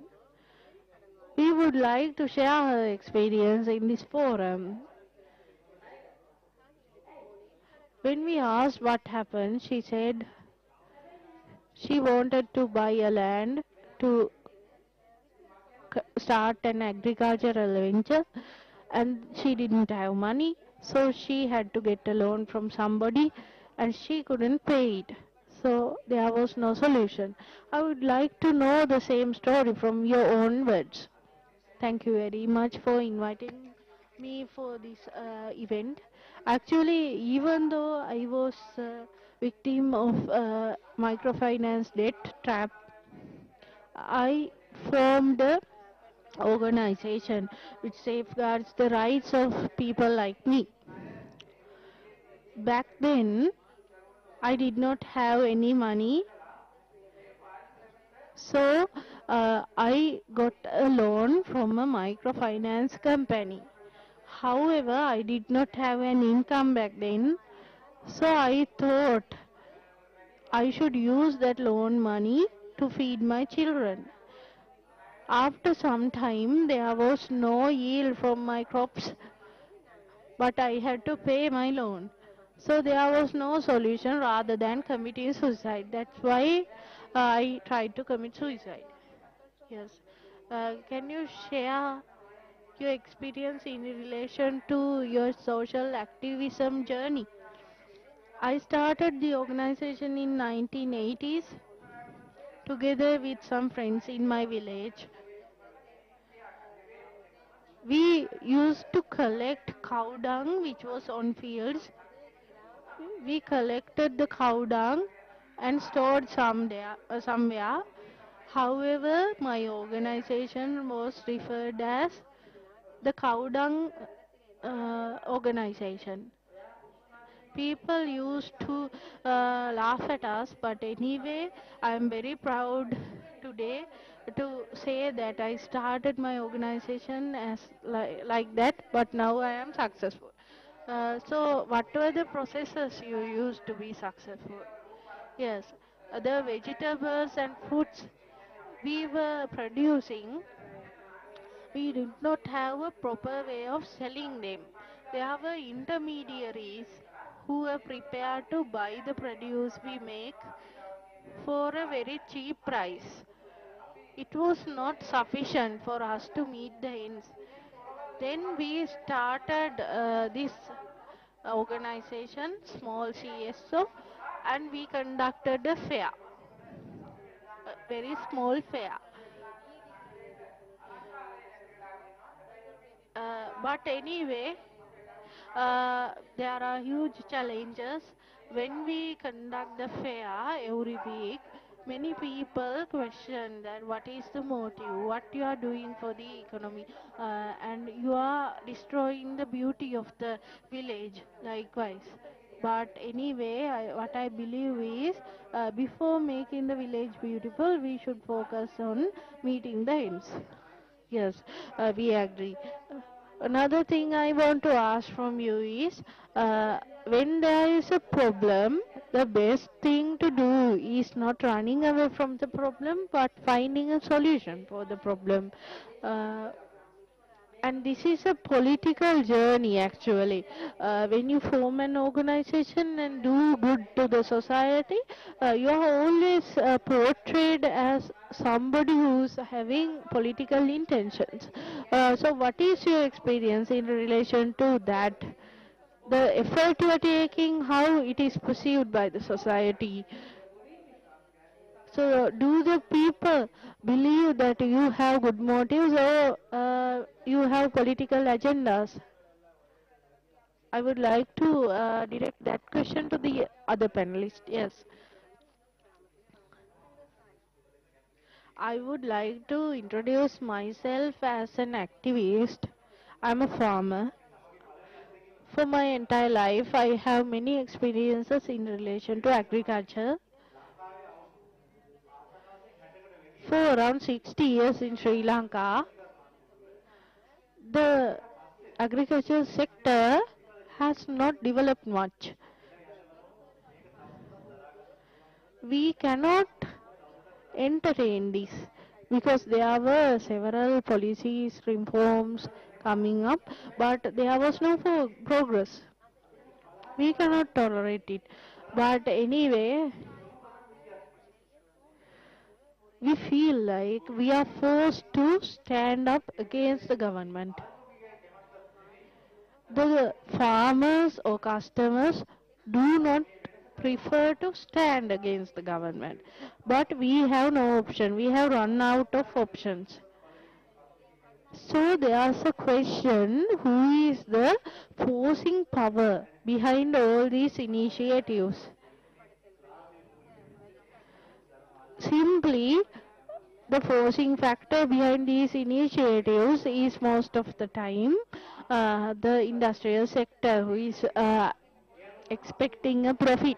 We would like to share her experience in this forum. When we asked what happened, she said she wanted to buy a land to start an agricultural venture, and she didn't have money, so she had to get a loan from somebody and she couldn't pay it. So there was no solution. I would like to know the same story from your own words. Thank you very much for inviting me for this event. Actually, even though I was victim of microfinance debt trap, I formed a organization which safeguards the rights of people like me. Back then, I did not have any money, so I got a loan from a microfinance company. However, I did not have an income back then, so I thought I should use that loan money to feed my children. After some time, there was no yield from my crops, but I had to pay my loan. So there was no solution rather than committing suicide. That's why I tried to commit suicide. Yes. Can you share your experience in relation to your social activism journey? I started the organization in 1980s together with some friends in my village. We used to collect cow dung which was on fields. We collected the cow dung and stored somewhere. However, my organization was referred as the cow dung organization. People used to laugh at us, but anyway, I am very proud today to say that I started my organization as like that, but now I am successful. So, what were the processes you used to be successful? Yes, the vegetables and fruits we were producing, we did not have a proper way of selling them. There were intermediaries who were prepared to buy the produce we make for a very cheap price. It was not sufficient for us to meet the ends. Then we started this organization, small CSO, and we conducted a fair, a very small fair. But anyway, there are huge challenges when we conduct the fair every week. Many people question that what is the motive, what you are doing for the economy, and you are destroying the beauty of the village likewise. But anyway, what I believe is before making the village beautiful, we should focus on meeting the ends. Yes, we agree. Another thing I want to ask from you is when there is a problem, the best thing to do is not running away from the problem but finding a solution for the problem. Uh, and this is a political journey actually. When you form an organization and do good to the society, you are always portrayed as somebody who's having political intentions. So, what is your experience in relation to that? The effort you are taking, how it is perceived by the society. So, do the people believe that you have good motives or you have political agendas? I would like to direct that question to the other panelist. Yes, I would like to introduce myself as an activist. I'm a farmer. For my entire life, I have many experiences in relation to agriculture. For around 60 years in Sri Lanka, the agriculture sector has not developed much. We cannot entertain this because there were several policies, reforms coming up, but there was no progress. We cannot tolerate it. But anyway, we feel like we are forced to stand up against the government. The farmers or customers do not prefer to stand against the government. But we have no option. We have run out of options. So there's a question, who is the forcing power behind all these initiatives? Simply, the forcing factor behind these initiatives is most of the time the industrial sector who is expecting a profit.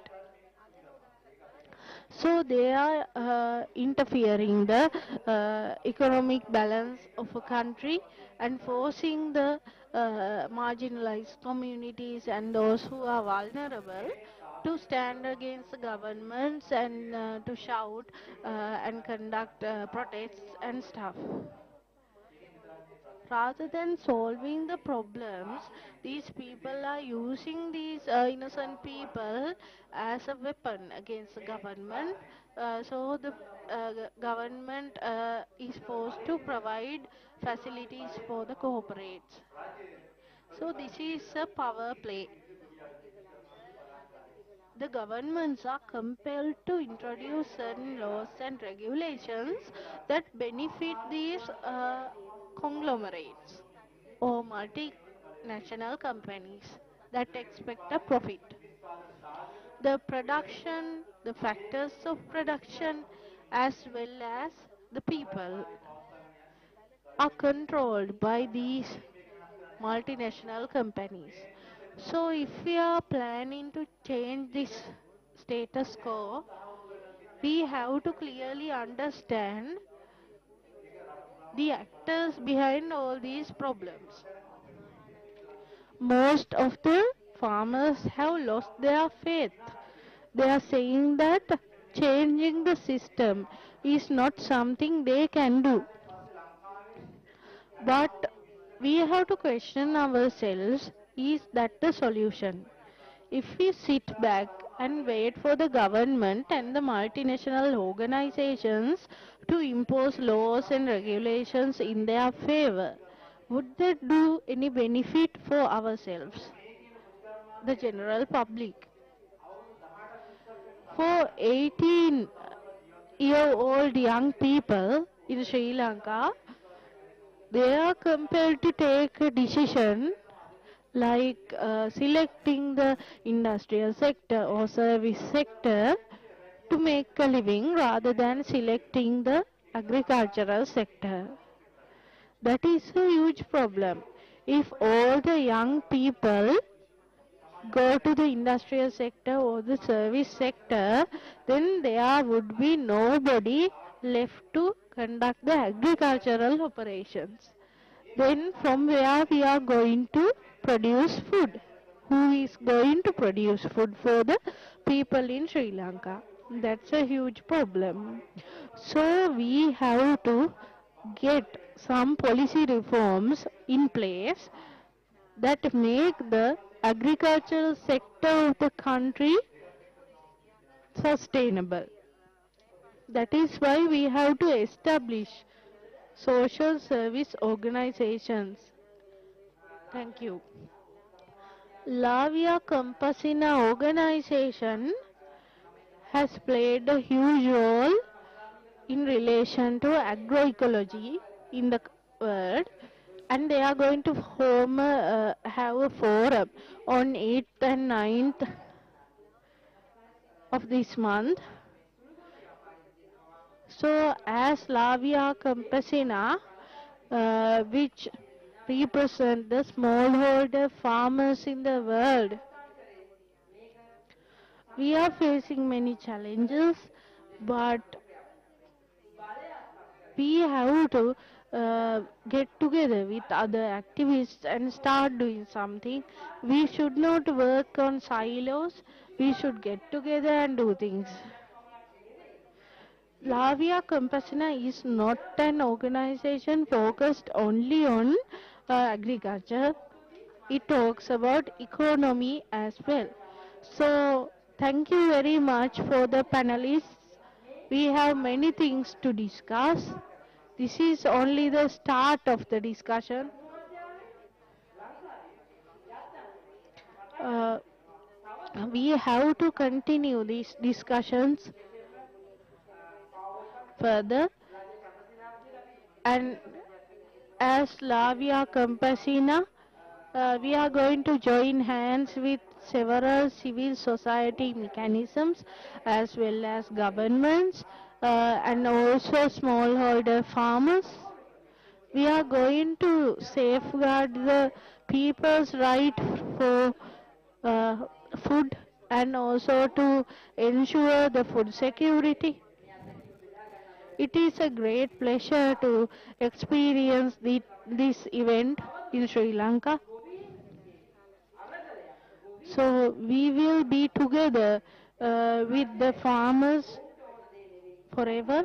So they are interfering the economic balance of a country and forcing the marginalized communities and those who are vulnerable to stand against the governments and to shout and conduct protests and stuff. Rather than solving the problems, these people are using these innocent people as a weapon against the government. So the government is forced to provide facilities for the corporates. So this is a power play. The governments are compelled to introduce certain laws and regulations that benefit these conglomerates or multinational companies that expect a profit. The production, the factors of production, as well as the people are controlled by these multinational companies. So, if we are planning to change this status quo, we have to clearly understand the actors behind all these problems. Most of the farmers have lost their faith. They are saying that changing the system is not something they can do. But we have to question ourselves, is that the solution? If we sit back and wait for the government and the multinational organizations to impose laws and regulations in their favor, would that do any benefit for ourselves, the general public? For 18-year-old young people in Sri Lanka, they are compelled to take a decision like selecting the industrial sector or service sector to make a living rather than selecting the agricultural sector. That is a huge problem. If all the young people go to the industrial sector or the service sector, then there would be nobody left to conduct the agricultural operations. Then from where we are going to produce food? Who is going to produce food for the people in Sri Lanka? That's a huge problem. So we have to get some policy reforms in place that make the agricultural sector of the country sustainable. That is why we have to establish social service organizations. Thank you. Lavia Campesina organization has played a huge role in relation to agroecology in the world, and they are going to have a forum on 8th and 9th of this month. So as Lavia Campesina, which represent the smallholder farmers in the world, we are facing many challenges, but we have to get together with other activists and start doing something. We should not work on silos. We should get together and do things. Lavia Campesina is not an organization focused only on agriculture. It talks about economy as well. So, thank you very much for the panelists. We have many things to discuss. This is only the start of the discussion. Uh, we have to continue these discussions further, and as Lavia Campesina, we are going to join hands with several civil society mechanisms as well as governments and also smallholder farmers. We are going to safeguard the people's right for food and also to ensure the food security. It is a great pleasure to experience this event in Sri Lanka. So we will be together with the farmers forever.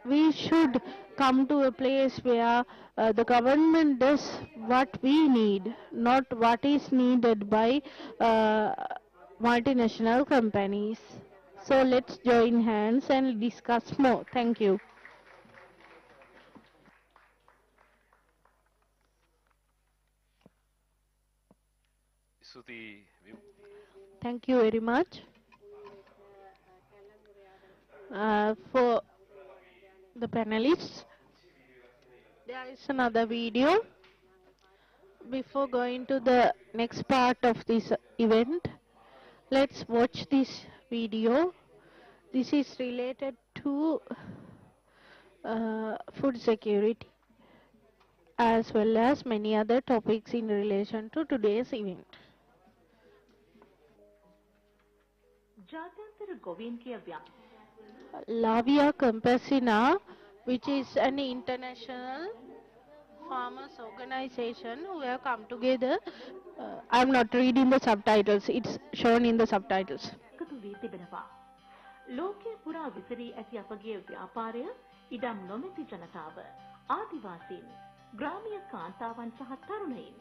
We should come to a place where the government does what we need, not what is needed by multinational companies. So let's join hands and discuss more. Thank you. Thank you very much. For the panelists, there is another video. Before going to the next part of this event, let's watch this video. This is related to food security as well as many other topics in relation to today's event. ජාත්‍යන්තර ගොවීන්ගේ Lavia Campesina, which is an international farmers organization who have come together. I'm not reading the subtitles, it's shown in the subtitles. එකතු වී තිබෙනවා. ලෝකයේ පුරා විසිරී ඇති අපගේ ව්‍යාපාරය, ඉඩම් නොමැති ජනතාව, ආදිවාසීන්, ග්‍රාමීය කාන්තාවන් සහ තරුණයින්,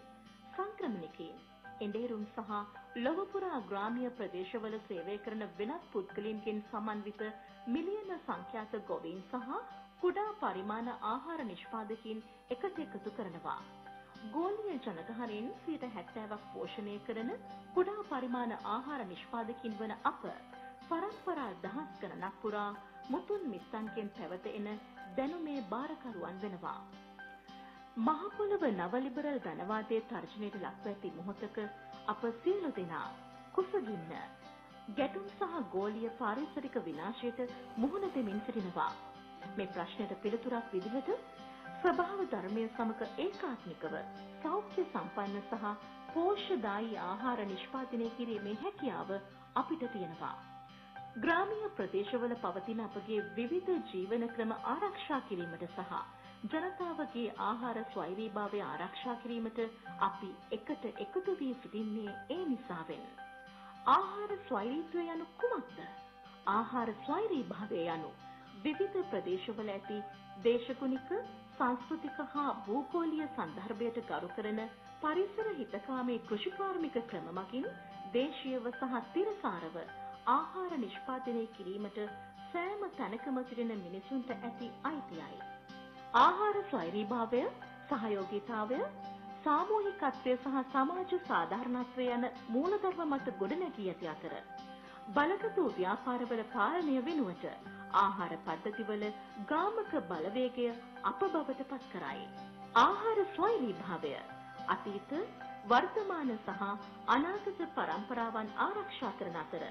සංක්‍රමණිකයින්, එඬේරුන් සහ ලොව පුරා ග්‍රාමීය ප්‍රදේශවල සේවය කරන වෙනත් පුද්ගලයන්ගෙන් සමන්විත මිලියන සංඛ්‍යාත ගොවීන් සහ කුඩා පරිමාණ ආහාර නිෂ්පාදකයින් එකතු කරනවා. ගෝලීය ජනගහනයෙන් 70% පෝෂණය කරන කුඩා පරිමාණ ආහාර නිෂ්පාදකයින් වන අප පරම්පරා දහස් ගණනක් පුරා මුතුන් මිත්තන්ගෙන් පැවත එන දැනුමේ බාරකරුවන් වෙනවා. මහ පොළව නව ලිබරල් ධනවාදයේ තර්ජනයට ලක්ව ඇති මොහොතක අප සියලු දෙනා කුසගින්න, ගැටුම් සහ ගෝලීය පාරිසරික විනාශයට මුහුණ දෙමින් සිටිනවා. මේ ප්‍රශ්නයට පිළිතුරක් විදිහට ස්වභාව ධර්මයේ සමග ඒකාත්මිකව සෞඛ්‍ය සම්පන්න සහ පෝෂ්‍යදායී ආහාර නිෂ්පාදනය කිරීමේ හැකියාව අපිට තියෙනවා. ග්‍රාමීය ප්‍රදේශවල පවතින අපගේ විවිධ ජීවන ක්‍රම ආරක්ෂා කිරීමට සහ ජනතාවගේ ආහාර ස්වෛරීභාවය ආරක්ෂා කිරීමට අපි එකට එකතු වී සිටින්නේ ඒ නිසාවෙන්. ආහාර ස්වෛරීත්වය යනු කුමක්ද? ආහාර ස්වෛරීභාවය යනු විවිධ ප්‍රදේශවල ඇති දේශගුණික, සංස්කෘතික හා භූගෝලීය සන්දර්භයට ගරු කරන පරිසර හිතකාමී කෘෂිකාර්මික ක්‍රම මගින් දේශීයව සහ තිරසාරව ආහාර නිෂ්පාදනය කිරීමට සෑම තැනකම සිටින මිනිසුන්ට ඇති අයිතියයි. ආහාර ස්වෛරීභාවය, සහයෝගීතාවය, සාමූහිකත්වය සහ සමාජ සාධාරණත්වය යන මූලධර්ම මත ගොඩනැගී ඇති අතර බලගතු ව්‍යාපාරවල පාලනය වෙනුවට ආහාර පද්ධතිවල ගාමක බලවේගය අප බවට පත් කරයි. ආහාර ස්වෛරීභාවය අතීත, වර්තමාන සහ අනාගත පරම්පරාවන් ආරක්ෂා කරන අතර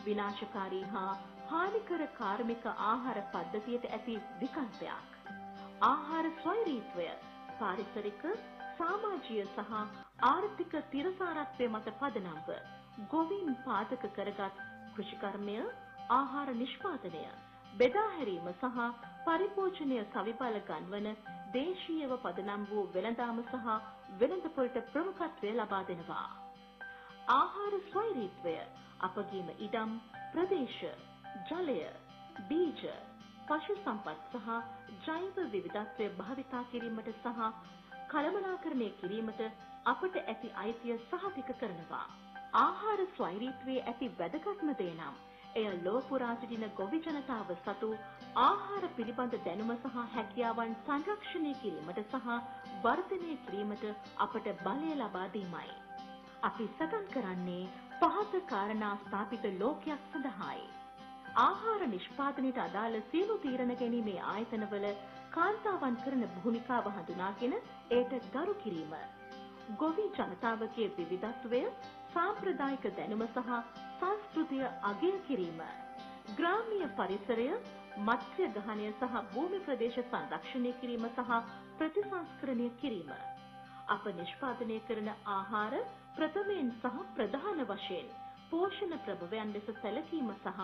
විනාශකාරී හා හානිකර කාර්මික ආහාර පද්ධතියට ඇති විකල්පයක්. ආහාර ස්වෛරීත්වය පාරිසරික, සමාජීය සහ ආර්ථික තිරසාරත්වය මත පදනම්ව ගොවීන් පාදක කරගත් කෘෂිකර්මය, ආහාර නිෂ්පාදනය, බෙදා හැරීම සහ පරිපෝෂණය සවිඵල ගන්වන දේශීයව පදනම් වූ වෙළඳාම සහ වෙළඳපොළට ප්‍රමුඛත්වය ලබා දෙනවා. ආහාර ස්වෛරීත්වය අපගේම ඉඩම්, ප්‍රදේශ, ජලය, බීජ, පශු සම්පත් සහ ජෛව විවිධත්වය භාවිතා කිරීමට සහ කළමනාකරණය කිරීමට අපට ඇති අයිතිය සහතික කරනවා. ආහාර ස්වෛරීත්වයේ ඇති වැදගත්ම දේ නම් එය ලොව පුරා සිටින ගොවි ජනතාව සතු ආහාර පිළිබඳ දැනුම සහ හැකියාවන් සංරක්ෂණය කිරීමට සහ වර්ධනය කිරීමට අපට බලය ලබා දීමයි. අපි සටන් කරන්නේ පහත කාරණා ස්ථාපිත ලෝකයක් සඳහායි. ආහාර නිෂ්පාදනයට අදාළ සියලු තීරණ ගැනීමේ ආයතනවල කාන්තාවන් කරන භූමිකාව හඳුනාගෙන ඒට ගරු කිරීම, ගොවි ජනතාවගේ විවිධත්වය, සාම්ප්‍රදායික දැනුම සහ සංස්කෘතිය අගය කිරීම, ග්‍රාමීය පරිසරය, මත්ස්‍ය ගහනය සහ භූමි ප්‍රදේශ සංරක්ෂණය කිරීම සහ ප්‍රතිසංස්කරණය කිරීම. අප නිෂ්පාදනය කරන ආහාර ප්‍රථමයෙන් සහ ප්‍රධාන වශයෙන් පෝෂණ ප්‍රභවයන් ලෙස සැලකීම සහ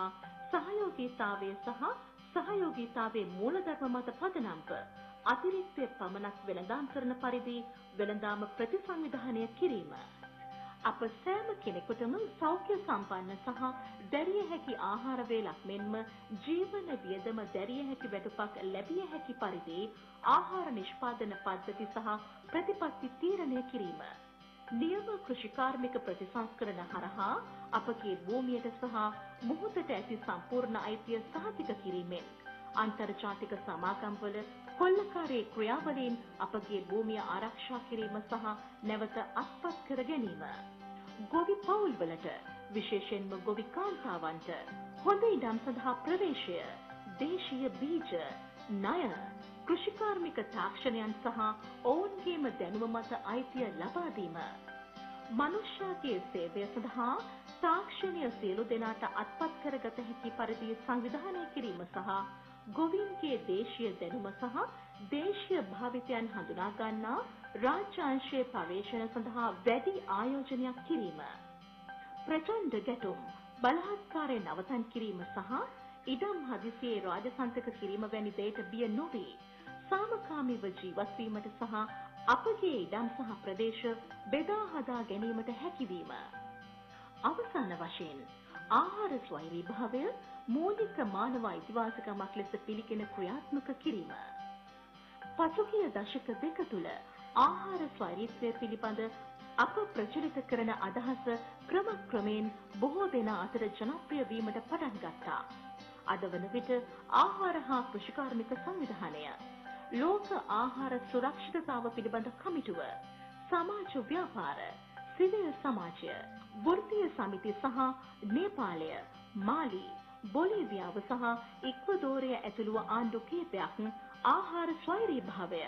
සහයෝගීතාවයේ මූලධර්ම මත පදනම්ව අතිරික්ත පමණක් වෙළඳාම් කරන පරිදි වෙළඳාම ප්‍රතිසංවිධානය කිරීම. අප සෑම කෙනෙකුටම සෞඛ්‍ය සම්පන්න සහ දැරිය හැකි ආහාර වේලක් මෙන්ම ජීවන වියදම දැරිය හැකි වැටුපක් ලැබිය හැකි පරිදි ආහාර නිෂ්පාදන පද්ධති සහ ප්‍රතිපත්ති තීරණය කිරීම. නියම කෘෂිකාර්මික ප්‍රතිසංස්කරණ හරහා අපගේ භූමියට සහ මොහොතට ඇති සම්පූර්ණ අයිතිය සහතික කිරීමෙන් අන්තර්ජාතික සමාගම්වල කොල්ලකාරී ක්‍රියාවලීන් අපගේ භූමිය ආරක්ෂා කිරීම සහ නැවත අත්පත් කර ගැනීම. ගොවි පවුල්වලට විශේෂයෙන්ම ගොවි කාන්තාවන්ට හොඳ ඉඩම් සඳහා ප්‍රවේශය, දේශීය බීජ, ණය, කෘෂිකාර්මික තාක්ෂණයන් සහ ඔවුන්ගේම දැනුම මත අයිතිය ලබා දීම. මනුෂ්‍යයාගේ සේවය සඳහා තාක්ෂණීය සියලු දෙනාට අත්පත් කරගත හැකි පරිදි සංවිධානය කිරීම සහ ගොවීන්ගේ දේශීය දැනුම සහ දේශීය භාවිතයන් හඳුනා ගන්නා රාජ්‍යාංශයේ පර්යේෂණ සඳහා වැඩි ආයෝජනයක් කිරීම. ප්‍රචණ්ඩ ගැටුම්, බලහත්කාරයෙන් අවසන් කිරීම සහ ඉඩම් හදිසියේ රාජසන්තක කිරීම වැනි දෙයට බිය නොවේ සාමකාමීව ජීවත් වීමට සහ අපගේ ඉඩම් සහ ප්‍රදේශ බෙදා හදා ගැනීමට හැකියවීම. අවසාන වශයෙන් ආහාර ස්වෛරී භාවය මූලික මානව අයිතිවාසිකමක් ලෙස පිළිගෙන ක්‍රියාත්මක කිරීම. පසුගිය දශක දෙක තුළ ආහාර ස්වෛරීත්වය පිළිබඳ අප ප්‍රචලිත කරන අදහස ක්‍රමක්‍රමයෙන් බොහෝ දෙනා අතර ජනප්‍රිය වීමට පටන් ගත්තා. අද වන විට ආහාර හා කෘෂිකාර්මික සංවිධානය, ලෝක ආහාර සුරක්ෂිතතාව පිළිබඳ කමිටුව, සමාජ ව්‍යාපාර, සිවිල් සමාජය, වෘත්තීය සමිති සහ නේපාලය, මාලි, බොලීවියාව සහ ඉක්වදෝරය ඇතුළු ආණ්ඩු කිහිපයක් ආහාර ස්වෛරී භාවය,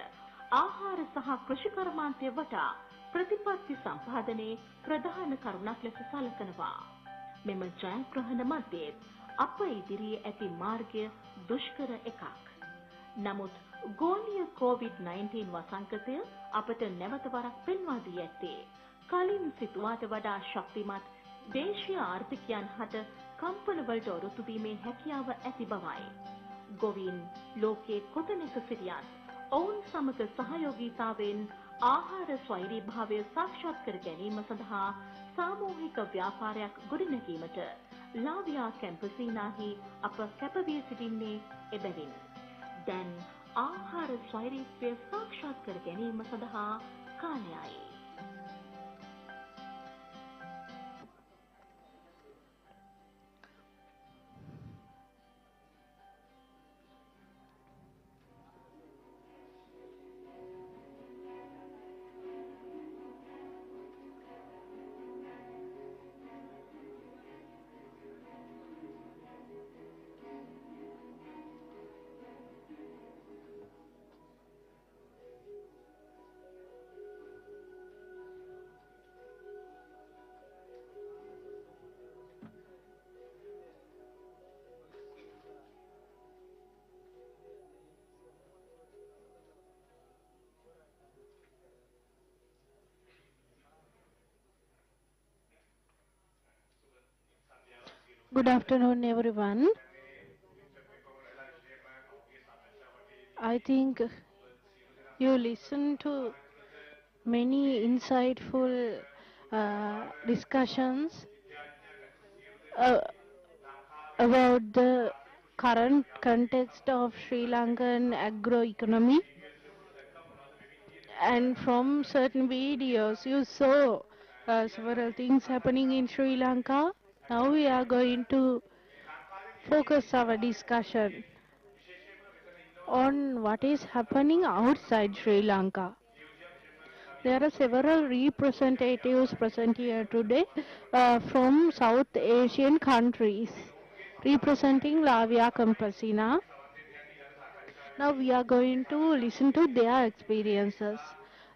ආහාර සහ කෘෂිකර්මාන්තය වටා ප්‍රතිපත්ති සම්පාදනයේ ප්‍රධාන කරුණක් ලෙස සැලකනවා. මෙම ජයග්‍රහණ මැදේ අප ඉදිරියේ ඇති මාර්ගය දුෂ්කර එකක්. නමුත් ගෝලීය COVID-19 වසංගතය අපට නැවත වරක් පෙන්වා දී ඇත්තේ කලින් සිතුවාට වඩා ශක්තිමත් දේශීය ආර්ථිකයන් හට කම්පනවලට ඔරොත්තු දීමේ හැකියාව ඇති බවයි. ගොවීන් ලෝකයේ කොතැනක සිටියත් ඔවුන් සමග සහයෝගීතාවෙන් ආහාර ස්වෛරී භාවය සාක්ෂාත් කර ගැනීම සඳහා සාමූහික ව්‍යාපාරයක් ගොඩනැගීමට ලාවියා කැම්පසීනාහි අප කැපවී සිටින්නේ එබැවින්. දැන් ආහාර ස්වෛරීත්වය සාක්ෂාත් කර ගැනීම සඳහා කාලයයි. Good afternoon, everyone. I think you listened to many insightful discussions about the current context of Sri Lankan agroeconomy, and from certain videos you saw several things happening in Sri Lanka. Now we are going to focus our discussion on what is happening outside Sri Lanka. There are several representatives present here today from South Asian countries representing Lavia Campesina. Now we are going to listen to their experiences.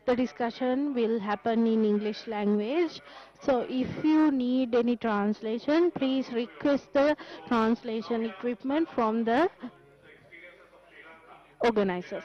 The discussion will happen in English language. So if you need any translation, please request the translation equipment from the organizers.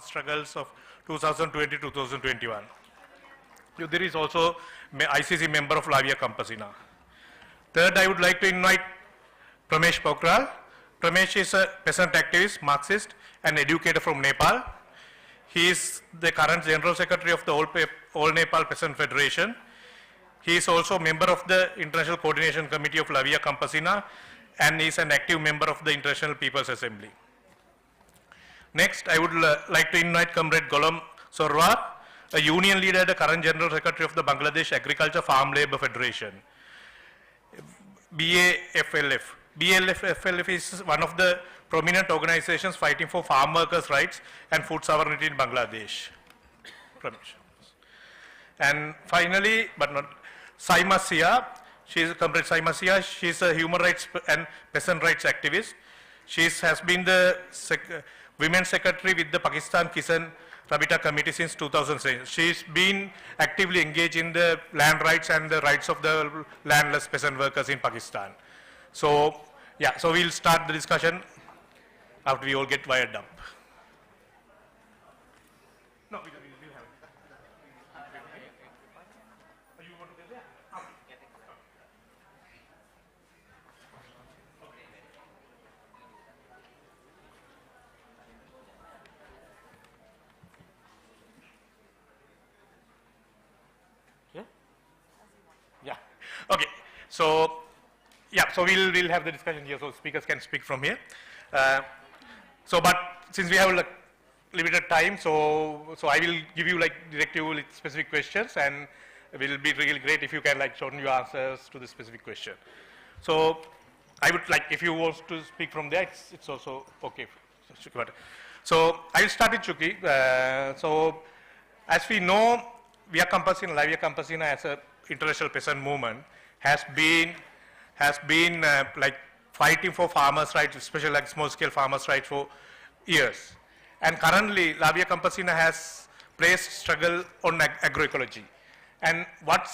struggles of 2020-2021. There is also ICC member of Lavia Campesina. Third, I would like to invite Pramesh Pokral. Pramesh is a peasant activist, Marxist, and educator from Nepal. He is the current General Secretary of the All Nepal Peasant Federation. He is also a member of the International Coordination Committee of Lavia Campesina and is an active member of the International People's Assembly. Next, I would like to invite Comrade Golam Sorwar, a union leader, the current General Secretary of the Bangladesh Agriculture Farm Labour Federation, BAFLF. BAFLF is one of the prominent organizations fighting for farm workers' rights and food sovereignty in Bangladesh. And finally, but not, Saima Sia, she is Comrade Saima Sia, she is a human rights and peasant rights activist. She has been the Women's Secretary with the Pakistan Kisan Rabita Committee since 2006. She's been actively engaged in the land rights and the rights of the landless peasant workers in Pakistan. So, yeah, so we'll start the discussion after we all get wired up. No, we will have it. You want to get there? Yeah. Okay. So, yeah. So we'll have the discussion here. So speakers can speak from here. But since we have like limited time, so I will give you like direct you with specific questions, and it will be really great if you can like shorten your answers to the specific question. So I would like if you want to speak from there, it's also okay. So I will start with Chuki. So as we know, Lavia Campesina as a international peasant movement has been like fighting for farmers' rights, especially like small-scale farmers' rights for years. And currently, Lavia Campesina has placed struggle on agroecology. And what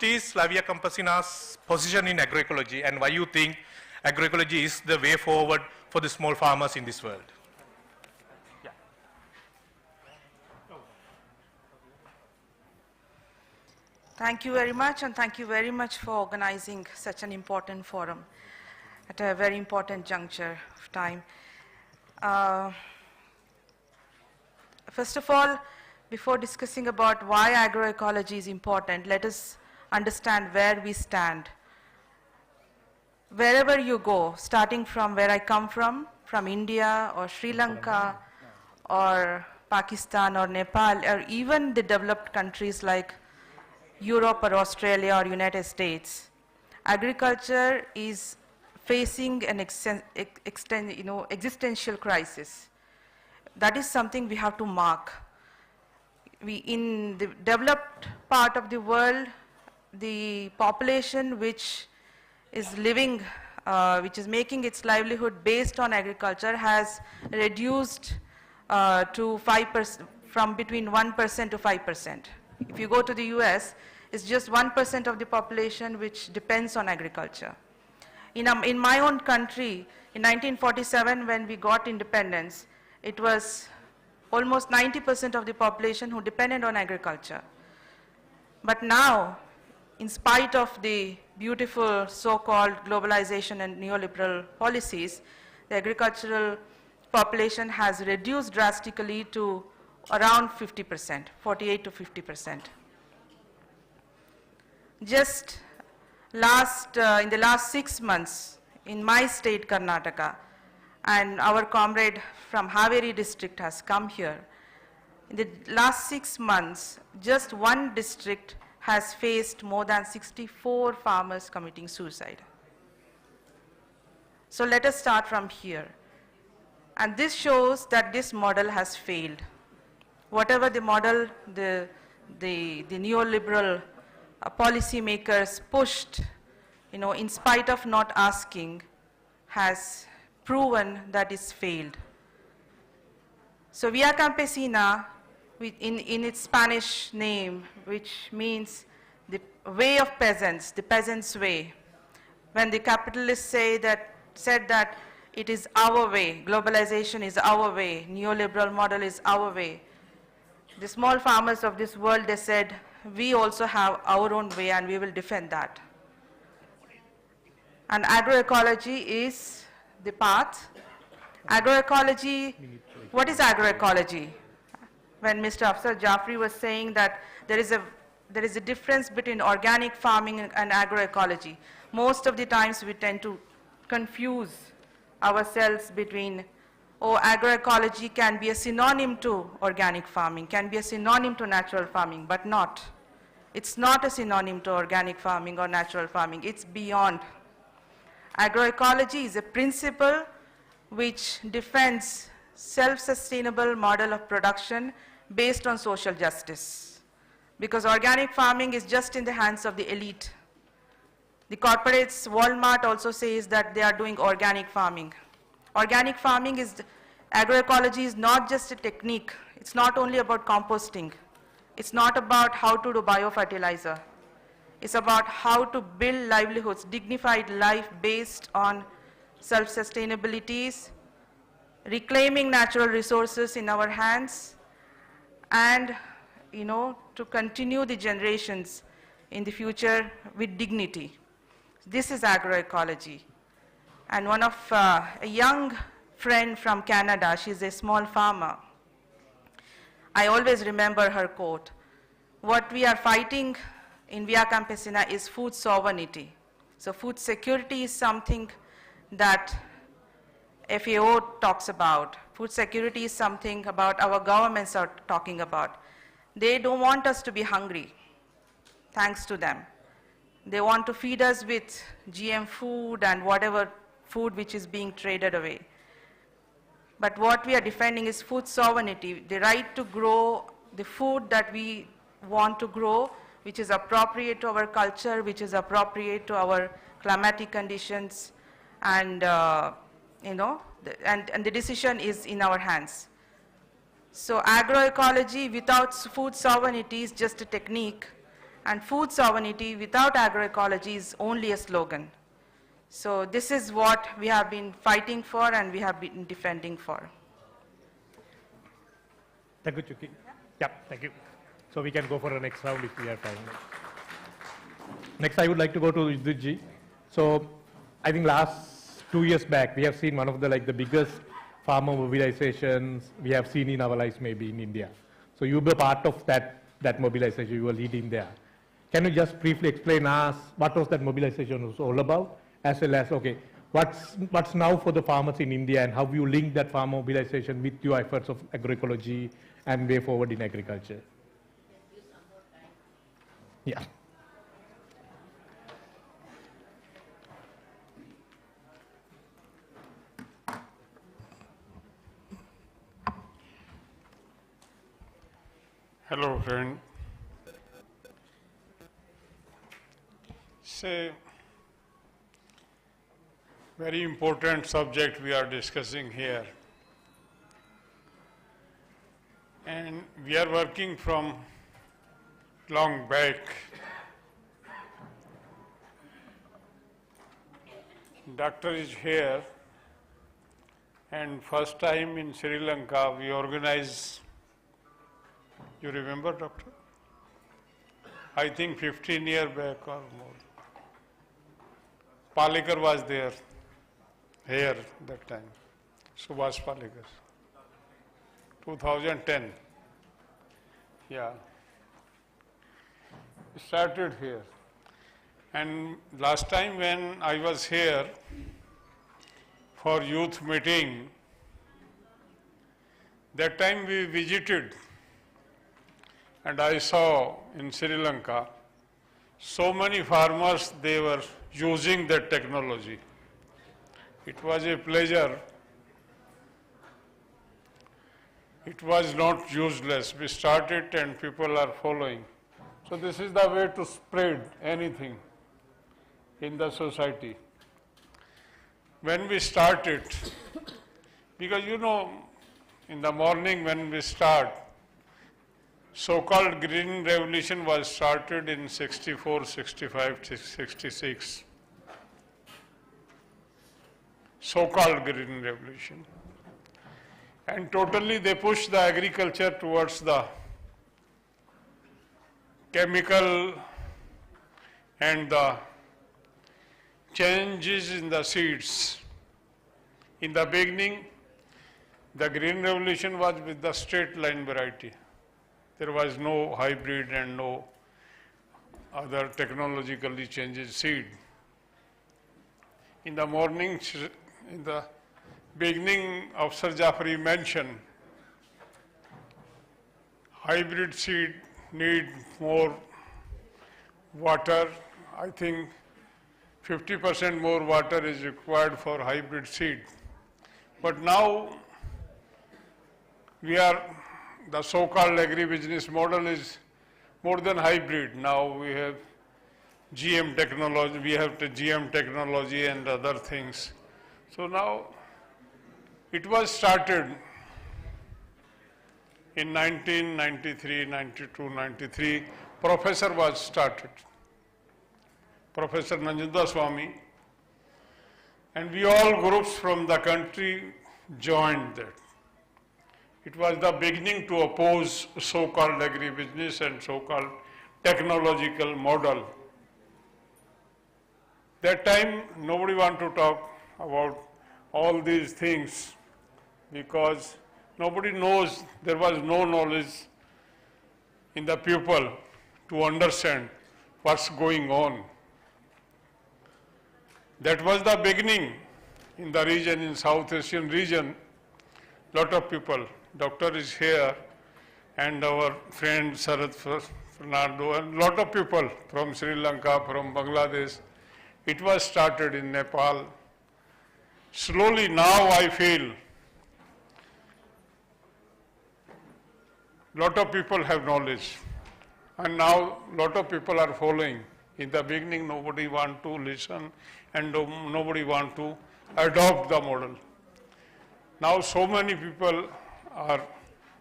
is Lavia Campesina's position in agroecology, and why you think agroecology is the way forward for the small farmers in this world? Yeah. Thank you very much, and thank you very much for organizing such an important forum at a very important juncture of time. First of all, before discussing about why agroecology is important, let us understand where we stand. Wherever you go, starting from where I come from India or Sri Lanka or Pakistan or Nepal, or even the developed countries like Europe or Australia or United States, agriculture is facing an existential crisis. That is something we have to mark. In the developed part of the world, the population which is living, which is making its livelihood based on agriculture has reduced to 5%, from between 1% to 5%. If you go to the US, it's just 1% of the population which depends on agriculture. In my own country, in 1947, when we got independence, it was almost 90% of the population who depended on agriculture. But now, in spite of the beautiful so-called globalization and neoliberal policies, the agricultural population has reduced drastically to around 50%, 48 to 50%. Just in the last 6 months, in my state, Karnataka, and our comrade from Haveri district has come here. In the last 6 months, just one district has faced more than 64 farmers committing suicide. So let us start from here. And this shows that this model has failed. Whatever the model the neoliberal policy makers pushed, in spite of not asking, has proven that it's failed. So Via Campesina, in its Spanish name, which means the way of peasants, the peasants' way. When the capitalists said that it is our way. Globalization is our way. Neoliberal model is our way. The small farmers of this world, they said, we also have our own way and we will defend that. And agroecology is the path. Agroecology, what is agroecology? When Mr. Afsar Jaffrey was saying that there is a difference between organic farming and agroecology. Most of the times we tend to confuse ourselves between, oh, agroecology can be a synonym to organic farming, can be a synonym to natural farming, but not. It's not a synonym to organic farming or natural farming, it's beyond. Agroecology is a principle which defends self-sustainable model of production based on social justice. Because organic farming is just in the hands of the elite. The corporates, Walmart also says that they are doing organic farming. Organic farming is, agroecology is not just a technique. It's not only about composting. It's not about how to do biofertilizer. It's about how to build livelihoods, dignified life based on self-sustainabilities, reclaiming natural resources in our hands, and to continue the generations in the future with dignity. This is agroecology. And one of a young friend from Canada, she's a small farmer. I always remember her quote. What we are fighting in Via Campesina is food sovereignty. So food security is something that FAO talks about. Food security is something about our governments are talking about. They don't want us to be hungry, thanks to them. They want to feed us with GM food and whatever food which is being traded away. But what we are defending is food sovereignty, the right to grow the food that we want to grow, which is appropriate to our culture, which is appropriate to our climatic conditions, and and the decision is in our hands. So agroecology without food sovereignty is just a technique, and food sovereignty without agroecology is only a slogan. So this is what we have been fighting for and we have been defending for. Thank you, Chuki. Yeah, thank you. So we can go for the next round if we have time. Next, I would like to go to Vidutji. So I think last 2 years back, we have seen one of the biggest farmer mobilizations we have seen in our lives, maybe in India. So you were part of that mobilization, you were leading there. Can you just briefly explain us what was that mobilization was all about, as well as, okay, what's now for the farmers in India, and how you link that farmer mobilization with your efforts of agroecology and way forward in agriculture? Yeah. Hello, friend. It's a very important subject we are discussing here. And we are working from long back. Doctor is here, and first time in Sri Lanka we organized. You remember, Doctor? I think 15 years back or more. Palekar was there, here that time. Subhash Palekar. 2010. Yeah. Started here. And last time when I was here for youth meeting, that time we visited. And I saw in Sri Lanka, so many farmers, they were using that technology. It was a pleasure. It was not useless. We started and people are following. So this is the way to spread anything in the society. When we started, because in the morning when we start, so-called Green Revolution was started in 64, 65, 66. so-called green revolution. And totally they pushed the agriculture towards the chemical and the changes in the seeds. In the beginning, the green revolution was with the straight line variety. There was no hybrid and no other technologically changed seed. In the morning, in the beginning, Afsar Jafari mentioned hybrid seed need more water. I think 50% more water is required for hybrid seed. But now the so-called agribusiness model is more than hybrid. Now we have GM technology, we have the GM technology and other things. So now it was started in 1993, 92, 93. Professor was started. Professor Nanjunda Swami, and we all groups from the country joined that. It was the beginning to oppose so-called agribusiness and so-called technological model. That time, nobody wanted to talk about all these things because nobody knows, there was no knowledge in the people to understand what's going on. That was the beginning in the region, in South Asian region. Lot of people, doctor is here, and our friend Sarath Fernando, and lot of people from Sri Lanka, from Bangladesh. It was started in Nepal. Slowly now I feel lot of people have knowledge, and now lot of people are following. In the beginning, nobody want to listen and nobody want to adopt the model. Now so many people are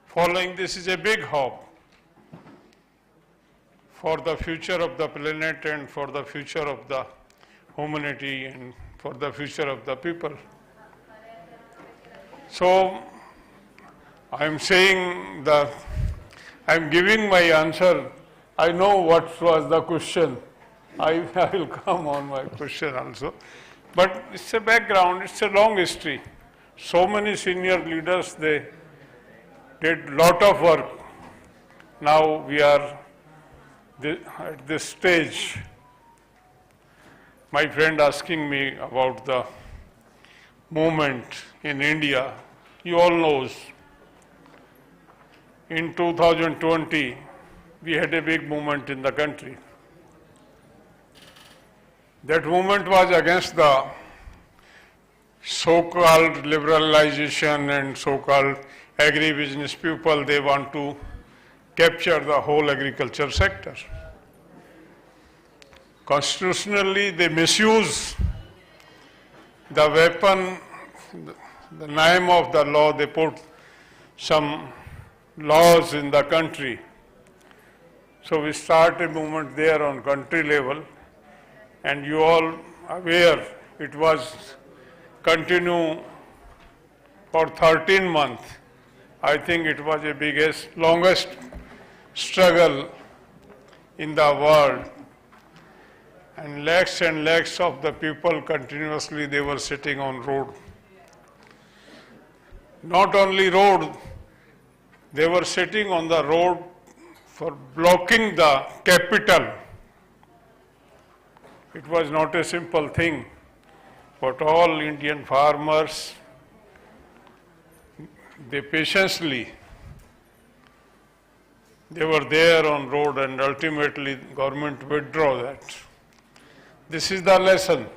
following. This is a big hope for the future of the planet and for the future of the humanity and for the future of the people. So I am saying that I am giving my answer. I know what was the question. I will come on my question also. But it's a background, it's a long history. So many senior leaders, they did lot of work. Now we are at this stage. My friend asking me about the movement in India. You all knows. In 2020, we had a big movement in the country. That movement was against the so-called liberalization and so-called agribusiness people. They want to capture the whole agriculture sector. Constitutionally, they misuse the weapon, the name of the law. They put some laws in the country. So we start a movement there on country level. And you all aware it was continue for 13 months. I think it was the biggest, longest struggle in the world. And lakhs of the people continuously they were sitting on road. Not only road, they were sitting on the road for blocking the capital. It was not a simple thing, but all Indian farmers, they patiently, they were there on road, and ultimately government withdrew that. This is the lesson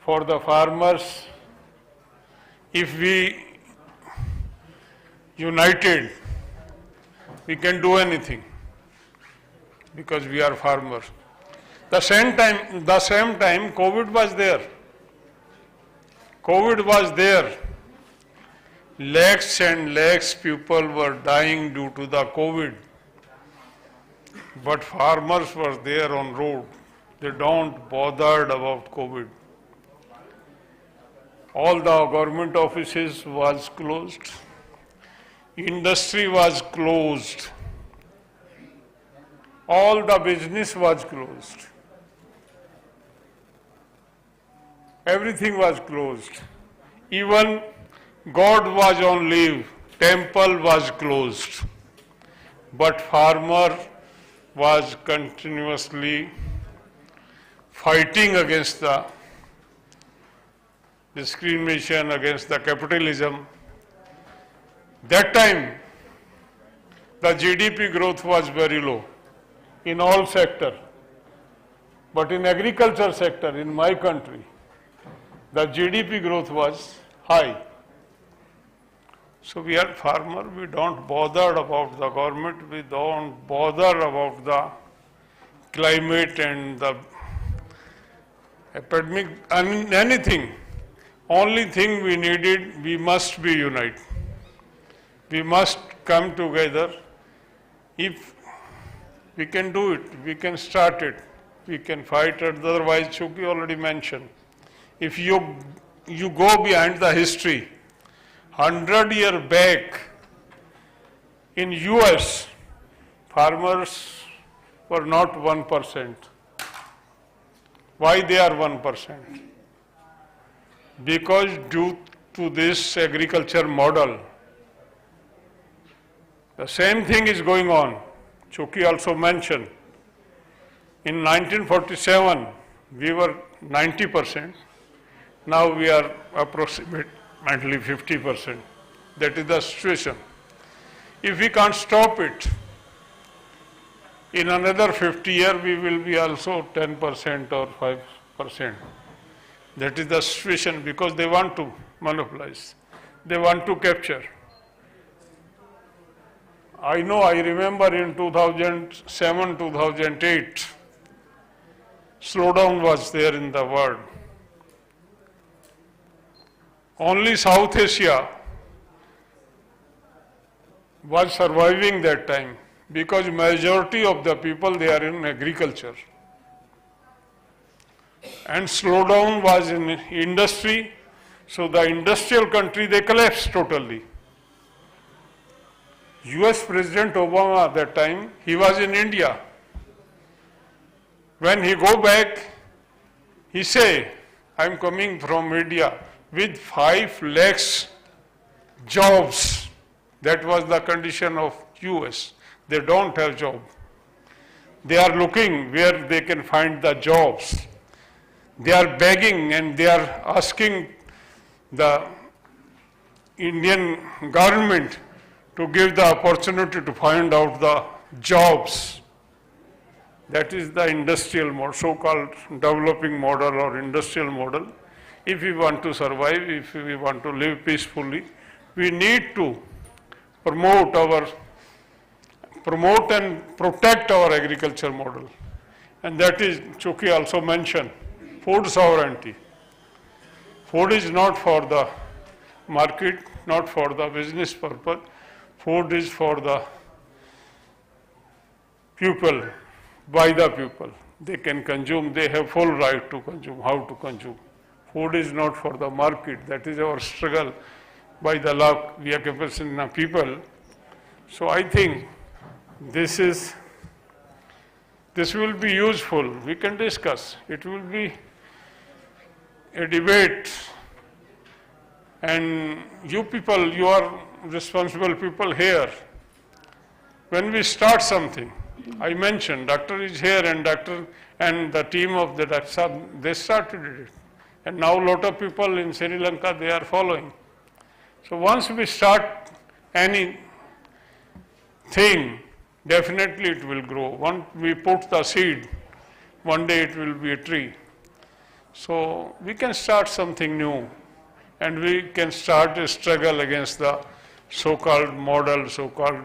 for the farmers. If we united, we can do anything because we are farmers. The same time, COVID was there. COVID was there. Lakhs and lakhs people were dying due to the COVID. But farmers were there on road. They don't bothered about COVID. all the government offices was closed, industry was closed, all the business was closed, everything was closed, even God was on leave, temple was closed, but farmer was continuously fighting against the discrimination, against the capitalism. That time, the GDP growth was very low in all sectors. But in agriculture sector in my country, the GDP growth was high. So we are farmer, we don't bother about the government, we don't bother about the climate and the epidemic, anything. Only thing we needed, we must be united. We must come together. If we can do it, we can start it, we can fight it. Otherwise, Chuki already mentioned. If you go behind the history, 100 years back in US, farmers were not 1%. Why they are 1%? Because due to this agriculture model, the same thing is going on. Chuki also mentioned. In 1947, we were 90%. Now we are approximately 50%. That is the situation. If we can't stop it, in another 50 years, we will be also 10% or 5%. That is the situation because they want to monopolize. They want to capture. I remember in 2007, 2008, slowdown was there in the world. Only South Asia was surviving that time because majority of the people, they are in agriculture. And slowdown was in industry, so the industrial country, they collapsed totally. US President Obama at that time, he was in India. When he go back, he say, I'm coming from India with 5 lakhs jobs. That was the condition of US. They don't have job. They are looking where they can find the jobs. They are begging and they are asking the Indian government to give the opportunity to find out the jobs. That is the industrial model, so-called developing model or industrial model. If we want to survive, if we want to live peacefully, we need to promote and protect our agriculture model. And that is, Chuki also mentioned, food sovereignty. Food is not for the market, not for the business purpose. Food is for the people, by the people. They can consume, they have full right to consume, how to consume. Food is not for the market. That is our struggle. By the law, we are capacity people. So I think this will be useful. We can discuss. It will be a debate. And you people, you are responsible people here. When we start something, I mentioned, doctor is here and doctor and the team of the doctor, they started it. And now a lot of people in Sri Lanka, they are following. So once we start anything, definitely it will grow. Once we put the seed, one day it will be a tree. So we can start something new and we can start a struggle against the so-called model, so-called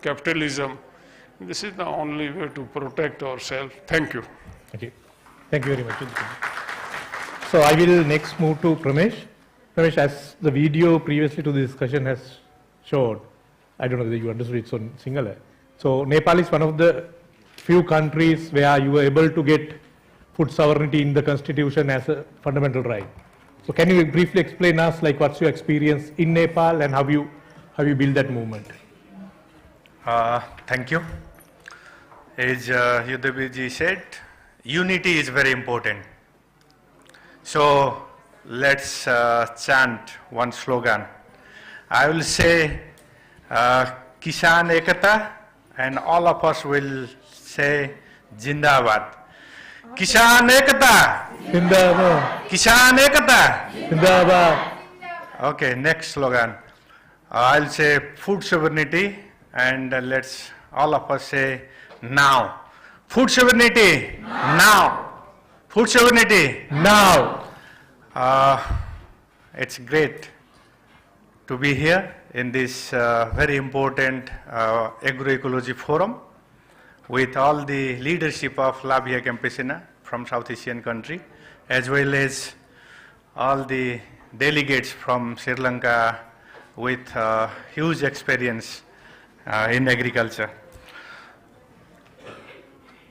capitalism. This is the only way to protect ourselves. Thank you. Okay. Thank you very much. So I will next move to Pramesh. Pramesh, as the video previously to the discussion has showed, I don't know whether you understood it so singular. So Nepal is one of the few countries where you were able to get food sovereignty in the constitution as a fundamental right. So can you briefly explain us like what's your experience in Nepal and how you built that movement? Thank you. As Yudhabiji said, unity is very important. So let's chant one slogan. I will say Kisan Ekata, and all of us will say Jindabad. Kisan Ekata! Jindabad! Kisan Ekata! Jindabad! Okay, next slogan. I'll say food sovereignty, and let's all of us say now. Food sovereignty, now. Food sovereignty, now. It's great to be here in this very important agroecology forum with all the leadership of Labia Campesina from South Asian country, as well as all the delegates from Sri Lanka with huge experience in agriculture.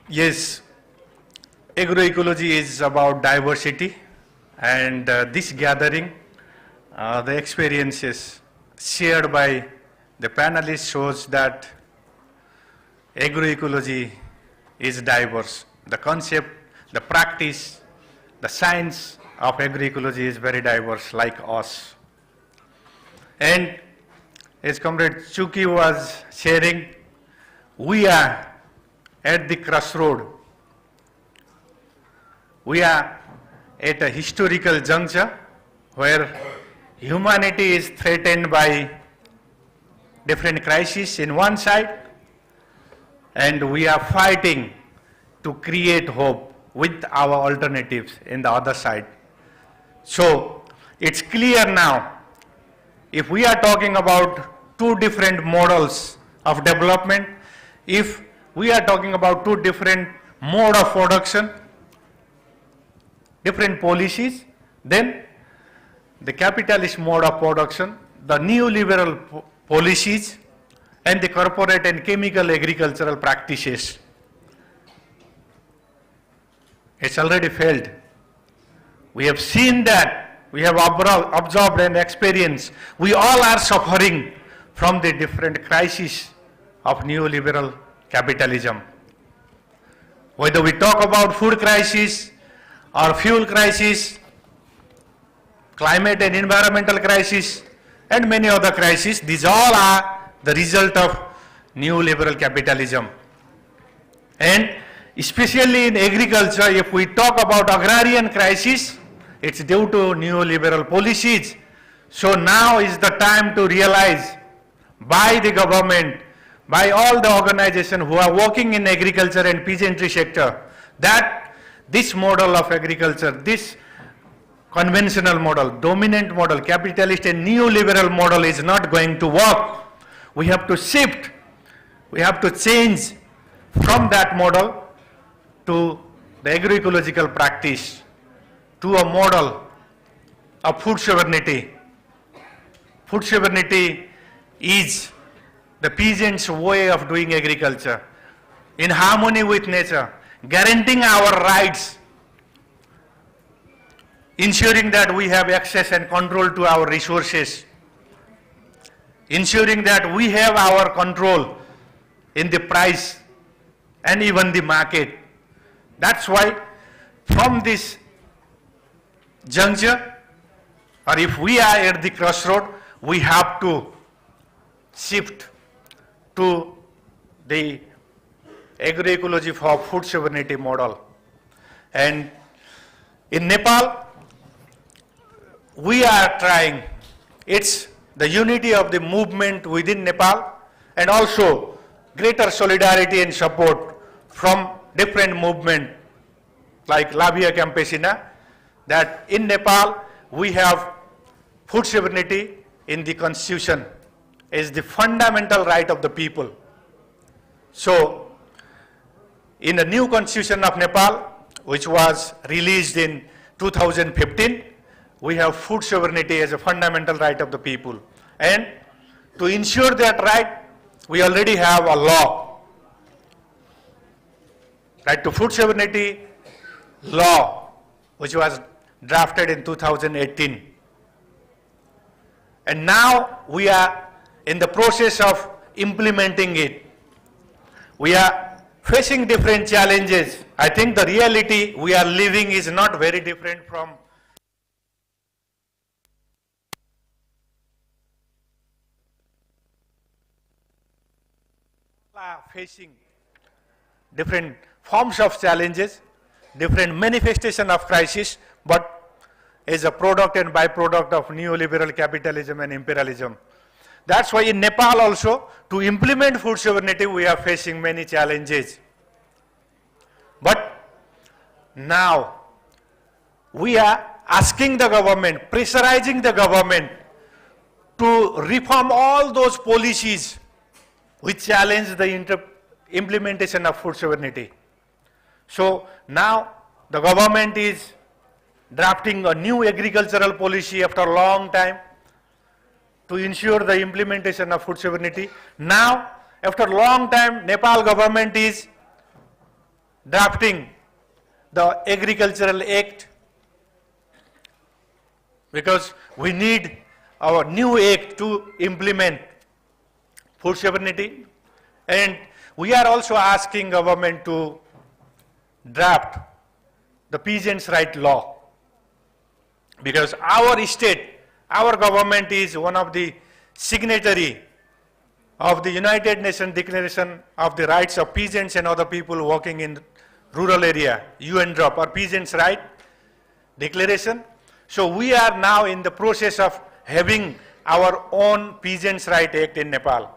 Yes, agroecology is about diversity, and this gathering, the experiences shared by the panelists shows that agroecology is diverse. The concept, the practice, the science of agroecology is very diverse, like us. And as Comrade Chuki was sharing, we are at the crossroad. We are at a historical juncture where humanity is threatened by different crises in one side, and we are fighting to create hope with our alternatives in the other side. So it's clear now, if we are talking about two different models of development, if we are talking about two different mode of production, different policies, then the capitalist mode of production, the neoliberal policies, and the corporate and chemical agricultural practices. It's already failed. We have seen that, we have observed and experienced. We all are suffering from the different crises of neoliberal capitalism. Whether we talk about food crisis or fuel crisis, climate and environmental crisis, and many other crises, these all are the result of neoliberal capitalism. And especially in agriculture, if we talk about agrarian crisis, it's due to neoliberal policies. So now is the time to realize by the government, by all the organizations who are working in agriculture and peasantry sector, that this model of agriculture, this conventional model, dominant model, capitalist and neoliberal model is not going to work. We have to shift, we have to change from that model to the agroecological practice, to a model of food sovereignty. Food sovereignty is the peasants' way of doing agriculture in harmony with nature, guaranteeing our rights, ensuring that we have access and control to our resources, ensuring that we have our control in the price and even the market. That's why from this juncture, or if we are at the crossroad, we have to shift to the agroecology for food sovereignty model. And in Nepal, we are trying, it's the unity of the movement within Nepal and also greater solidarity and support from different movements like Labia Campesina, that in Nepal we have food sovereignty in the constitution is the fundamental right of the people. So in the new constitution of Nepal, which was released in 2015, we have food sovereignty as a fundamental right of the people. And to ensure that right, we already have a law. Right to food sovereignty law, which was drafted in 2018. And now we are in the process of implementing it. We are facing different challenges. I think the reality we are living is not very different from facing different forms of challenges, different manifestation of crisis, but is a product and byproduct of neoliberal capitalism and imperialism. That's why in Nepal also, to implement food sovereignty, we are facing many challenges. But now, we are asking the government, pressurizing the government to reform all those policies which challenge the implementation of food sovereignty. So now the government is drafting a new agricultural policy after a long time to ensure the implementation of food sovereignty. Now, after a long time, Nepal government is drafting the Agricultural Act, because we need our new act to implement food sovereignty. And we are also asking government to draft the peasants' right law, because our state, our government is one of the signatory of the United Nations Declaration of the Rights of Peasants and Other People Working in Rural Area, UNDROP, or Peasants' Right Declaration. So we are now in the process of having our own Peasants' Right Act in Nepal.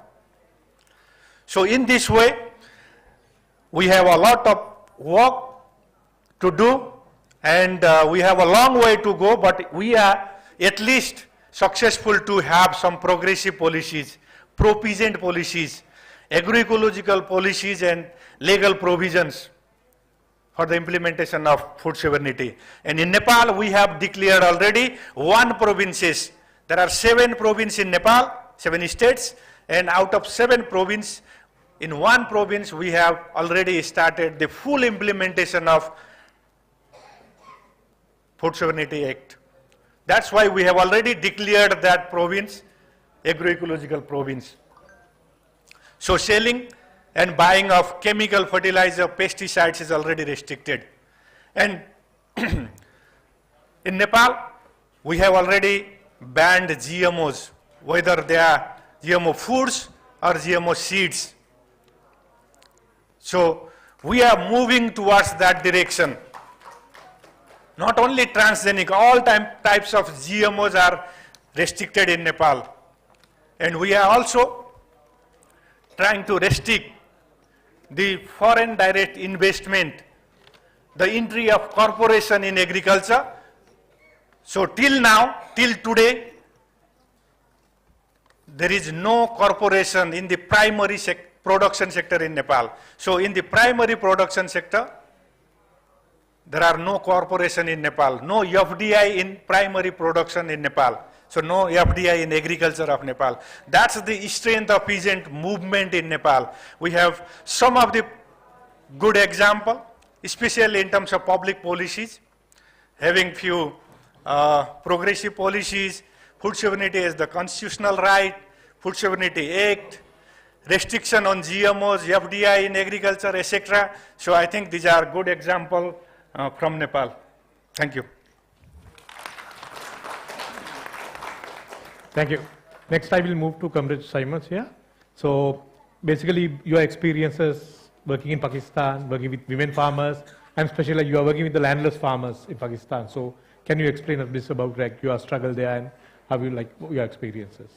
So in this way, we have a lot of work to do, and we have a long way to go, but we are at least successful to have some progressive policies, pro-peasant policies, agroecological policies, and legal provisions for the implementation of food sovereignty. And in Nepal, we have declared already 1 provinces. There are 7 provinces in Nepal, 7 states, and out of 7 provinces, in 1 province, we have already started the full implementation of Food Sovereignty Act. That's why we have already declared that province agroecological province. So selling and buying of chemical fertilizer, pesticides is already restricted. And in Nepal, we have already banned GMOs, whether they are GMO foods or GMO seeds. So we are moving towards that direction. Not only transgenic, all types of GMOs are restricted in Nepal. And we are also trying to restrict the foreign direct investment, the entry of corporation in agriculture. So till now, till today, there is no corporation in the primary production sector in Nepal. So in the primary production sector, there are no corporation in Nepal, no FDI in primary production in Nepal. So no FDI in agriculture of Nepal. That's the strength of peasant movement in Nepal. We have some of the good example, especially in terms of public policies, having few progressive policies, food sovereignty as the constitutional right, food sovereignty act, restriction on GMOs, FDI in agriculture, etc. So I think these are good example from Nepal. Thank you. Thank you. Next, I will move to Comrade Simons here. So, basically, your experiences working in Pakistan, working with women farmers, and especially you are working with the landless farmers in Pakistan. So, can you explain a bit about like your struggle there and how you like your experiences?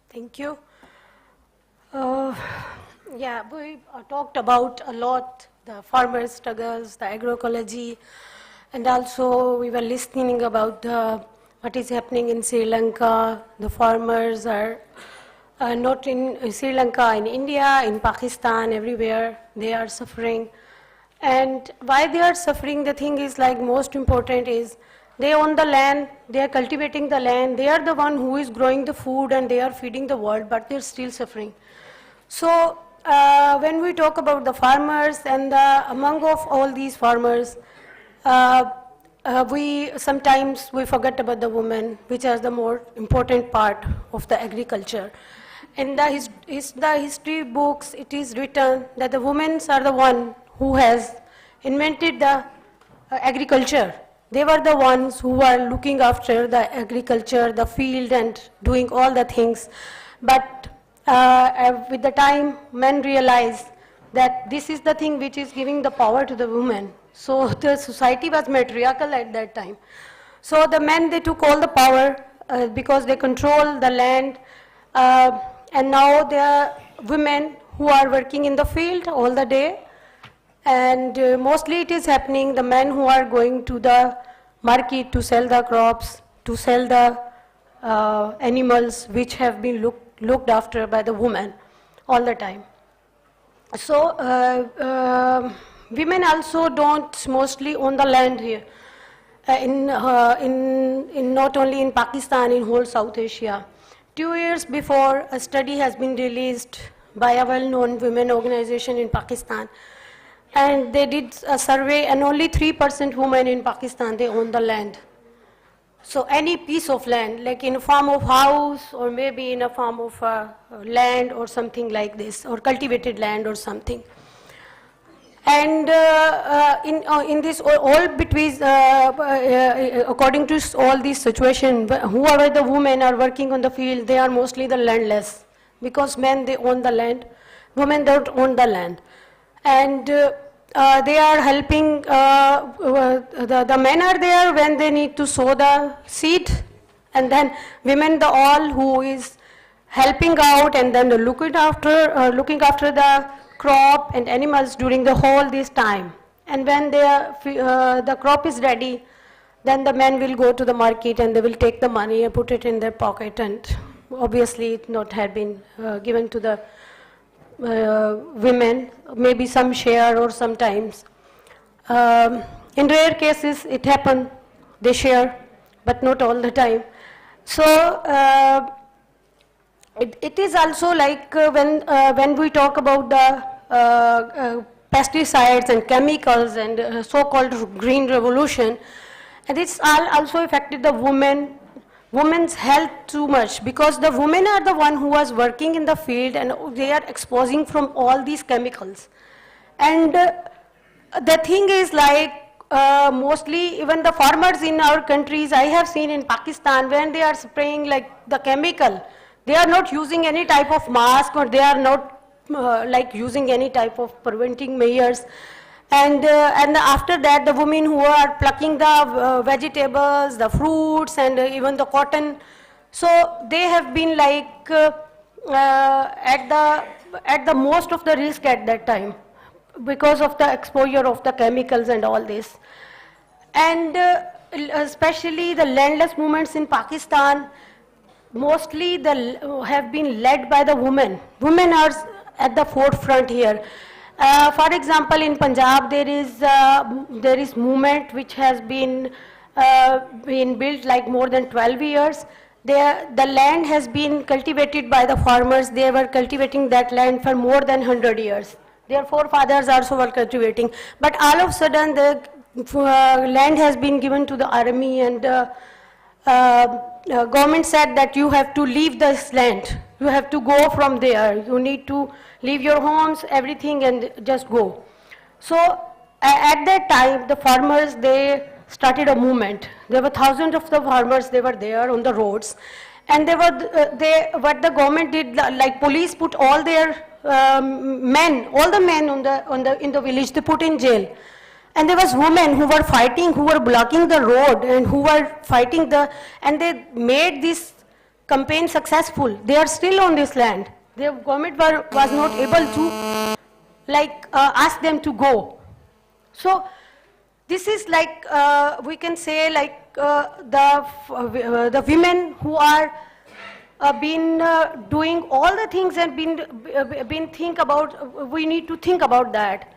Thank you. Yeah, we talked about a lot the farmers' struggles, the agroecology, and also we were listening about what is happening in Sri Lanka. The farmers are not in Sri Lanka, in India, in Pakistan, everywhere they are suffering. And why they are suffering, the thing is like most important is they own the land, they are cultivating the land, they are the one who is growing the food and they are feeding the world, but they are still suffering. So when we talk about the farmers and among of all these farmers, we sometimes we forget about the women, which are the more important part of the agriculture. In the history books, it is written that the women are the one who has invented the agriculture. They were the ones who were looking after the agriculture, the field, and doing all the things. But with the time, men realized that this is the thing which is giving the power to the women. So the society was matriarchal at that time. So the men, they took all the power because they control the land. And now there are women who are working in the field all the day. And mostly it is happening, the men who are going to the market to sell the crops, to sell the animals which have been looked after by the women all the time. So women also don't mostly own the land here, in not only in Pakistan, in whole South Asia. 2 years before, a study has been released by a well-known women organization in Pakistan. And they did a survey, and only 3% women in Pakistan, they own the land. So any piece of land, like in a form of house, or maybe in a form of land or something like this, or cultivated land or something. And in this all between, according to all these situations, whoever the women are working on the field, they are mostly the landless, because men, they own the land, women don't own the land. And they are helping, the men are there when they need to sow the seed, and then women, the all who is helping out, and then looking after the crop and animals during the whole this time. And when the crop is ready, then the men will go to the market and they will take the money and put it in their pocket, and obviously it not had been given to the women, maybe some share or sometimes. In rare cases it happen, they share, but not all the time. So it is also like when we talk about the pesticides and chemicals and so-called green revolution, and it's also affected the women's health too much, because the women are the one who was working in the field and they are exposing from all these chemicals. And the thing is like mostly even the farmers in our countries, I have seen in Pakistan, when they are spraying like the chemical, they are not using any type of mask, or they are not like using any type of preventing measures. And after that, the women who are plucking the vegetables, the fruits, and even the cotton, so they have been like at the most of the risk at that time, because of the exposure of the chemicals and all this. And especially the landless movements in Pakistan, mostly have been led by the women. Women are at the forefront here. For example, in Punjab, there is movement which has been built like more than 12 years. The land has been cultivated by the farmers. They were cultivating that land for more than 100 years. Their forefathers also were cultivating. But all of a sudden, the land has been given to the army, and government said that you have to leave this land. You have to go from there. You need to leave your homes, everything, and just go. So at that time, the farmers, they started a movement. There were thousands of the farmers, they were there on the roads. And what the government did, like police put all their men, all the men in the village, they put in jail. And there was women who were fighting, who were blocking the road, and who were fighting and they made this campaign successful. They are still on this land. The government was not able to ask them to go. So this is like, we can say like the women who are been doing all the things and we need to think about that.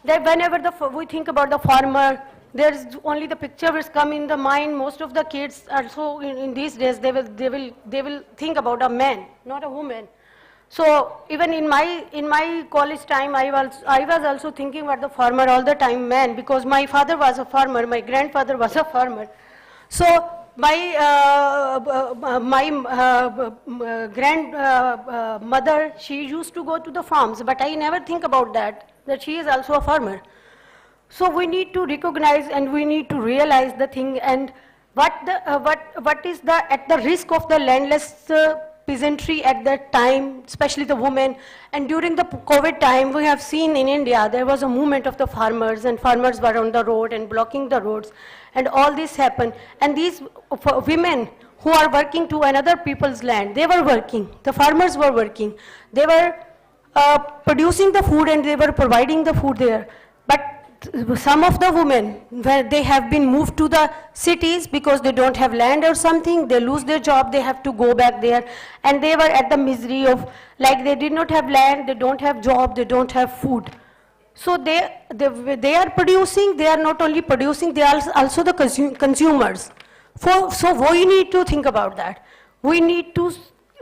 That whenever we think about the farmer, there's only the picture which come in the mind. Most of the kids also in these days, they will think about a man, not a woman. So even in my college time, I was also thinking about the farmer all the time, man, because my father was a farmer, my grandfather was a farmer. So my grandmother, she used to go to the farms, but I never think about that she is also a farmer. So we need to recognize and we need to realize the thing, and what is the at the risk of the landless peasantry at that time, especially the women. And during the COVID time, we have seen in India there was a movement of the farmers, and farmers were on the road and blocking the roads, and all this happened. And these women who are working to another people's land, they were working. The farmers were working. They were producing the food and they were providing the food there. But some of the women, where they have been moved to the cities because they don't have land or something, they lose their job, they have to go back there, and they were at the misery of, like, they did not have land, they don't have job, they don't have food. So they are producing, they are not only producing, they are also the consumers. So we need to think about that. We need to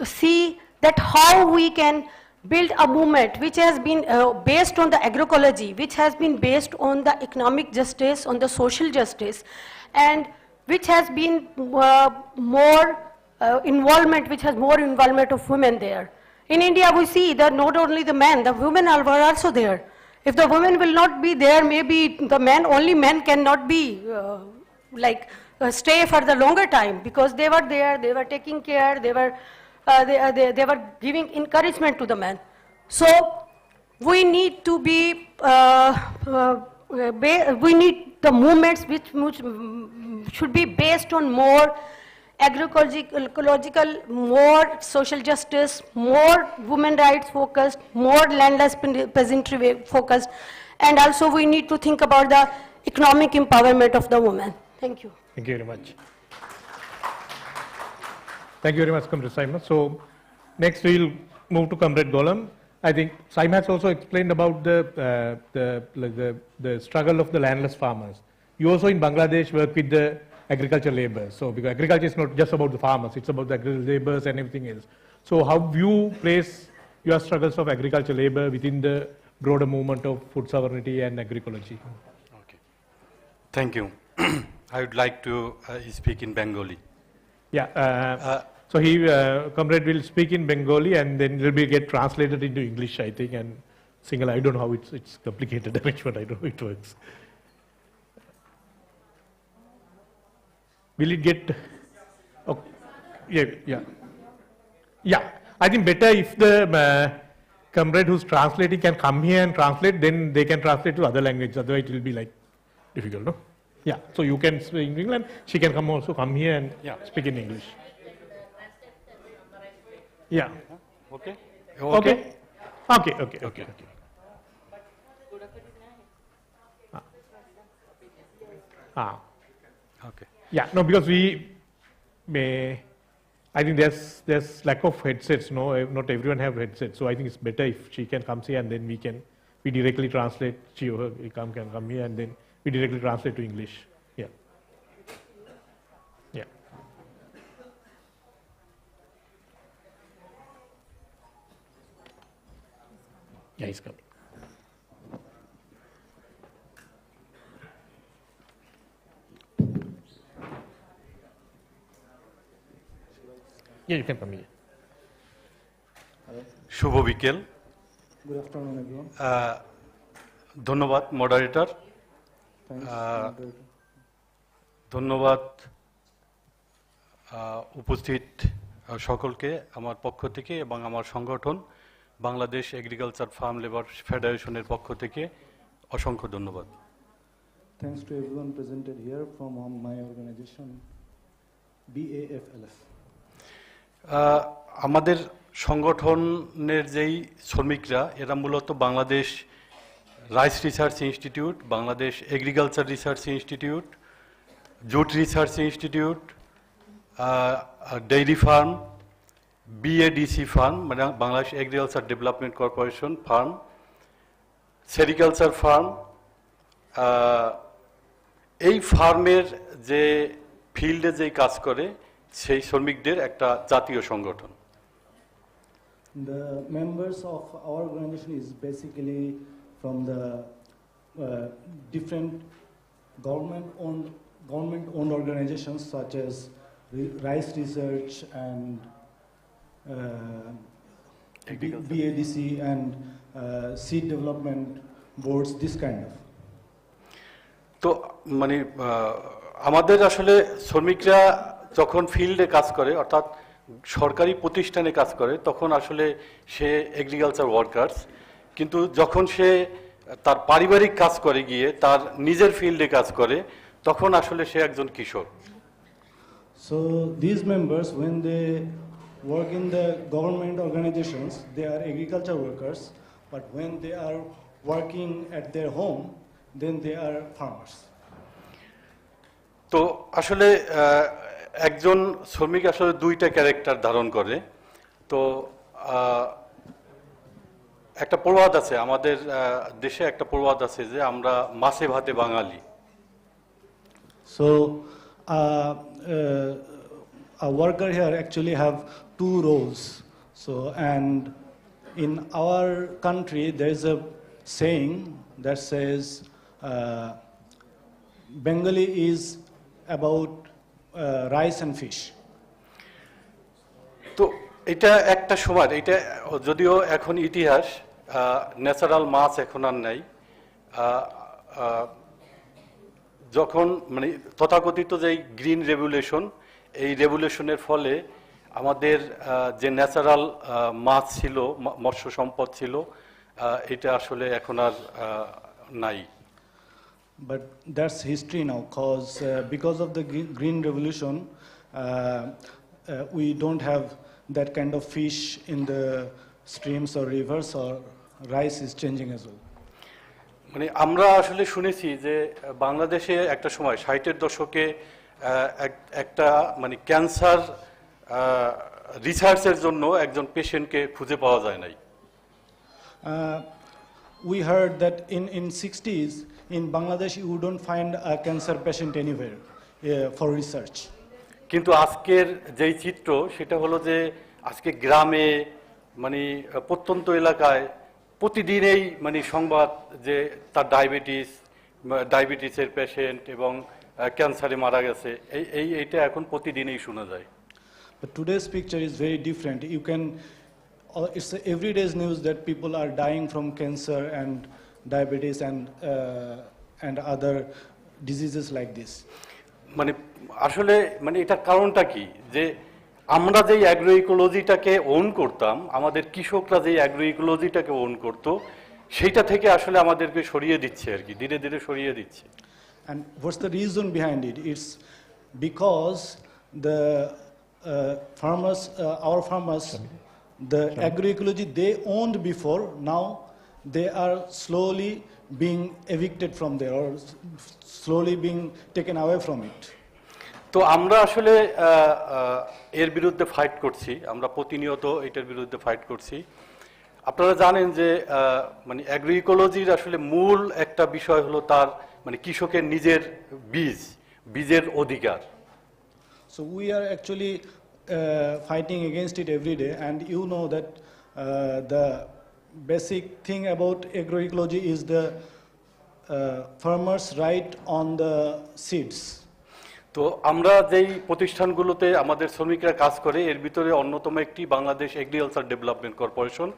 see that how we can build a movement which has been based on the agroecology, which has been based on the economic justice, on the social justice, and which has been more involvement, which has more involvement of women there. In India, we see that not only the men, the women were also there. If the women will not be there, maybe the men, only men cannot be stay for the longer time, because they were there, they were taking care, they were giving encouragement to the men. So we need to be, we need the movements which should be based on more agroecological, more social justice, more women rights focused, more landless peasantry focused, and also we need to think about the economic empowerment of the women. Thank you. Thank you very much. Thank you very much, Comrade Simon. So next we'll move to Comrade Golam. I think Simon has also explained about the struggle of the landless farmers. You also in Bangladesh work with the agricultural laborers. So because agriculture is not just about the farmers, it's about the agricultural laborers and everything else. So how do you place your struggles of agricultural labor within the broader movement of food sovereignty and agroecology? Okay. Thank you. I would like to speak in Bengali. Yeah. So Comrade will speak in Bengali and then it will get translated into English, I think, and single. I don't know how it's complicated arrangement. I don't know how it works. Will it get? Oh, yeah. I think better if the comrade who's translating can come here and translate. Then they can translate to other languages. Otherwise, it will be like difficult, no? Yeah. So you can speak in English. She can come here and speak in English. Yeah. Okay. Okay. Okay. Yeah. No, because I think there's lack of headsets. No, not everyone have headsets. So I think it's better if she can come here and then we directly translate. She or her can come here and then we directly translate to English. Yeah. Yeah. Yeah, he's coming. Yeah, you can come here. শুভ বিকেল। Good afternoon, everyone. ধন্যবাদ moderator. ধন্যবাদ উপস্থিত সকলকে আমার পক্ষ থেকে এবং আমার সংগঠন বাংলাদেশ এগ্রিকালচার ফার্ম লেবার ফেডারেশনের পক্ষ থেকে অসংখ্য ধন্যবাদ। Thanks to everyone presented here from my organization, BAFLF. আমাদের সংগঠনের যেই শ্রমিকরা এরা মূলত Bangladesh rice research institute, Bangladesh agriculture research institute, jute research institute, dairy farm, BADC farm মানে Bangladesh agriculture development corporation farm, sericulture farm, এই ফার্মের যে ফিল্ডে যেই কাজ করে সেই শ্রমিকদের একটা জাতীয় সংগঠন। The members of our organization is basically from the different government-owned organizations such as Rice Research and BADC and seed development boards, this kind of. তো মানে আমাদের আসলে শ্রমিকরা যখন ফিল্ডে কাজ করে অর্থাৎ সরকারি প্রতিষ্ঠানে কাজ করে তখন আসলে সে এগ্রিকালচার ওয়ার্কার্স, কিন্তু যখন সে তার পারিবারিক কাজ করে গিয়ে তার নিজের ফিল্ডে কাজ করে তখন আসলে সে একজন কৃষক। So these members, when they work in the government organizations, they are agriculture workers, but when they are working at their home, then they are farmers. তো আসলে একজন শ্রমিক আসলে দুইটা ক্যারেক্টার ধারণ করে। তো একটা প্রবাদ আছে আমাদের দেশে, একটা প্রবাদ আছে যে আমরা মাছে ভাতে বাঙালি। So a worker here actually have two roles. So, and in our country there is a saying that says Bengali is about rice and fish. তো এটা একটা সময়, এটা যদিও এখন ইতিহাস, ন্যাচারাল মাছ এখন আর নাই। যখন মানে তথাকথিত যে গ্রিন রেভলিউশন, এই রেভলিউশনের ফলে আমাদের যে ন্যাচারাল মাছ ছিল, মৎস্য সম্পদ ছিল, এটা আসলে এখন আর নাই। But that's history now, because of the green revolution, we don't have that kind of fish in the streams or rivers, or rice is changing as well. মানে আমরা আসলে শুনেছি যে বাংলাদেশে একটা সময় 60-এর দশকে একটা মানে ক্যান্সার রিসার্চের জন্য একজন পেশেন্টকে খুঁজে পাওয়া যায় নাই। We heard that in 60s in Bangladesh you don't find a cancer patient anywhere for research. কিন্তু আজকের যেই চিত্র সেটা হলো যে আজকে গ্রামে মানে প্রত্যন্ত এলাকায় প্রতিদিনই মানে সংবাদ যে তার ডায়াবেটিসের পেশেন্ট এবং ক্যান্সারে মারা গেছে, এইটা এখন প্রতিদিনই শোনা যায়। But today's picture is very different. You can, it's everyday's news that people are dying from cancer and diabetes and other diseases like this. মানে আসলে মানে এটার কারণটা কি, যে আমরা যেই অ্যাগ্রোইকোলজিটাকে ওন করতাম, আমাদের কৃষকরা যেই অ্যাগ্রোইকোলজিটাকে ওন করতো, সেইটা থেকে আসলে আমাদেরকে সরিয়ে দিচ্ছে আর কি, ধীরে ধীরে সরিয়ে দিচ্ছে। And what's the reason behind it? It's because the farmers, our farmers, the agroecology they owned before, now they are slowly being evicted from there or slowly being taken away from it. তো আমরা আসলে এর বিরুদ্ধে fight করছি, আমরা প্রতিনিয়ত এটার বিরুদ্ধে ফাইট করছি। আপনারা জানেন যে মানে অ্যাগ্রোইকোলজির আসলে মূল একটা বিষয় হলো তার মানে কৃষকের নিজের বীজের অধিকার। So we are actually fighting against it every day, and you know that the basic thing about agroecology is the farmers' right on the seeds. তো আমরা যেই প্রতিষ্ঠানগুলোতে আমাদের শ্রমিকরা কাজ করে এর ভিতরে অন্যতম একটি বাংলাদেশ এগ্রিকালচার ডেভেলপমেন্ট কর্পোরেশন।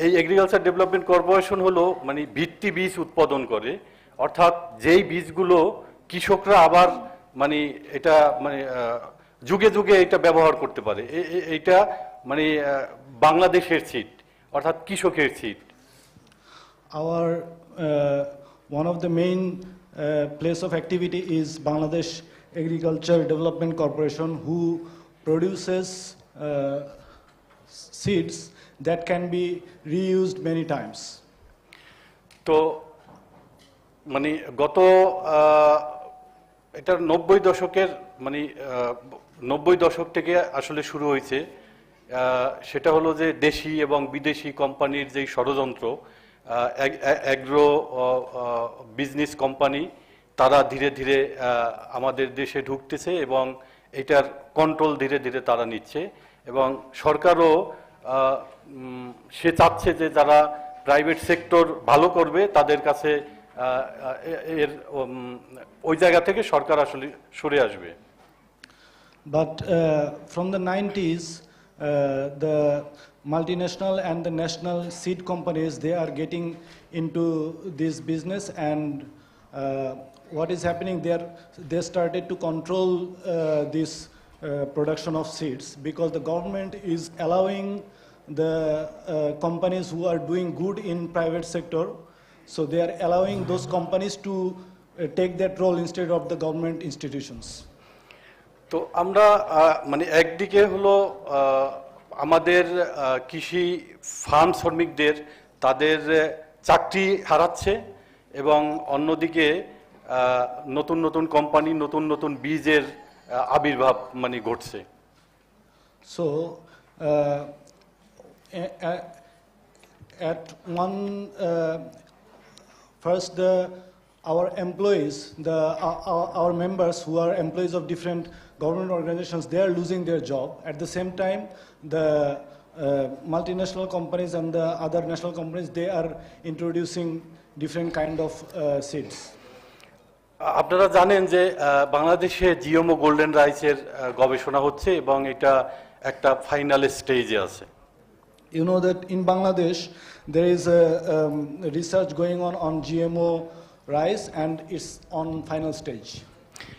এই এগ্রিকালচার ডেভেলপমেন্ট কর্পোরেশন হলো মানে ভিত্তি বীজ উৎপাদন করে, অর্থাৎ যেই বীজগুলো কৃষকরা আবার মানে এটা মানে যুগে যুগে এটা ব্যবহার করতে পারে, এইটা মানে বাংলাদেশের সিড অর্থাৎ কৃষকের seed. Our one of the main place of activity is Bangladesh Agriculture Development Corporation, who produces seeds that can be reused many times. তো মানে গত এটা 90 দশকের মানে 90 দশক থেকে আসলে শুরু হয়েছে। সেটা হলো যে দেশি এবং বিদেশি কোম্পানির যেই ষড়যন্ত্র, অ্যাগ্রো বিজনেস কোম্পানি তারা ধীরে ধীরে আমাদের দেশে ঢুকতেছে এবং এটার কন্ট্রোল ধীরে ধীরে তারা নিচ্ছে, এবং সরকারও সে চাচ্ছে যে যারা প্রাইভেট সেক্টর ভালো করবে তাদের কাছে এর ওই জায়গা থেকে সরকার আসলে সরে আসবে। But from the 90s, the multinational and the national seed companies, they are getting into this business, and what is happening there, they started to control this production of seeds, because the government is allowing the companies who are doing good in private sector, so they are allowing those companies to take that role instead of the government institutions. তো আমরা মানে একদিকে হলো আমাদের কৃষি farm শ্রমিকদের তাদের চাকরি হারাচ্ছে, এবং অন্যদিকে নতুন নতুন কোম্পানি নতুন নতুন বীজের আবির্ভাব মানে ঘটছে। So at one first our employees, our members who are employees of different government organizations, they are losing their job. At the same time, the multinational companies and the other national companies, they are introducing different kind of seeds. আপনারা জানেন যে বাংলাদেশে GMO golden রাইসের গবেষণা হচ্ছে এবং এটা একটা ফাইনাল স্টেজে আছে। You know that in Bangladesh there is a research going on GMO rice, and it's on final stage.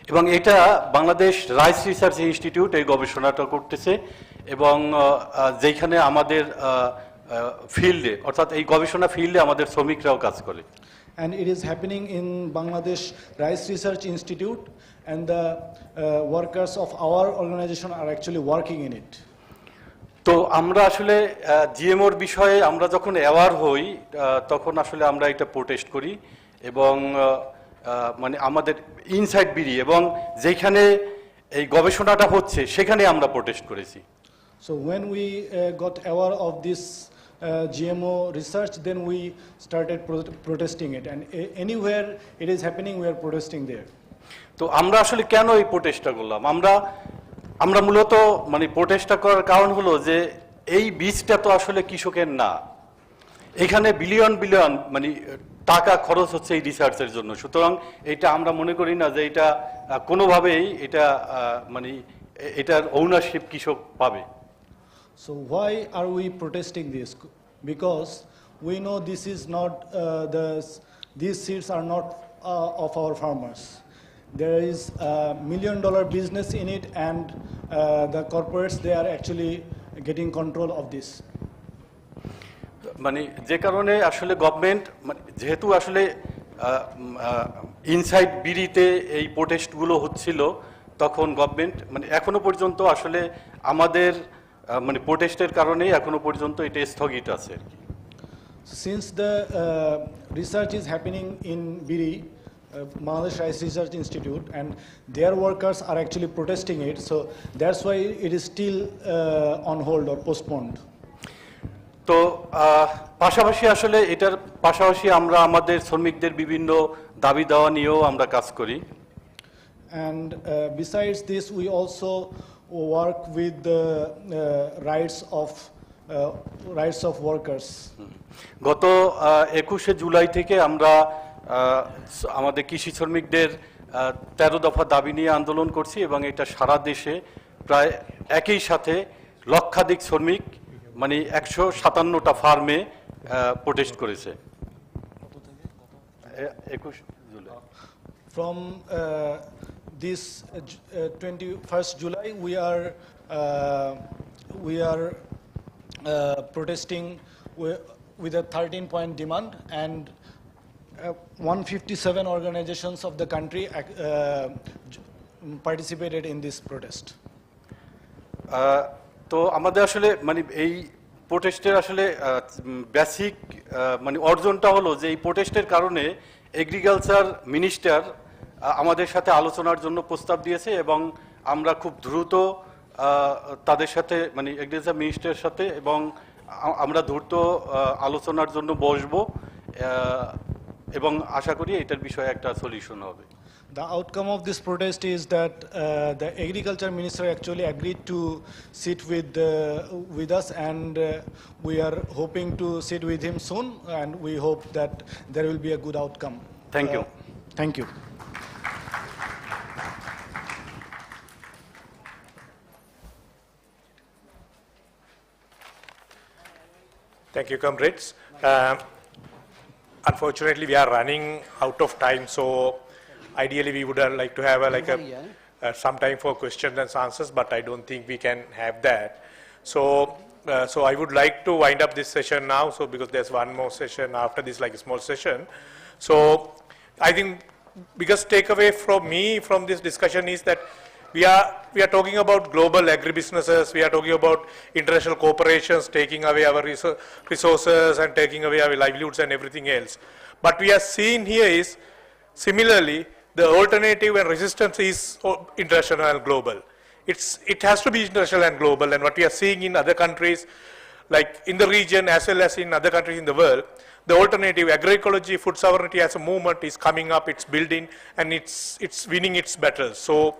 এবং এটা বাংলাদেশ রাইস রিসার্চ ইনস্টিটিউট এই গবেষণাটা করতেছে, এবং যেখানে আমাদের ফিল্ডে অর্থাৎ এই গবেষণা ফিল্ডে আমাদের শ্রমিকরাও কাজ করে। And it is happening in Bangladesh Rice Research Institute, and the workers of our organization are actually working in it. তো আমরা আসলে জিএমওর বিষয়ে আমরা যখন অ্যাওয়ার হই তখন আসলে আমরা এটা প্রোটেস্ট করি, এবং মানে আমাদের ইনসাইড বিডি এবং যেখানে এই গবেষণাটা হচ্ছে সেখানে আমরা প্রোটেস্ট করেছি। So when we got aware of this GMO research, then we started protesting it, and anywhere it is happening, we are protesting there. তো আমরা আসলে কেন এই প্রোটেস্টটা করলাম? আমরা মূলত মানে প্রোটেস্টটা করার কারণ হলো যে এই বীজটা তো আসলে কৃষকের না, এখানে বিলিয়ন বিলিয়ন মানে টাকা খরচ হচ্ছে এই রিসার্চের জন্য, সুতরাং এটা আমরা মনে করি না যে এটা কোনোভাবেই এটা মানে এটার ওনারশিপ কৃষক পাবে। So why are we protesting this? Because we know this is not these seeds are not of our farmers. There is a $1 million business in it, and the corporates, they are actually getting control of this. মানে যে কারণে আসলে government যেহেতু আসলে inside বিডিতে এই প্রোটেস্টগুলো হচ্ছিল, তখন government মানে এখনো পর্যন্ত আসলে আমাদের মানে প্রোটেস্টের কারণে এখনো পর্যন্ত এটা স্থগিত আছে আর কি। Since the research is happening in BIRI, Bangladesh Rice Research Institute, and their workers are actually protesting it, so that's why it is still on hold or postponed. তো পাশাপাশি আসলে এটার পাশাপাশি আমরা আমাদের শ্রমিকদের বিভিন্ন দাবি দাওয়া নিয়েও আমরা কাজ করি। And besides this, we also work with the rights of workers. গত 21শে জুলাই থেকে আমরা আমাদের কৃষি শ্রমিকদের 13 দফা দাবি নিয়ে আন্দোলন করছি, এবং এটা সারা দেশে প্রায় একই সাথে লক্ষাধিক শ্রমিক মানে 157টা ফার্মে প্রোটেস্ট করেছে। 21 July From this 21st July, we are protesting with a 13-point demand, and 157 organizations of the country participated in this protest. তো আমাদের আসলে মানে এই প্রোটেস্টের আসলে বেসিক মানে অর্জনটা হলো যে এই প্রোটেস্টের কারণে এগ্রিকালচার মিনিস্টার আমাদের সাথে আলোচনার জন্য প্রস্তাব দিয়েছে, এবং আমরা খুব দ্রুত তাদের সাথে মানে এগ্রিকালচার মিনিস্টারের সাথে এবং আমরা দ্রুত আলোচনার জন্য বসবো, এবং আশা করি এটার বিষয়ে একটা সলিউশন হবে। The outcome of this protest is that the agriculture minister actually agreed to sit with us, and we are hoping to sit with him soon, and we hope that there will be a good outcome. Thank you. Thank you. Thank you, comrades. Unfortunately, we are running out of time, so ideally we would like to have some time for questions and answers, but I don't think we can have that. So I would like to wind up this session now, so because there's one more session after this, like a small session. So I think biggest takeaway from me from this discussion is that we are talking about global agribusinesses, we are talking about international corporations taking away our resources and taking away our livelihoods and everything else. But we are seeing here is, similarly, the alternative and resistance is international and global. It has to be international and global, and what we are seeing in other countries, like in the region as well as in other countries in the world, the alternative, agroecology, food sovereignty as a movement is coming up, it's building, and it's winning its battles. So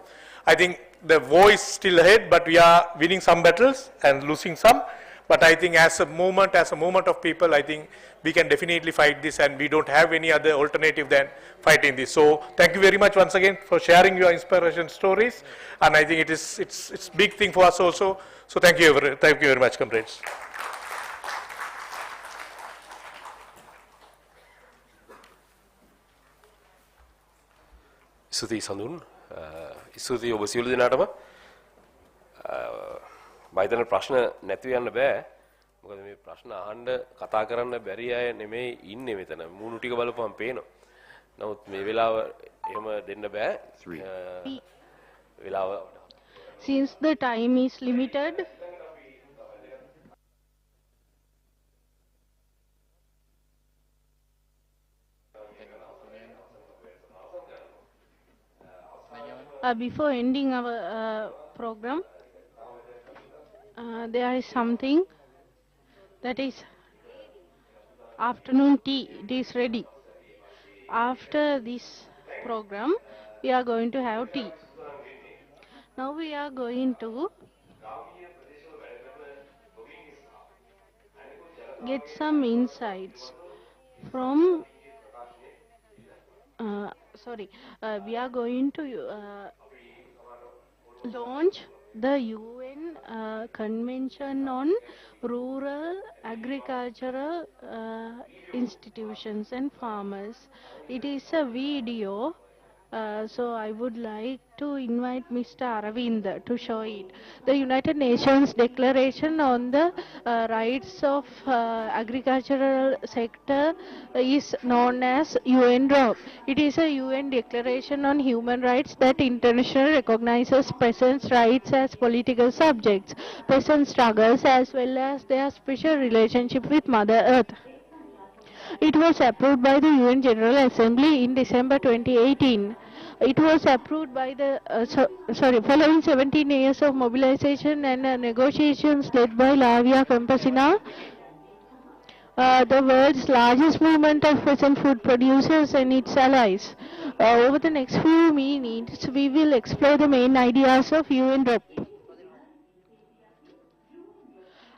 I think the war is still ahead, but we are winning some battles and losing some. But I think as a movement of people, I think we can definitely fight this, and we don't have any other alternative than fighting this. So thank you very much once again for sharing your inspiration stories, and I think it's big thing for us also. So thank you very much, comrades. ස්තුතියි සඳුන් ස්තුතියි ඔබ සියලු දෙනාටම මම හිතන ප්‍රශ්න නැතුව යන්න බෑ මොකද මේ ප්‍රශ්න අහන්න කතා කරන්න බැරි අය නෙමෙයි ඉන්නේ මෙතන මූණු ටික බලපුවම පේනවා නමුත් මේ වෙලාව එහෙම දෙන්න බෑ වෙලාව since the time is limited, before ending our program, there is something that is afternoon tea. It is ready. After this program, we are going to have tea. Now we are going to get some insights from we are going to launch the UN Convention on Rural Agricultural Institutions and Farmers. It is a video, so I would like to invite Mr. Aravind to show it. The United Nations Declaration on the Rights of Agricultural Sector is known as UNROP. It is a UN declaration on human rights that internationally recognizes peasants' rights as political subjects, peasant struggles as well as their special relationship with Mother Earth. It was approved by the UN General Assembly in December 2018. It was approved by the, following 17 years of mobilization and negotiations led by Lavia Campesina, the world's largest movement of peasant food producers and its allies. Over the next few minutes, we will explore the main ideas of UNROP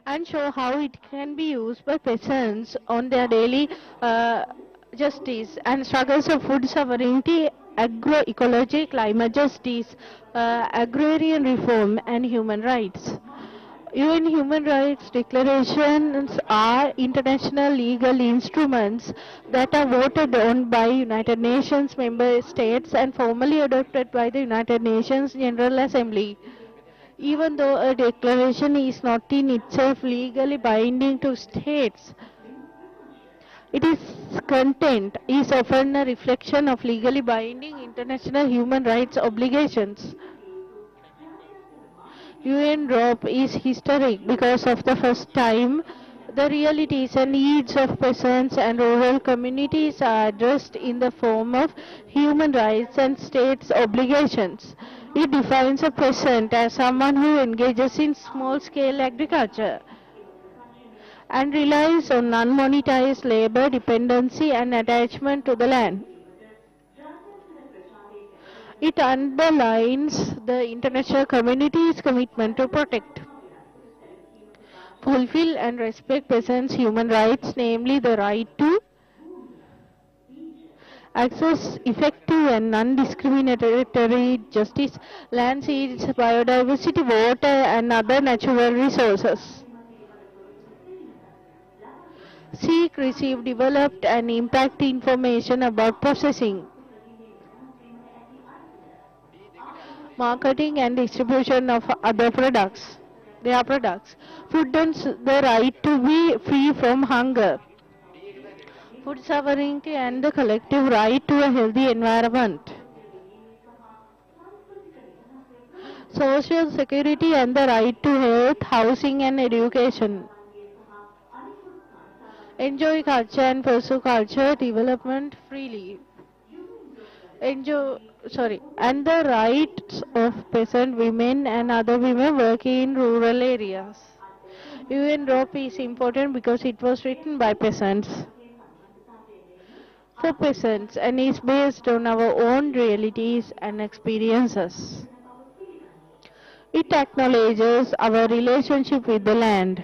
and show how it can be used by peasants on their daily justice and struggles of food sovereignty, agroecology, climate justice, agrarian reform and human rights. UN human rights declarations are international legal instruments that are voted on by United Nations member states and formally adopted by the United Nations General Assembly. Even though a declaration is not in itself legally binding to states, its content is often a reflection of legally binding international human rights obligations. UNROP is historic because of the first time the realities and needs of peasants and rural communities are addressed in the form of human rights and states' obligations. It defines a peasant as someone who engages in small-scale agriculture and relies on non-monetized labor, dependency and attachment to the land. It underlines the international community's commitment to protect, fulfill and respect peasants' human rights, namely the right to access effective and non-discriminatory justice, land, seeds, biodiversity, water and other natural resources. Seek, receive, developed and impact information about processing, marketing and distribution of other products, their products. Food and the right to be free from hunger. Food sovereignty and the collective right to a healthy environment. Social security and the right to health, housing and education. Enjoy culture and pursue culture development freely. And the rights of peasant women and other women working in rural areas. UNROP is important because it was written by peasants for peasants and is based on our own realities and experiences. It acknowledges our relationship with the land,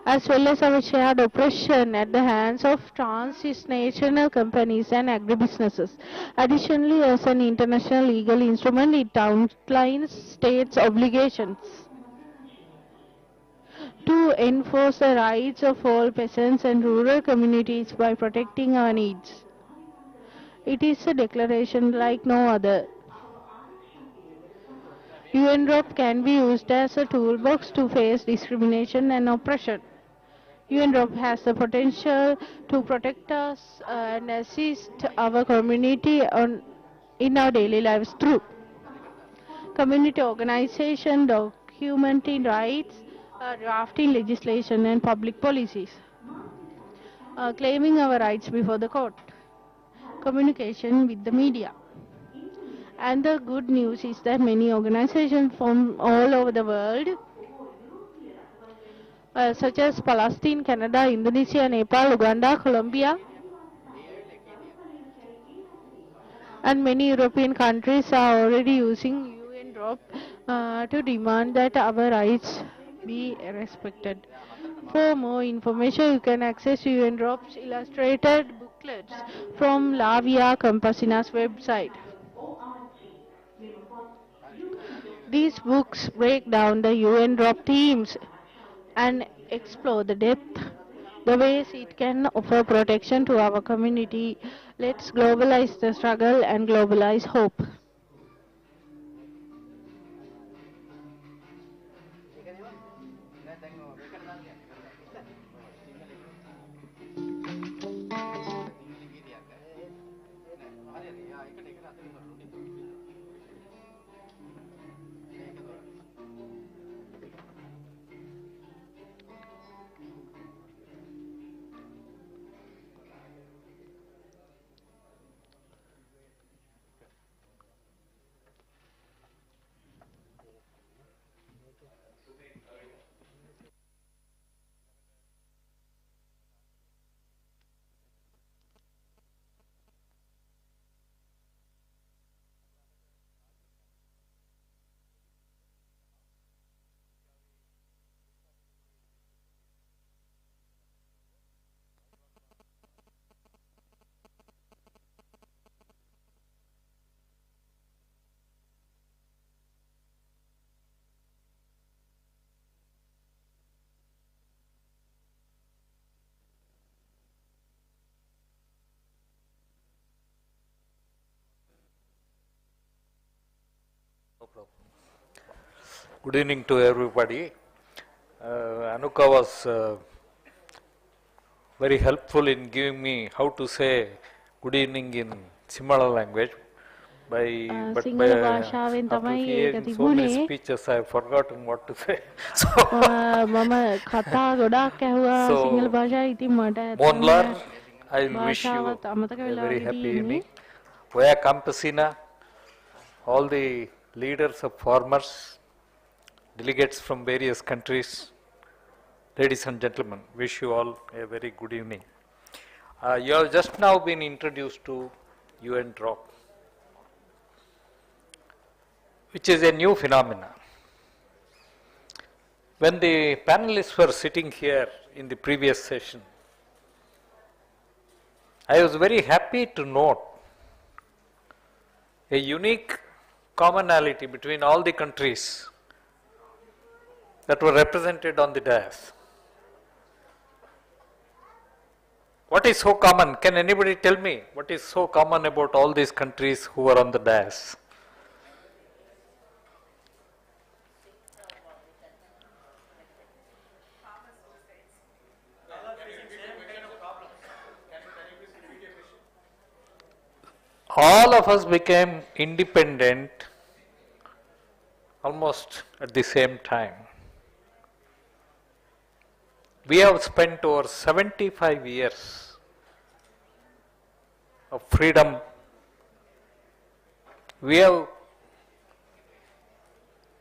as well as our shared oppression at the hands of transnational companies and agribusinesses. Additionally, as an international legal instrument, it outlines states' obligations to enforce the rights of all peasants and rural communities by protecting our needs. It is a declaration like no other. UNROP can be used as a toolbox to face discrimination and oppression. UNROP has the potential to protect us and assist our community in our daily lives through community organization, documenting rights, drafting legislation and public policies, claiming our rights before the court, communication with the media. And the good news is that many organizations from all over the world, such as Palestine, Canada, Indonesia, Nepal, Uganda, Colombia, and many European countries are already using UNROP to demand that our rights be respected. For more information, you can access UNROP's illustrated booklets from La Via Campesina's website. These books break down the UNROP themes and explore the depth, the ways it can offer protection to our community. Let's globalize the struggle and globalize hope. Good evening to everybody. Anuka was very helpful in giving me how to say good evening in Simala language. But after hearing so many speeches, I have forgotten what to say. Monlar, I will wish you a very happy evening. Via Campesina, all the leaders of farmers, delegates from various countries, ladies and gentlemen, wish you all a very good evening. You have just now been introduced to UNROP. which is a new phenomenon. When the panelists were sitting here in the previous session, I was very happy to note a unique commonality between all the countries that were represented on the dais. What is so common? Can anybody tell me what is so common about all these countries who were on the dais? All of us became independent almost at the same time. We have spent over 75 years of freedom. We have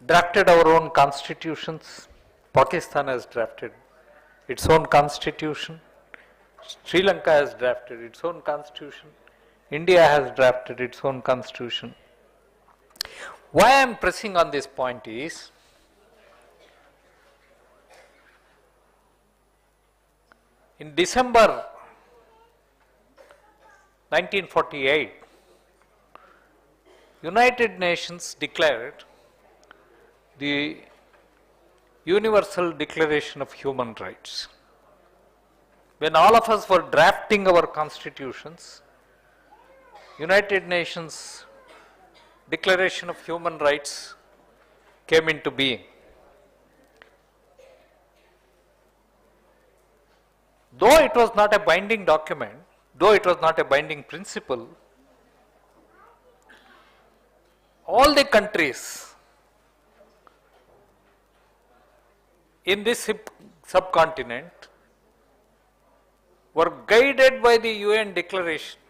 drafted our own constitutions. Pakistan has drafted its own constitution. Sri Lanka has drafted its own constitution. India has drafted its own constitution. Why I am pressing on this point is, in December 1948, United Nations declared the Universal Declaration of Human Rights. When all of us were drafting our constitutions, United Nations Declaration of Human Rights came into being. Though it was not a binding document, though it was not a binding principle, all the countries in this subcontinent were guided by the UN declaration.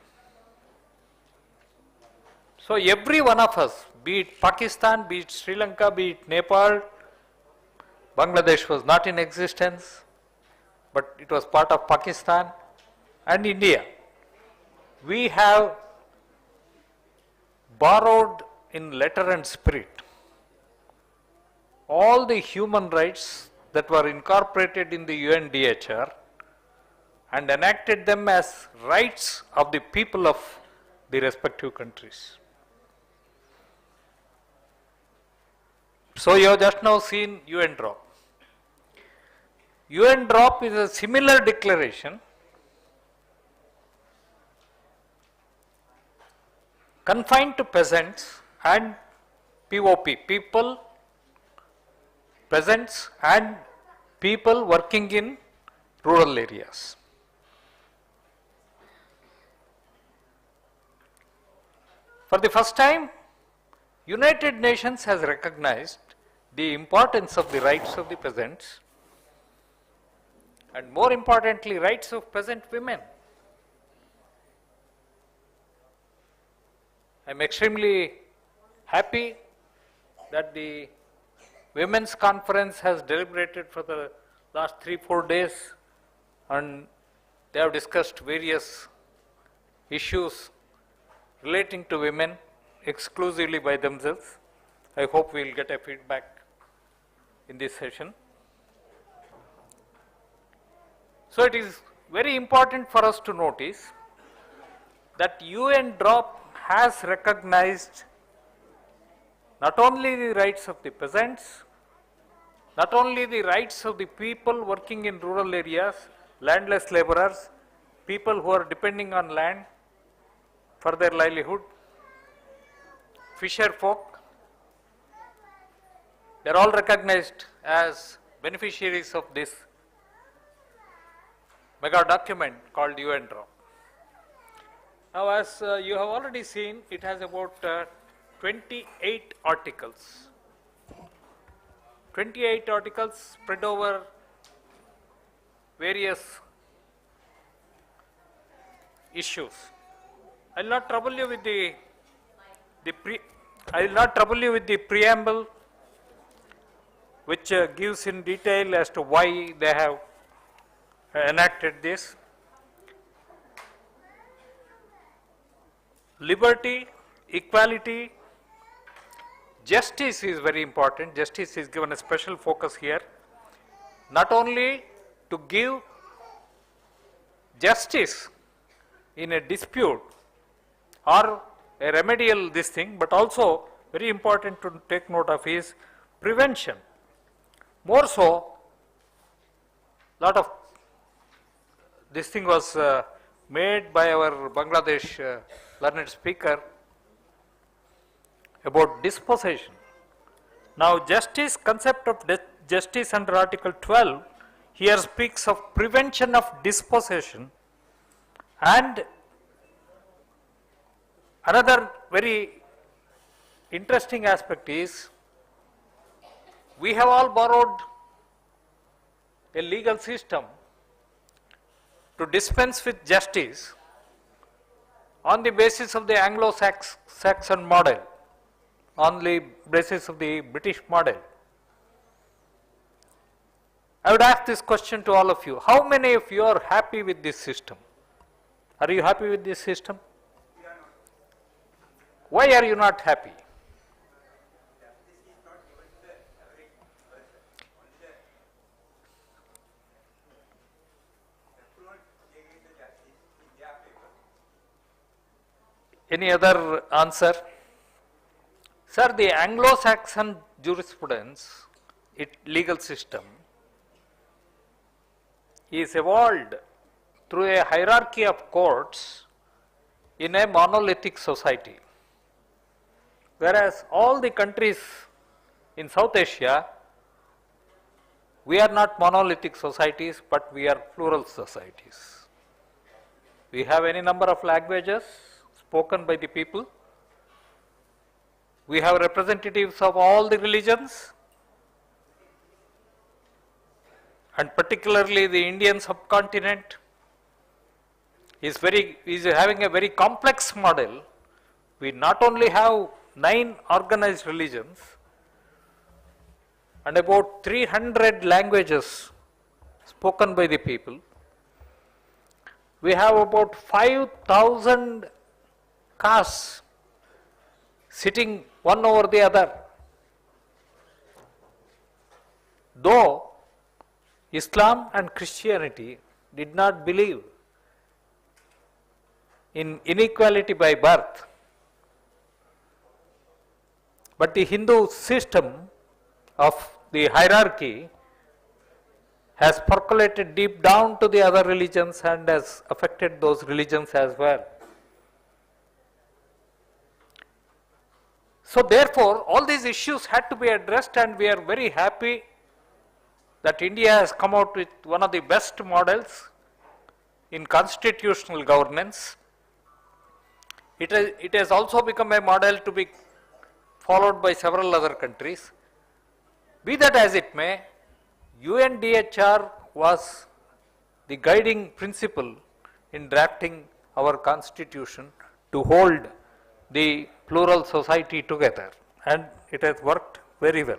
So every one of us, be it Pakistan, be it Sri Lanka, be it Nepal, Bangladesh was not in existence, but it was part of Pakistan, and India. We have borrowed in letter and spirit all the human rights that were incorporated in the UNDHR and enacted them as rights of the people of the respective countries. So you have just now seen UN drop. UN drop is a similar declaration confined to peasants and POP, people, peasants and people working in rural areas. For the first time, United Nations has recognized the importance of the rights of the peasants and more importantly rights of peasant women. I am extremely happy that the Women's Conference has deliberated for the last 3-4 days and they have discussed various issues relating to women exclusively by themselves. I hope we will get a feedback in this session. So it is very important for us to notice that UN drop has recognized not only the rights of the peasants, not only the rights of the people working in rural areas, landless laborers, people who are depending on land for their livelihood, fisher folk, they are all recognized as beneficiaries of this mega document called UN drop. Now as you have already seen, it has about 28 articles. 28 articles spread over various issues. I will not trouble you with the preamble, which gives in detail as to why they have enacted this. Liberty, equality, justice is very important. Justice is given a special focus here. Not only to give justice in a dispute or a remedial this thing, but also very important to take note of is prevention. More so, lot of this thing was made by our Bangladesh learned speaker about dispossession. Now justice, concept of justice under Article 12 here speaks of prevention of dispossession, and another very interesting aspect is we have all borrowed a legal system to dispense with justice on the basis of the Anglo-Saxon model, on the basis of the British model. I would ask this question to all of you. How many of you are happy with this system? Are you happy with this system? Why are you not happy? Any other answer? Sir, the Anglo-Saxon jurisprudence, legal system, is evolved through a hierarchy of courts in a monolithic society. Whereas all the countries in South Asia, we are not monolithic societies, but we are plural societies. We have any number of languages spoken by the people. We have representatives of all the religions, and particularly the Indian subcontinent is having a very complex model. We not only have 9 organized religions and about 300 languages spoken by the people. We have about 5,000 castes sitting one over the other. Though Islam and Christianity did not believe in inequality by birth, but the Hindu system of the hierarchy has percolated deep down to the other religions and has affected those religions as well. So therefore, all these issues had to be addressed, and we are very happy that India has come out with one of the best models in constitutional governance. It has also become a model to be followed by several other countries. Be that as it may, UNDHR was the guiding principle in drafting our constitution to hold the plural society together, and it has worked very well.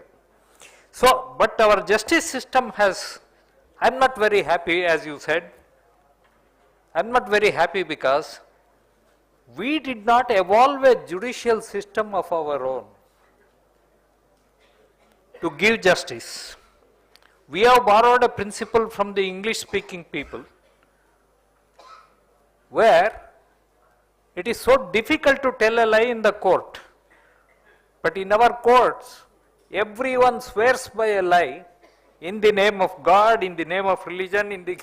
So, but our justice system has, I am not very happy, as you said, I am not very happy because we did not evolve a judicial system of our own to give justice. We have borrowed a principle from the English speaking people where it is so difficult to tell a lie in the court, but in our courts, everyone swears by a lie in the name of God, in the name of religion, in the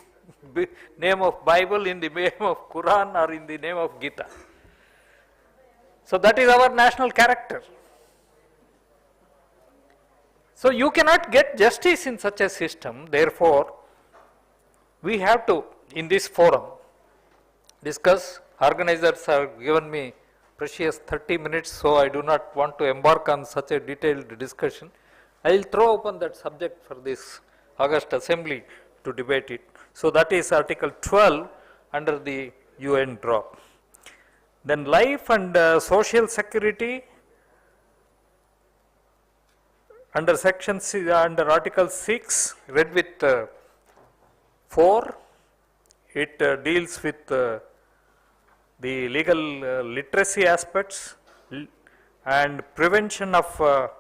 name of Bible, in the name of Quran, or in the name of Gita. So that is our national character. So you cannot get justice in such a system. Therefore, we have to, in this forum, discuss. Organizers have given me precious 30 minutes, so I do not want to embark on such a detailed discussion. I will throw open that subject for this August Assembly to debate it. So that is Article 12 under the UN drop. Then life and social security under section under Article 6, read with 4, it deals with the legal literacy aspects, and prevention of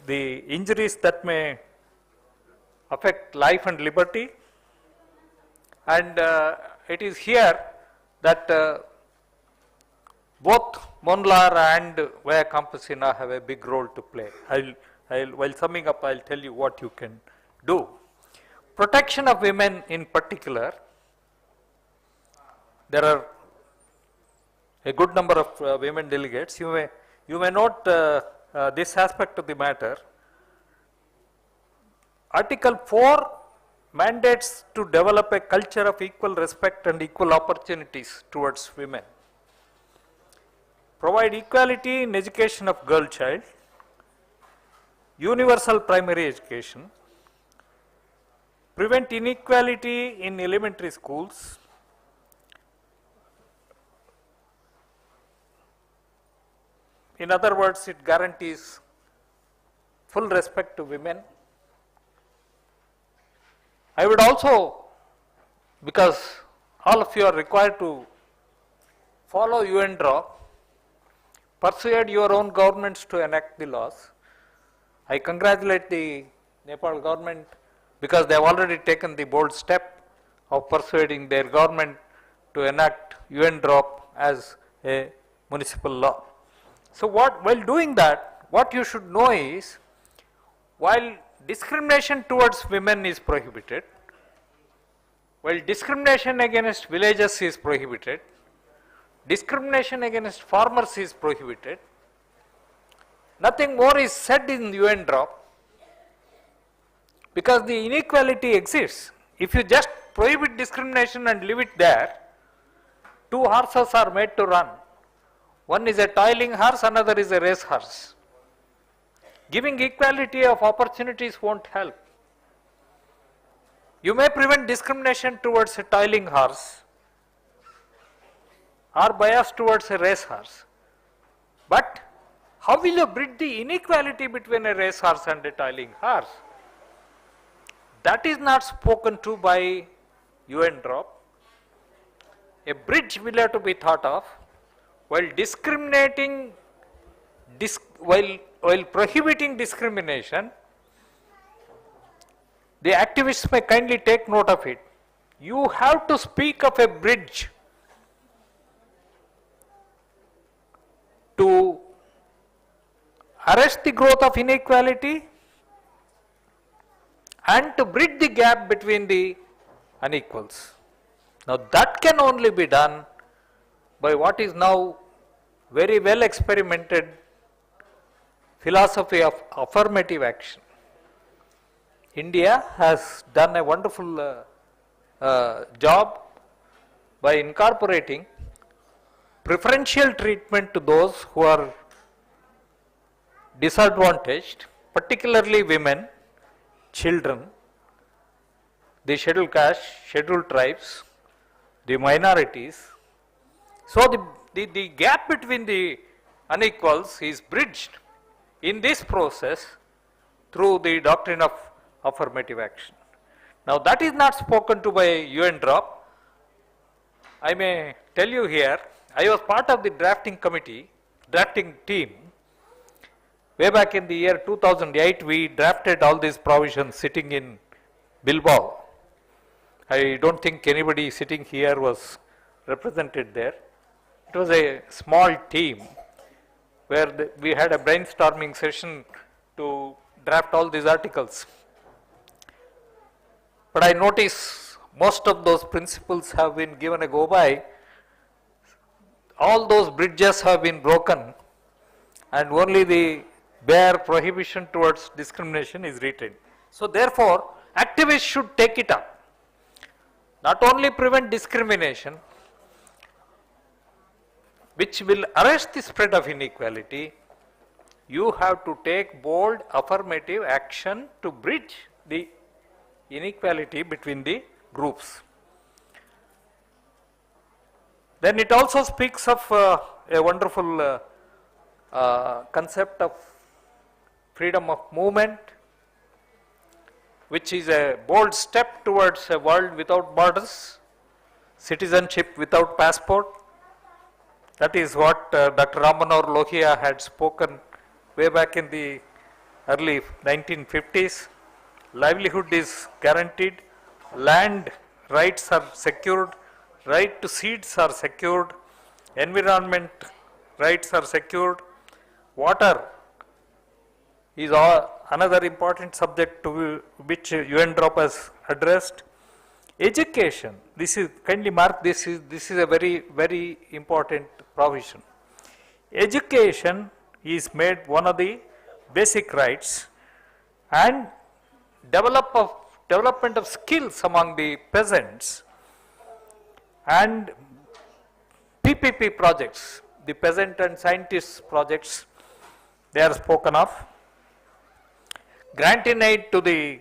the injuries that may affect life and liberty. And it is here that both Monlar and Via Campesina have a big role to play. While summing up, I'll tell you what you can do. Protection of women in particular, there are a good number of women delegates. You may note this aspect of the matter. Article 4 mandates to develop a culture of equal respect and equal opportunities towards women. Provide equality in education of girl child, universal primary education, prevent inequality in elementary schools, in other words, it guarantees full respect to women. I would also, because all of you are required to follow UN draw, persuade your own governments to enact the laws. I congratulate the Nepal government because they have already taken the bold step of persuading their government to enact UN drop as a municipal law. So while doing that, what you should know is, while discrimination towards women is prohibited, while discrimination against villagers is prohibited, discrimination against farmers is prohibited, nothing more is said in UN drop because the inequality exists. If you just prohibit discrimination and leave it there, two horses are made to run. One is a toiling horse, another is a race horse. Giving equality of opportunities won't help. You may prevent discrimination towards a toiling horse or bias towards a race horse. But how will you bridge the inequality between a race horse and a toiling horse? That is not spoken to by UN drop. A bridge will have to be thought of. While discriminating, while prohibiting discrimination, the activists may kindly take note of it. You have to speak of a bridge to arrest the growth of inequality and to bridge the gap between the unequals. Now that can only be done by what is now very well experimented philosophy of affirmative action. India has done a wonderful job by incorporating preferential treatment to those who are disadvantaged, particularly women, children, the scheduled caste, scheduled tribes, the minorities. So the gap between the unequals is bridged in this process through the doctrine of affirmative action. Now that is not spoken to by UN drop. I may tell you here, I was part of the drafting team. Way back in the year 2008, we drafted all these provisions sitting in Bilbao. I don't think anybody sitting here was represented there. It was a small team where we had a brainstorming session to draft all these articles. But I notice most of those principles have been given a go by. All those bridges have been broken and only the bare prohibition towards discrimination is retained. So therefore, activists should take it up. Not only prevent discrimination, which will arrest the spread of inequality, you have to take bold affirmative action to bridge the inequality between the groups. Then it also speaks of a wonderful concept of freedom of movement, which is a bold step towards a world without borders, citizenship without passport, That is what Dr. Ramanohar Lohia had spoken way back in the early 1950s. Livelihood is guaranteed, land rights are secured, right to seeds are secured, environment rights are secured, water is another important subject to which UNDROP has addressed. Education, this is, kindly mark this is a very important provision. Education is made one of the basic rights, and development of skills among the peasants and PPP projects, the peasant and scientists projects, they are spoken of. Grant in aid to the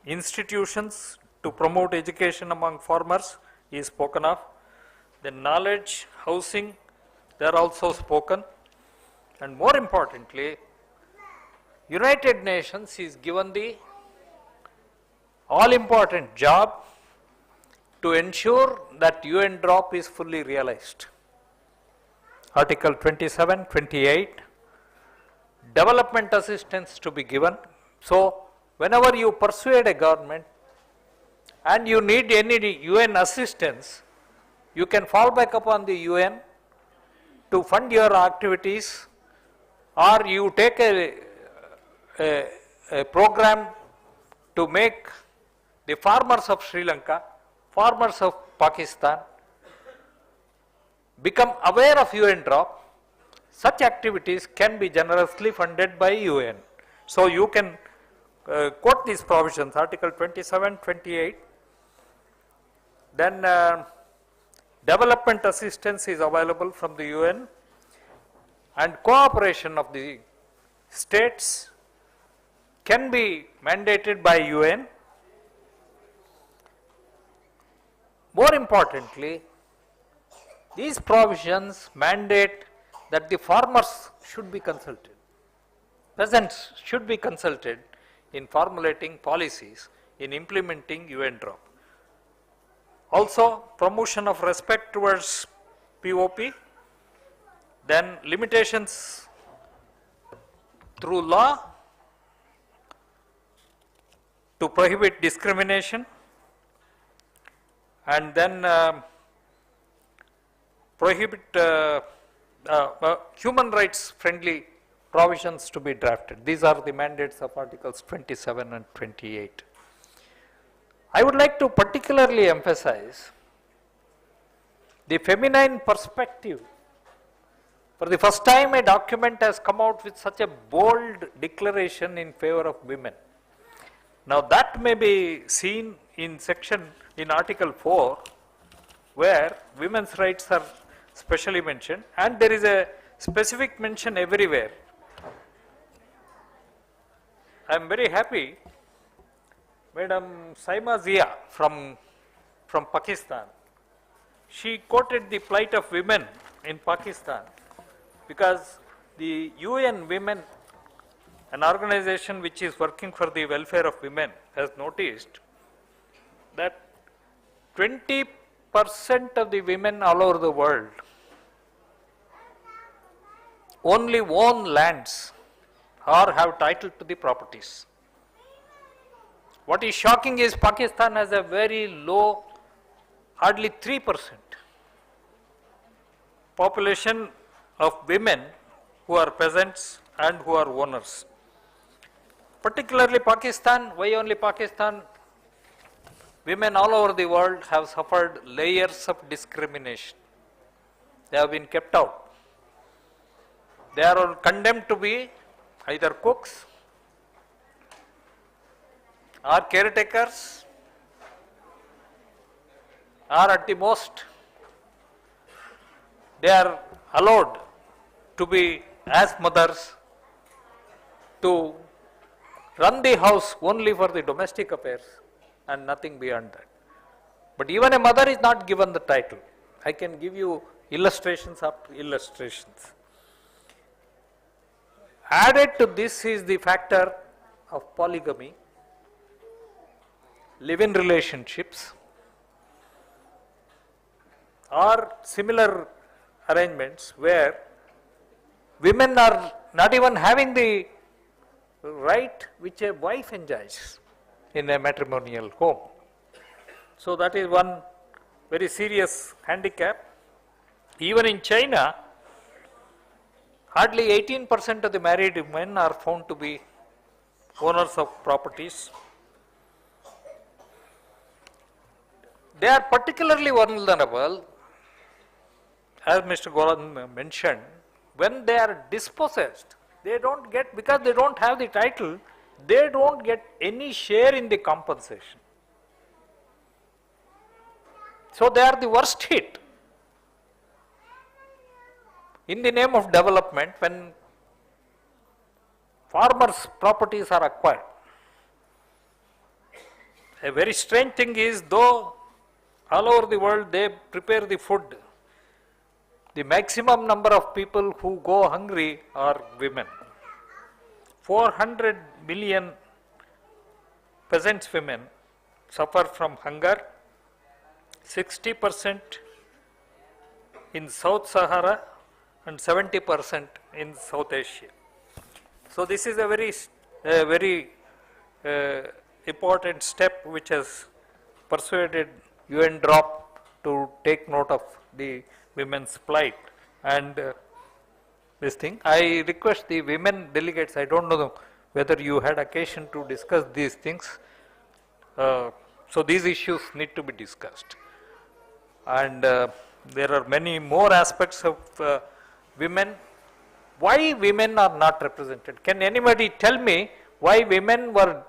institutions to promote education among farmers is spoken of. Then knowledge, housing, they are also spoken. And more importantly, United Nations is given the all important job to ensure that UNDROP is fully realized. Article 27, 28, development assistance to be given. So, whenever you persuade a government and you need any UN assistance, you can fall back upon the UN to fund your activities, or you take a program to make the farmers of Sri Lanka, farmers of Pakistan become aware of UNDROP. Such activities can be generously funded by UN. So, you can quote these provisions, Article 27, 28. Then development assistance is available from the UN, and cooperation of the states can be mandated by UN. More importantly, these provisions mandate that the farmers should be consulted, peasants should be consulted in formulating policies, in implementing UNDROP. Also, promotion of respect towards POP, then limitations through law to prohibit discrimination, and then prohibit human rights friendly provisions to be drafted. These are the mandates of Articles 27 and 28. I would like to particularly emphasize the feminine perspective. For the first time, a document has come out with such a bold declaration in favor of women. Now that may be seen in Article 4, where women's rights are specially mentioned, and there is a specific mention everywhere. I am very happy, Madam Saima Zia from Pakistan, she quoted the plight of women in Pakistan, because the UN Women, an organization which is working for the welfare of women, has noticed that 20% of the women all over the world only own lands or have title to the properties. What is shocking is Pakistan has a very low, hardly 3% population of women who are peasants and who are owners. Particularly Pakistan, why only Pakistan? Women all over the world have suffered layers of discrimination. They have been kept out. They are all condemned to be either cooks or caretakers, or at the most they are allowed to be as mothers, to run the house only for the domestic affairs and nothing beyond that. But even a mother is not given the title. I can give you illustrations after illustrations. Added to this is the factor of polygamy, live-in relationships, or similar arrangements where women are not even having the right which a wife enjoys in a matrimonial home. So that is one very serious handicap. Even in China, hardly 18% of the married women are found to be owners of properties. They are particularly vulnerable, as Mr. Goran mentioned, when they are dispossessed. They don't get, because they don't have the title, they don't get any share in the compensation. So they are the worst hit. In the name of development, when farmers' properties are acquired, a very strange thing is, though all over the world they prepare the food, the maximum number of people who go hungry are women. 400 million peasants women suffer from hunger, 60% in South Sahara and 70% in South Asia. So this is a very important step which has persuaded UN DROP to take note of the women's plight and this thing. I request the women delegates, I don't know whether you had occasion to discuss these things. So these issues need to be discussed. And there are many more aspects of women. Why women are not represented? Can anybody tell me why women were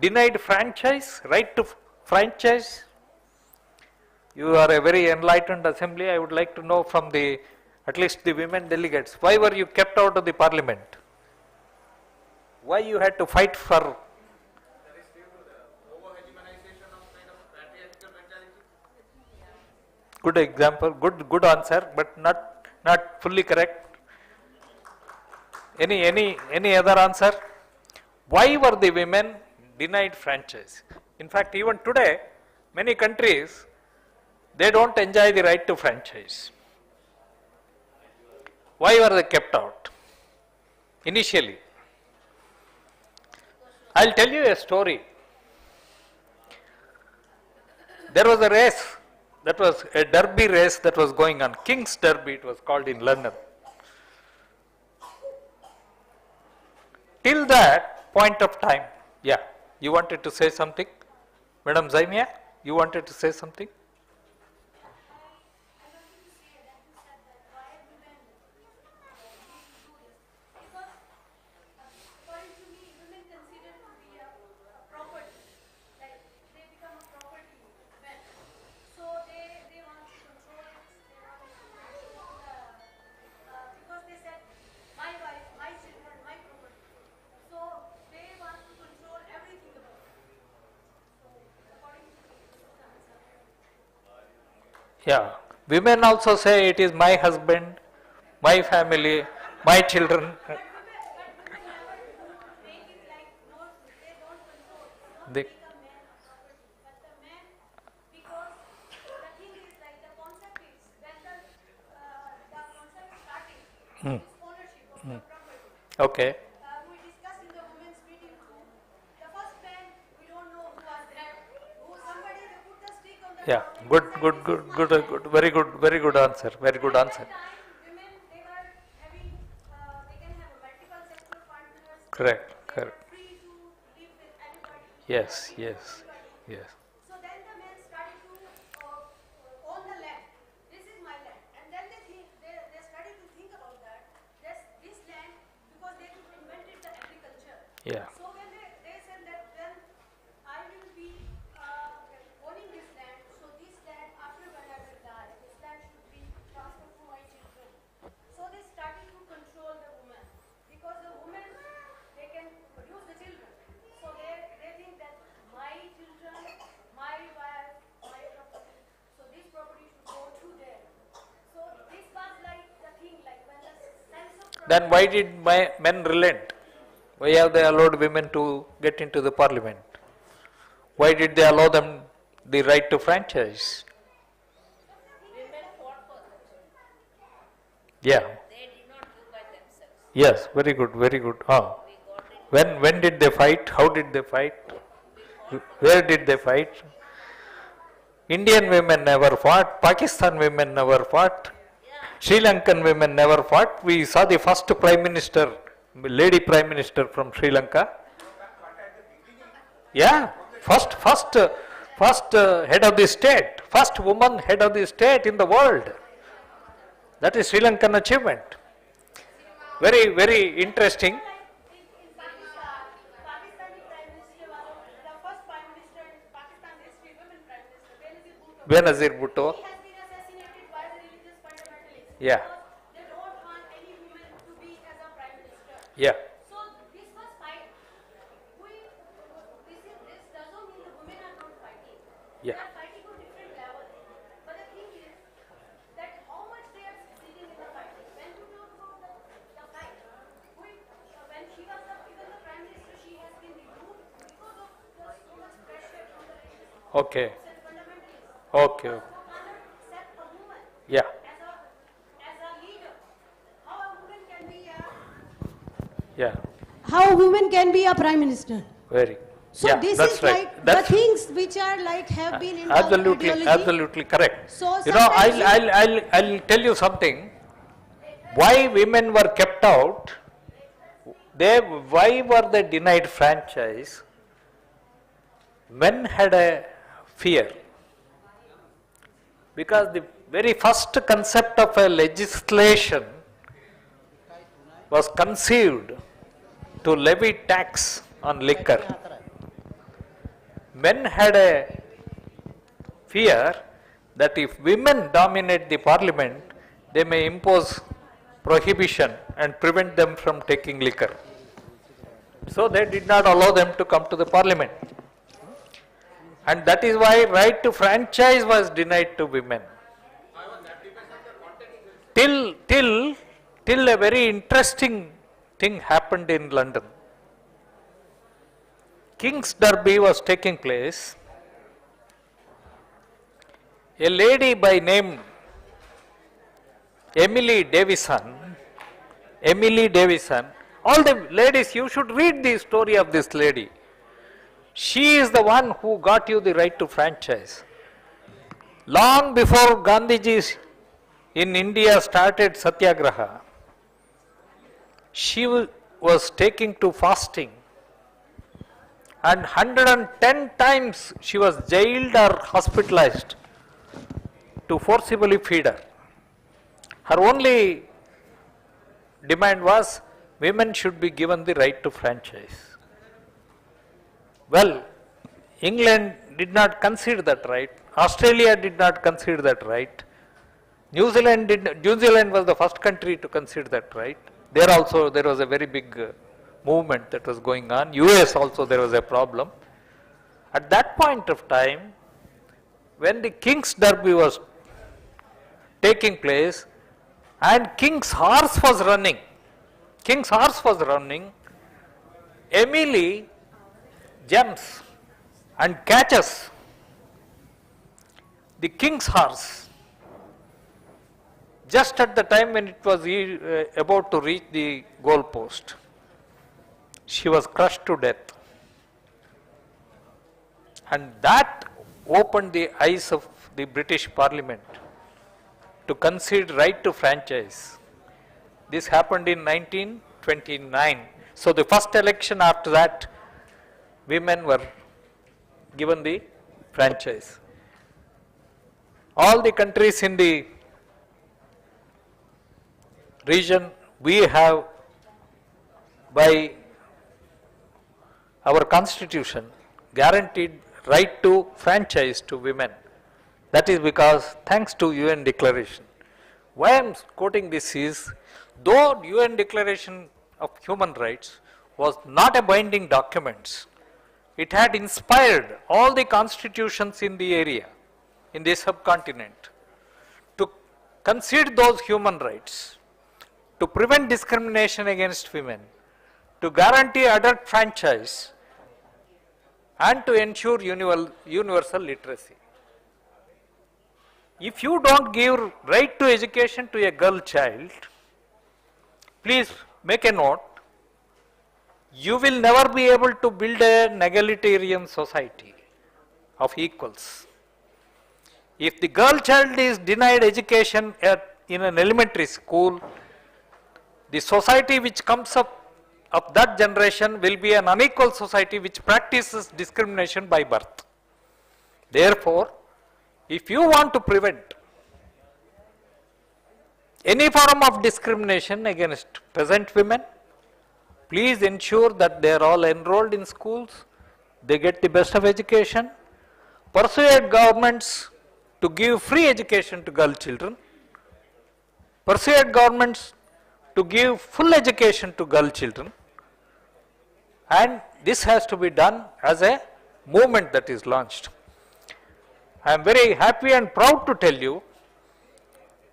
denied franchise, right to franchise? You are a very enlightened assembly. I would like to know from the, at least the women delegates, why were you kept out of the parliament? Why you had to fight for? Good example, good answer, but not fully correct. Any other answer? Why were the women denied franchise? In fact, even today, many countries, they don't enjoy the right to franchise. Why were they kept out initially? I'll tell you a story. There was a race, that was a derby race that was going on, King's Derby it was called in London. Till that point of time, yeah, you wanted to say something? Madam Zaimia, you wanted to say something? Yeah, women also say it is my husband, my family, my children. They, Okay. Yeah, good, very good answer, very good answer. Correct. Yes. So then the men started to own the land. This is my land. And then they started to think about that. This land, because they invented the agriculture. Yeah. So when they said that then I will be owning this land. So this land, after when I will die, this land should be transferred to my children. So they started to control the woman. Because the woman, they can produce the children. So they think that my children, my wife, my property, so this property should go to them. So this was like the thing, like when the sense of Then why did men relent? Why have they allowed women to get into the parliament? Why did they allow them the right to franchise? Yeah. Yes, very good, very good. When did they fight? How did they fight? Where did they fight? Indian women never fought, Pakistan women never fought, Sri Lankan women never fought. We saw the first Prime Minister, lady Prime Minister from Sri Lanka. Yeah, first head of the state, first woman head of the state in the world. That is Sri Lankan achievement. Very, very interesting. Benazir Bhutto. Yeah. Yeah. Yeah. Okay. Okay. Yeah. Yeah. How a woman can be a prime minister. Very. So yeah, this that's is right. like That's the things which are like have been in absolutely, ideology. absolutely correct. So you know, I'll tell you something. Why women were kept out? Why were they denied franchise? Men had a fear. Because the very first concept of a legislation was conceived to levy tax on liquor. Men had a fear that if women dominate the parliament, they may impose prohibition and prevent them from taking liquor. So they did not allow them to come to the parliament. And that is why right to franchise was denied to women. Till a very interesting thing happened in London. King's Derby was taking place. A lady by name Emily Davison, all the ladies, you should read the story of this lady. She is the one who got you the right to franchise. Long before Gandhiji in India started Satyagraha, she was taking to fasting, and 110 times she was jailed or hospitalized to forcibly feed her. Her only demand was women should be given the right to franchise. Well, England did not concede that right. Australia did not concede that right. New Zealand was the first country to concede that right. There also there was a very big movement that was going on. US also there was a problem. At that point of time, when the King's Derby was taking place and King's horse was running, Emily jumps and catches the king's horse just at the time when it was about to reach the goal post. She was crushed to death. And that opened the eyes of the British Parliament to concede right to franchise. This happened in 1929. So the first election after that, women were given the franchise. All the countries in the region, we have by our constitution guaranteed right to franchise to women. That is because thanks to UN declaration. Why I am quoting this is, though UN declaration of human rights was not a binding document, it had inspired all the constitutions in the area, in the subcontinent, to concede those human rights, to prevent discrimination against women, to guarantee adult franchise, and to ensure universal literacy. if you don't give right to education to a girl child, please make a note, you will never be able to build an egalitarian society of equals. If the girl child is denied education in an elementary school, the society which comes up of that generation will be an unequal society which practices discrimination by birth. Therefore, if you want to prevent any form of discrimination against peasant women, please ensure that they are all enrolled in schools, they get the best of education, persuade governments to give free education to girl children, persuade governments to give full education to girl children, and this has to be done as a movement that is launched. I am very happy and proud to tell you,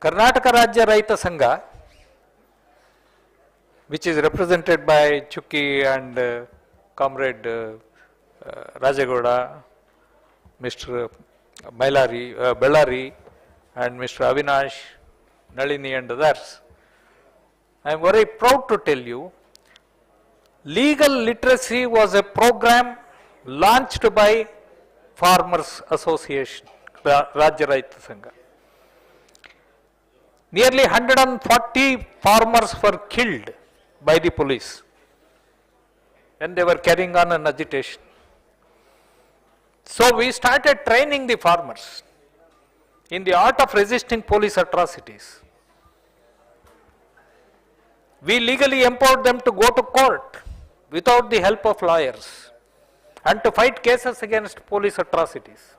Karnataka Rajya Raita Sangha, which is represented by Chukki and Comrade Rajagoda, Mr. Bellari, and Mr. Avinash, Nalini and others. I am very proud to tell you, legal literacy was a program launched by Farmers Association, Rajya Raita Sangha. Nearly 140 farmers were killed by the police when they were carrying on an agitation. So we started training the farmers in the art of resisting police atrocities. We legally empowered them to go to court without the help of lawyers and to fight cases against police atrocities.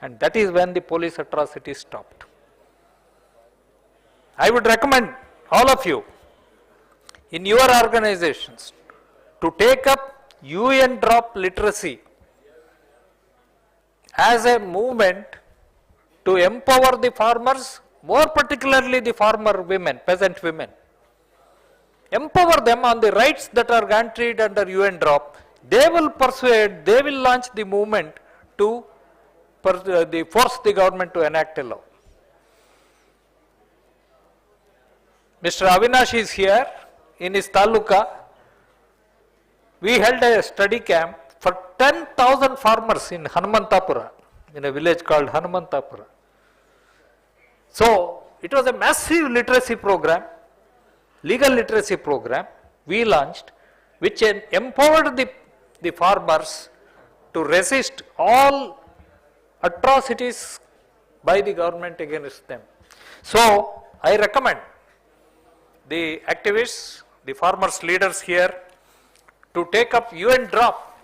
And that is when the police atrocities stopped. I would recommend all of you in your organizations to take up UN drop literacy as a movement to empower the farmers, more particularly the farmer women, peasant women. Empower them on the rights that are guaranteed under UN drop. They will persuade, they will launch the movement to force the government to enact a law. Mr. Avinash is here in his taluka. We held a study camp for 10,000 farmers in Hanumantapura, in a village called Hanumantapura. So, it was a massive literacy program, legal literacy program we launched, which empowered the farmers to resist all atrocities by the government against them. So, I recommend the activists, the farmers leaders here to take up UN drop.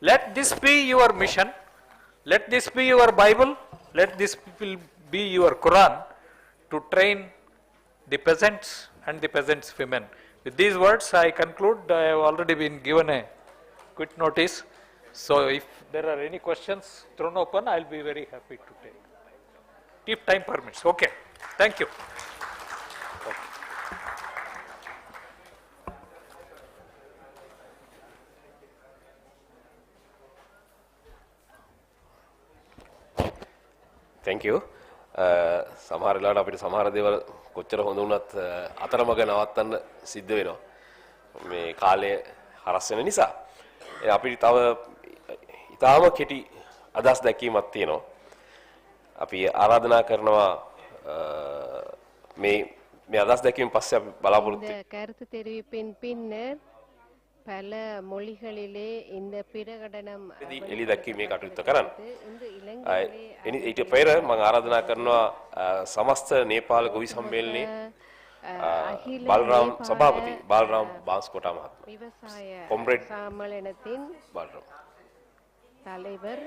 Let this be your mission, let this be your Bible, let this be your Quran to train the peasants and the peasants' women. With these words I conclude. I have already been given a quick notice. So if there are any questions thrown open, I will be very happy to take. If time permits. Okay. Thank you. Thank you. සමහර වෙලාවට අපිට සමහර දේවල් කොච්චර හොඳ වුණත් අතරමඟ නවත්තන්න සිද්ධ වෙනවා. මේ කාලය හරස් වෙන නිසා. අපිට තව ඉතාම කෙටි අදහස් දැක්වීමක් තියෙනවා. අපි ආරාධනා කරනවා මේ අදහස් දැක්වීම පස්සේ අපි බලාපොරොත්තු இந்த கருத்து தெரிவிப்பின் பின்னர் பல மொழிகளிலே இந்த பிரகடனம் එළි දැක්වීමේ කටයුත්ත කරන්න. ඊට පෙර මම ආරාධනා කරනවා සමස්ත නේපාල ගොවි සම්මේලනයේ බල්රාම් සභාපති බල්රාම් බාස්කොටා මහත්මයා விவசாய කොම්රේඩ් சம்மேளனத்தின் බල්රාම් தலைவர்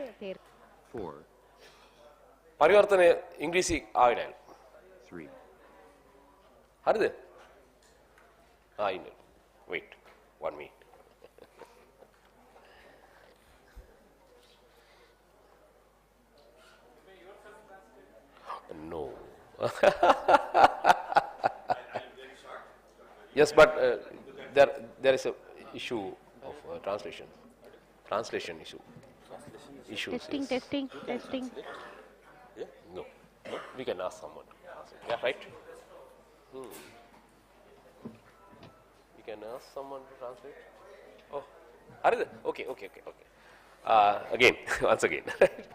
පරිවර්තනය ඉංග්‍රීසි ආවේ නැහැ. 3 හරිද? ඉන්න. wait 1 minute. No. Yes, but there is a issue of translation issue. testing. Yeah? No. We can ask someone. Yeah, right? We can ask someone to translate. Oh, okay. Again, once again. Okay.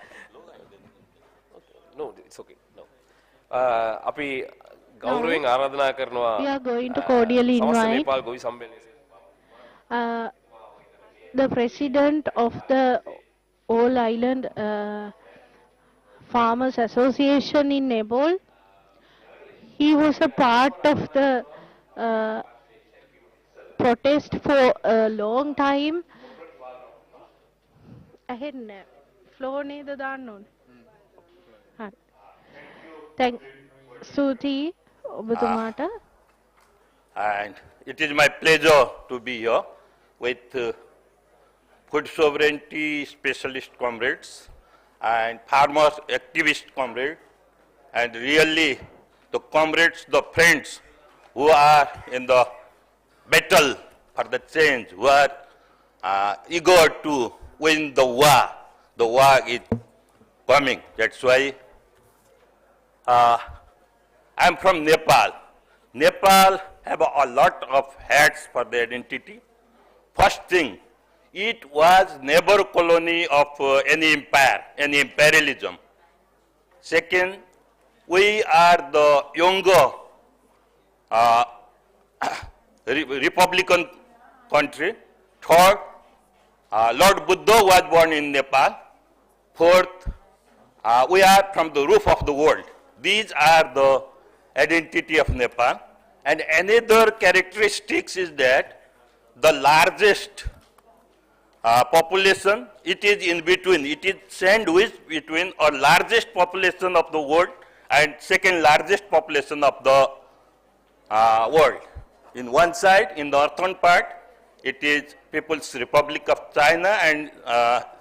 No, it's okay. No. අපි ගෞරවයෙන් ආරාධනා කරනවා We are going to cordially සමස්ත invite Nepal ගොවි සම්මේලනයේ the president of the All Island Farmers Association in Nepal. He was a part of the protest for a long time. Ahead floor නේද දාන්න ඕනේ. හරි. Thank Suti ඔබතුමාට. And it is my pleasure to be here with food sovereignty specialist comrades and farmers activist comrades, and really the comrades, the friends who are in the battle for the change, who are eager to win the war. The war is coming. That's why I'm from Nepal. Nepal have a lot of hats for their identity. First thing, it was neighbor colony of any empire, any imperialism. Second, we are the younger republican country. Third, Lord Buddha was born in Nepal. Fourth, we are from the roof of the world. These are the identity of Nepal. And another characteristics is that the largest population, it is in between. It is sandwiched between our largest population of the world and second largest population of the world. In one side, in the northern part, it is People's Republic of China, and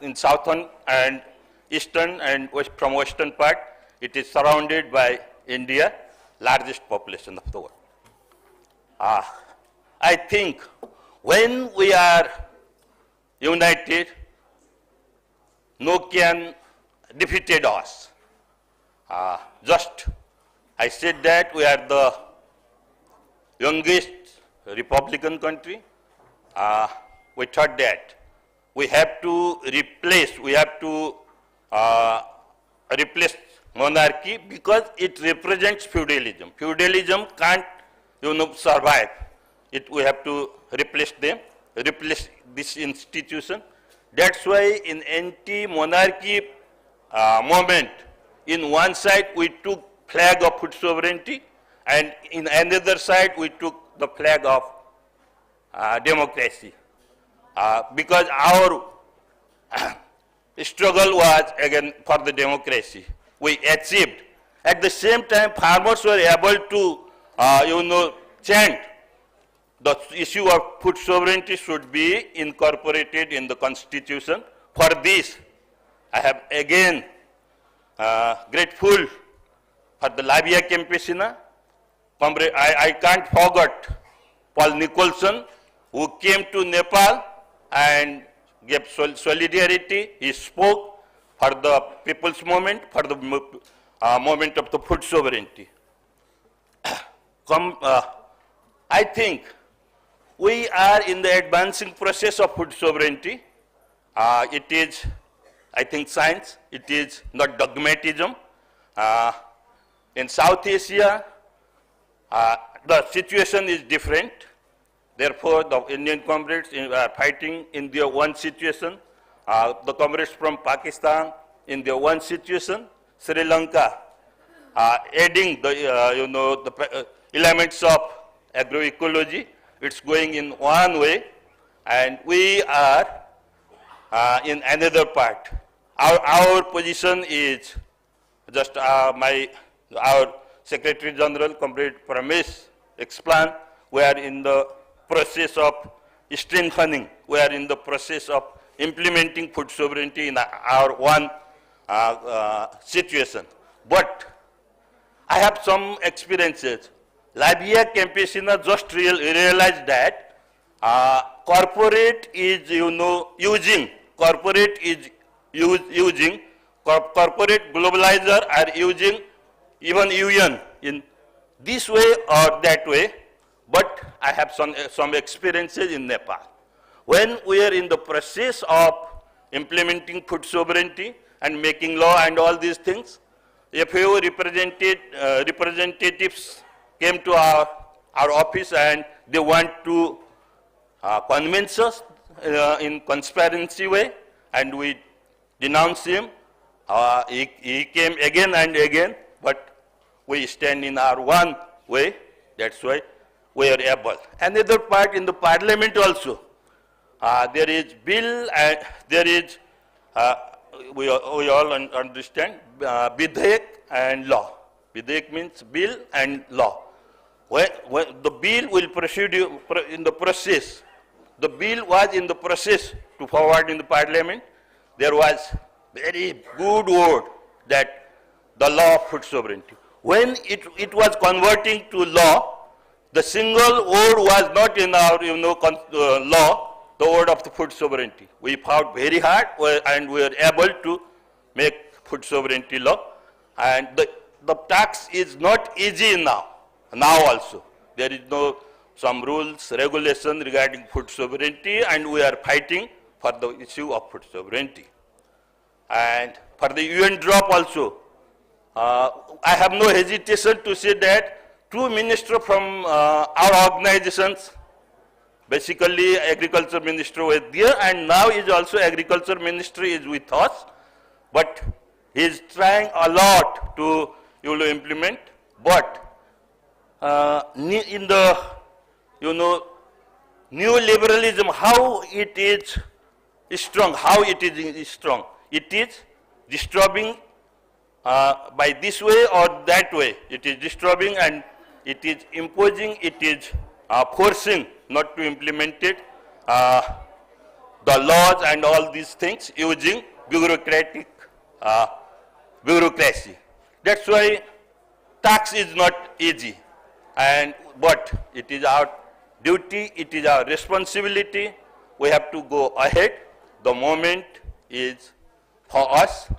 in southern and eastern and from western part, it is surrounded by India, largest population of the world. I think when we are united, no can defeated us. Just I said that we are the youngest republican country. We thought that we have to replace monarchy because it represents feudalism. Feudalism can't, survive. We have to replace this institution. That's why in anti-monarchy movement, in one side we took flag of food sovereignty, and in another side we took the flag of democracy. Because our struggle was again for the democracy. We achieved. At the same time, farmers were able to, chant the issue of food sovereignty should be incorporated in the constitution. For this, I have again grateful for the Labia Campesina. I can't forget Paul Nicholson, who came to Nepal and gave solidarity. He spoke for the people's movement, for the movement of the food sovereignty. I think we are in the advancing process of food sovereignty. It is, I think, science. It is not dogmatism. In South Asia, the situation is different. Therefore, the Indian comrades are fighting in their one situation. The comrades from Pakistan in their one situation. Sri Lanka adding the elements of agroecology. It's going in one way, and we are in another part. Our position is just our Secretary General, Comrade Pramesh, explained. We are in the process of strengthening. We are in the process of implementing food sovereignty in our one situation. But I have some experiences. Labia Campesina just realized that corporate is using corporate globalizer are using even UN in this way or that way, but I have some experiences in Nepal. When we are in the process of implementing food sovereignty and making law and all these things, FAO representatives came to our office and they want to convince us in conspiracy way, and we denounced him. He came again and again, but we stand in our one way. That's why we are able. Another part in the parliament also, there is bill and there is, we all understand, Bidhek and law. Bidhek means bill and law. When the bill will proceed in the process, the bill was in the process to forward in the parliament, there was very good word that the law of food sovereignty. When it was converting to law, the single word was not in our law, the word of the food sovereignty. We fought very hard and we were able to make food sovereignty law. And the tax is not easy now also. There is some rules, regulation regarding food sovereignty, and we are fighting for the issue of food sovereignty. And for the UN drop also, I have no hesitation to say that two ministers from our organizations, basically agriculture minister was there, and now is also agriculture ministry is with us, but he is trying a lot to implement. But in the neoliberalism, how it is strong, it is disturbing by this way or that way. It is disturbing and it is imposing, it is forcing not to implement it, the laws and all these things using bureaucracy. That's why tax is not easy, but it is our duty, it is our responsibility. We have to go ahead. The moment is for us.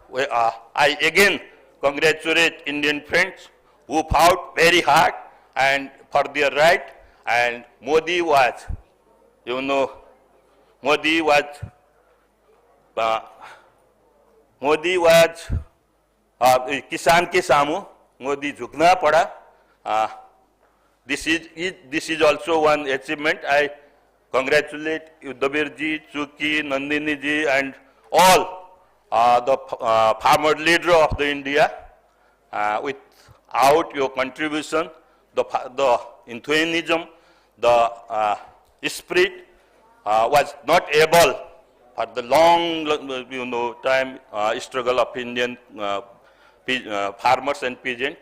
I again congratulate Indian friends who fought very hard and for their right. And Modi was, किसान के सामू मोदी झुकना पड़ा. This is also one achievement. I congratulate Dabir ji, Chuki, Nandini ji, and all the farmer leader of the India. Without your contribution, the enthusiasm, the spirit was not able for the long, time struggle of Indian farmers and peasants.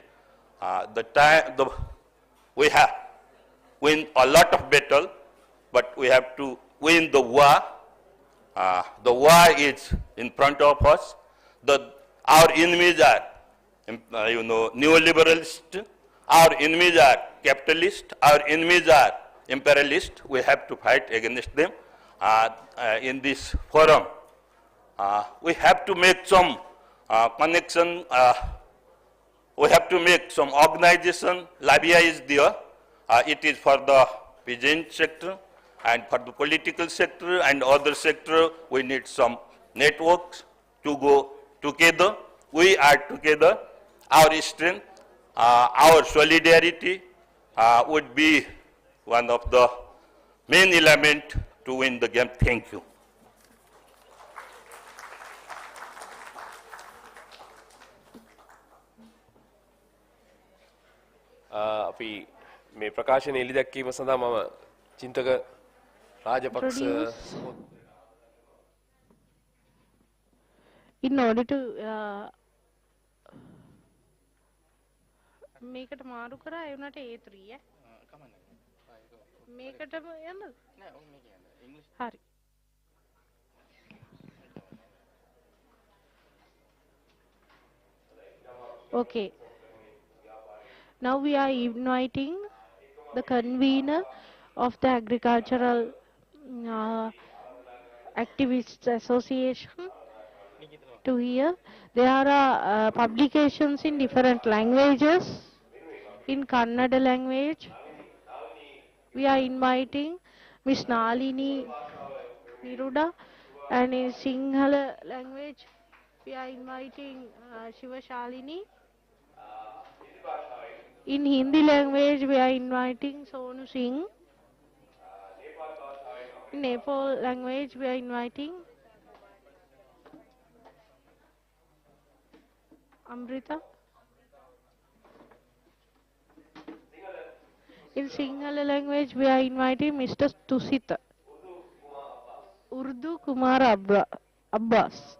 We have win a lot of battle, but we have to win the war. The war is in front of us. Our enemies are, neoliberalist. Our enemies are capitalist. Our enemies are imperialist. We have to fight against them. In this forum, we have to make some connection. We have to make some organization. Labia is there. It is for the peasant sector and for the political sector and other sector. We need some networks to go together. We are together. Our strength, our solidarity would be one of the main elements to win the game. Thank you. අපි මේ ප්‍රකාශනය එළි දැක්වීම සඳහා මම චින්තක Rajapaksa in order to මේකට මාරු කරා ඒ උනට A3 මේකට යන්නද නෑ ඔන්න මේක යන්න ඉංග්‍රීසි හරි. Okay. Now we are inviting the convener of the Agricultural Activists Association to hear. There are publications in different languages. In Kannada language, we are inviting Miss Nalini Niruda, and in Sinhala language, we are inviting Shiva Shalini. In Hindi language, we are inviting Sonu Singh. In Nepal language, we are inviting Amrita. In Sinhala language, we are inviting Mr. Tusita. Urdu Kumar Abbas.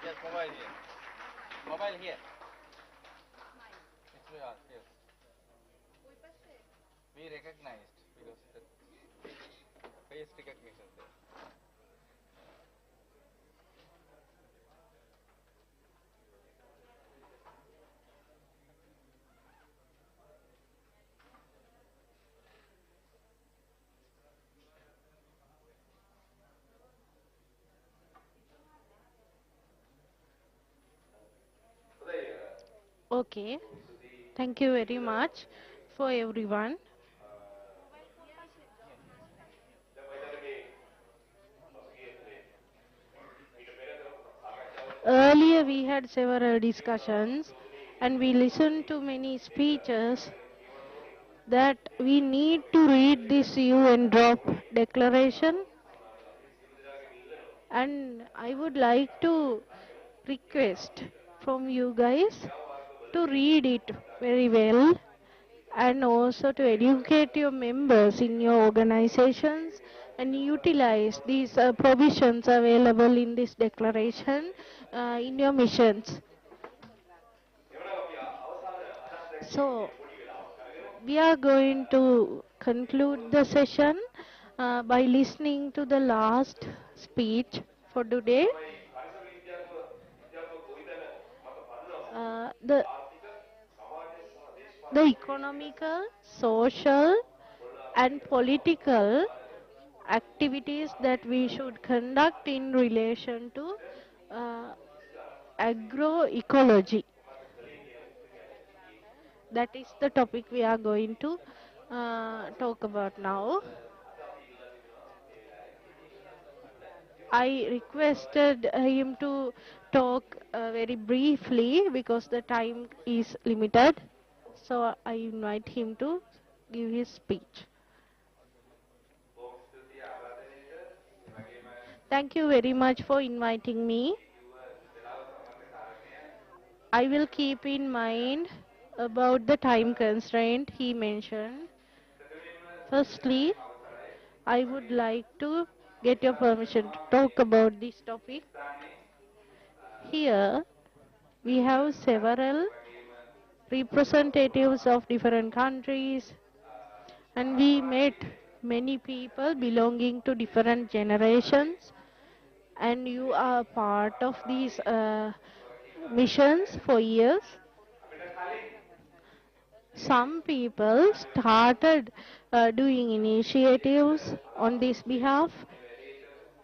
Yes, mobile here. Mobile here. It's yours, yes. We recognized because the face recognition there. Okay. Thank you very much for everyone. Earlier we had several discussions and we listened to many speeches that we need to read this UN drop declaration, and I would like to request from you guys to read it very well and also to educate your members in your organizations and utilize these provisions available in this declaration in your missions. So, we are going to conclude the session by listening to the last speech for today. The economical, social and political activities that we should conduct in relation to agroecology. That is the topic we are going to talk about now. I requested him to talk very briefly because the time is limited. So I invite him to give his speech. Thank you very much for inviting me. I will keep in mind about the time constraint he mentioned. Firstly, I would like to get your permission to talk about this topic. Here, we have several representatives of different countries, and we met many people belonging to different generations, and you are part of these missions for years. Some people started doing initiatives on this behalf,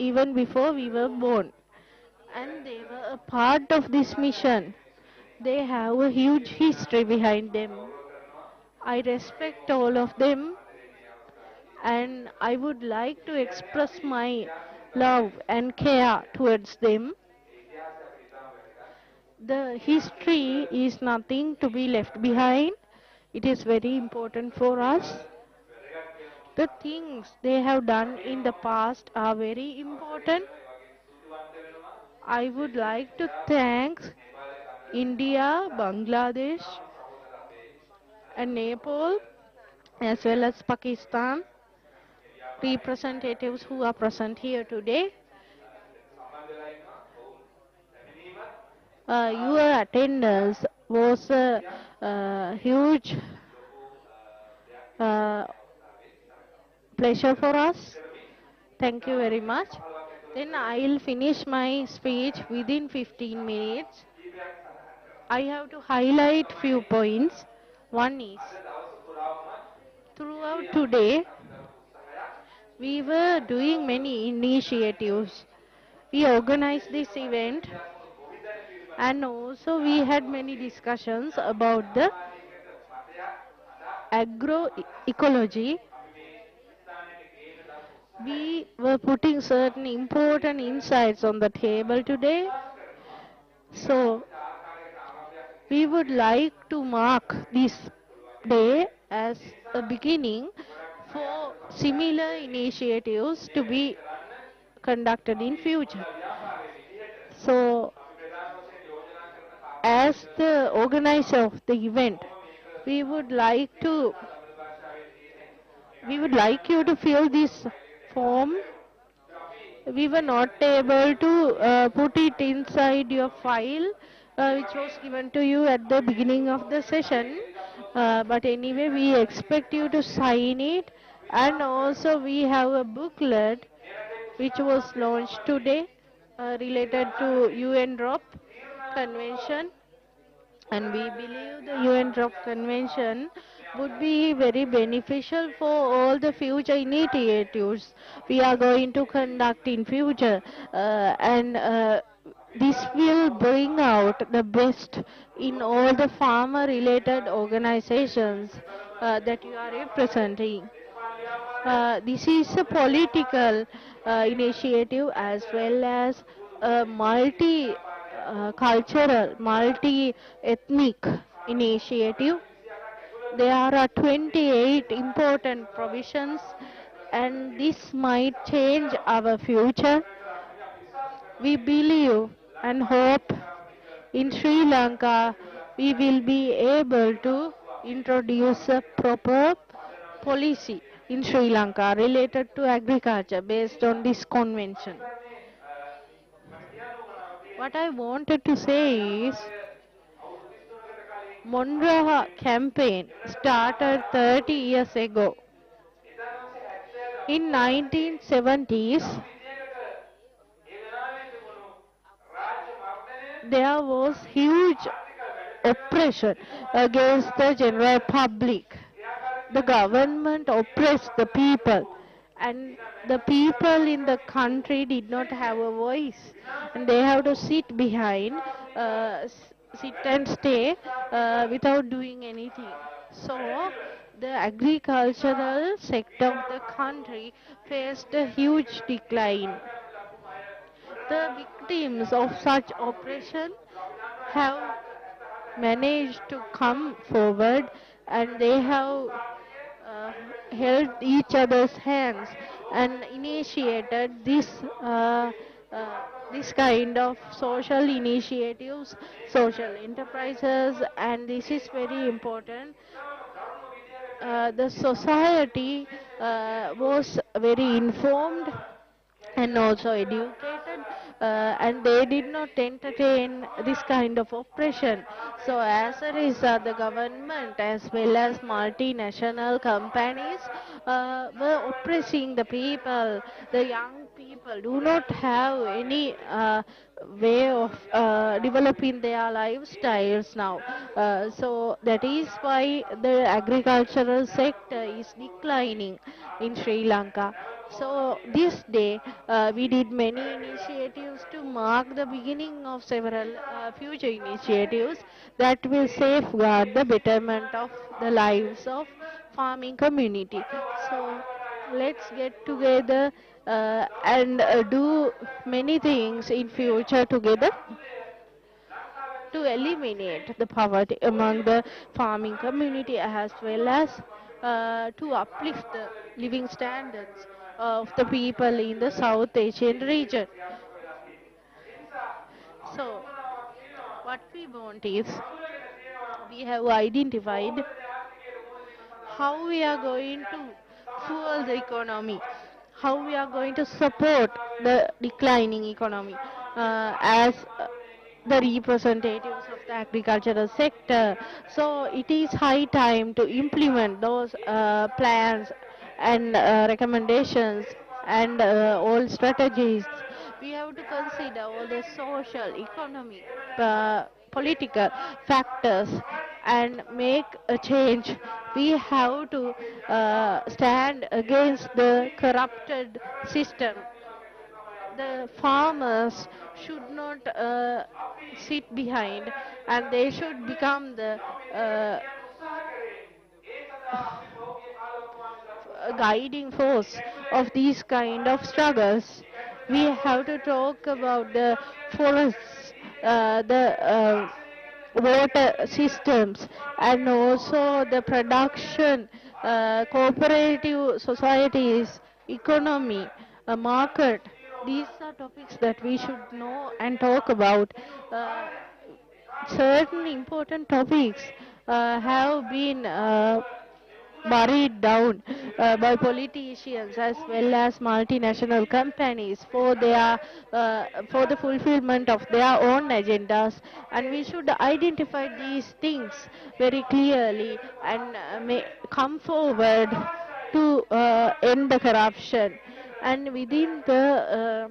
even before we were born. And they were a part of this mission. They have a huge history behind them. I respect all of them, and I would like to express my love and care towards them. The history is nothing to be left behind. It is very important for us. The things they have done in the past are very important. I would like to thank India, Bangladesh, and Nepal, as well as Pakistan, representatives who are present here today. Your attendance was a huge pleasure for us. Thank you very much. Then I'll finish my speech within 15 minutes. I have to highlight few points. One is, throughout today, we were doing many initiatives. We organized this event, and also we had many discussions about the agroecology. We were putting certain important insights on the table today. So, we would like to mark this day as a beginning for similar initiatives to be conducted in future. So, as the organizer of the event, we would like you to fill this form. We were not able to put it inside your file, which was given to you at the beginning of the session. But anyway, we expect you to sign it. And also we have a booklet which was launched today related to UN DROP Convention. And we believe the UN DROP Convention would be very beneficial for all the future initiatives we are going to conduct in future. And this will bring out the best in all the farmer related organizations that you are representing. This is a political initiative as well as a multi-cultural, multi-ethnic initiative. There are 28 important provisions, and this might change our future. We believe and hope in Sri Lanka we will be able to introduce a proper policy in Sri Lanka related to agriculture based on this convention. What I wanted to say is, Monroe campaign started 30 years ago. In 1970s, there was huge oppression against the general public. The government oppressed the people, and the people in the country did not have a voice, and they have to sit behind, sit and stay without doing anything. So the agricultural sector of the country faced a huge decline. The victims of such oppression have managed to come forward, and they have held each other's hands and initiated this kind of social initiatives, social enterprises, and this is very important. The society was very informed and also educated, and they did not entertain this kind of oppression. So as a result, the government as well as multinational companies were oppressing the people. The young people do not have any way of developing their lifestyles now. So that is why the agricultural sector is declining in Sri Lanka. So this day, we did many initiatives to mark the beginning of several future initiatives that will safeguard the betterment of the lives of farming community. So let's get together and do many things in future together to eliminate the poverty among the farming community, as well as to uplift the living standards of the people in the South Asian region. So what we want is, we have identified how we are going to fuel the economy, how we are going to support the declining economy as the representatives of the agricultural sector. So it is high time to implement those plans and recommendations and all strategies. We have to consider all the social, economic, political factors and make a change. We have to stand against the corrupted system. The farmers should not sit behind, and they should become the guiding force of these kind of struggles. We have to talk about the forests, the water systems, and also the production, cooperative societies, economy, market. These are topics that we should know and talk about. Certain important topics have been buried down by politicians as well as multinational companies for their for the fulfillment of their own agendas, and we should identify these things very clearly and come forward to end the corruption. And within the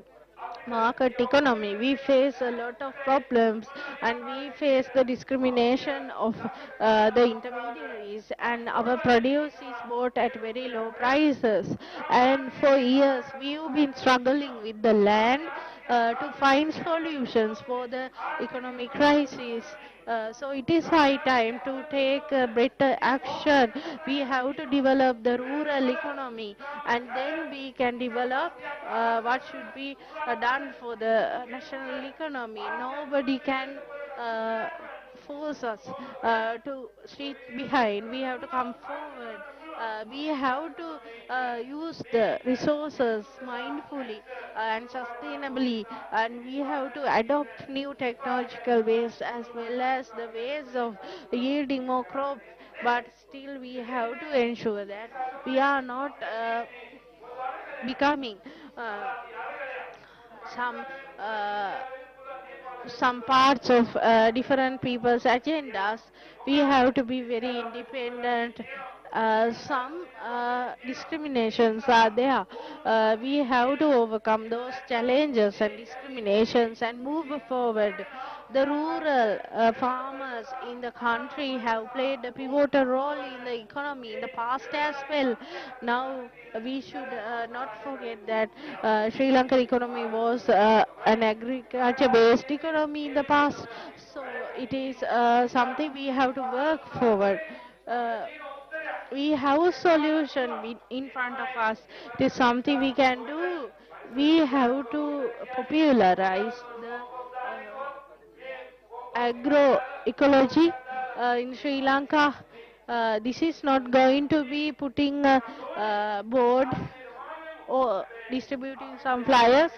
market economy, we face a lot of problems, and we face the discrimination of the intermediaries, and our produce is bought at very low prices. And for years we've been struggling with the land to find solutions for the economic crisis. So it is high time to take better action. We have to develop the rural economy, and then we can develop what should be done for the national economy. Nobody can force us to sit behind. We have to come forward. We have to use the resources mindfully and sustainably, and we have to adopt new technological ways as well as the ways of yielding more crops. But still we have to ensure that we are not becoming some uh, some parts of different people's agendas. We have to be very independent. Some discriminations are there. We have to overcome those challenges and discriminations and move forward. The rural farmers in the country have played a pivotal role in the economy in the past as well. Now we should not forget that Sri Lankan economy was an agriculture-based economy in the past. So it is something we have to work forward. We have a solution in front of us. It is something we can do. We have to popularize the agroecology in Sri Lanka. This is not going to be putting a board or distributing some flyers.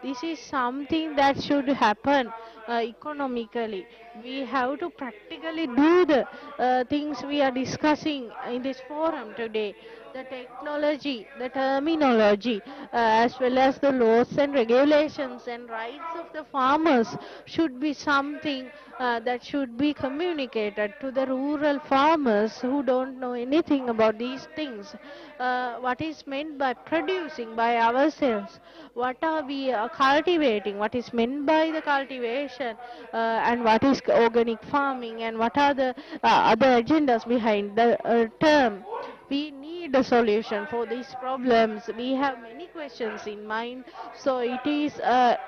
This is something that should happen economically. We have to practically do the things we are discussing in this forum today. The technology, the terminology, as well as the laws and regulations and rights of the farmers should be something that should be communicated to the rural farmers who don't know anything about these things. What is meant by producing by ourselves? What are we cultivating? What is meant by the cultivation? And what is organic farming? And what are the other agendas behind the term? We need a solution for these problems. We have many questions in mind, so it is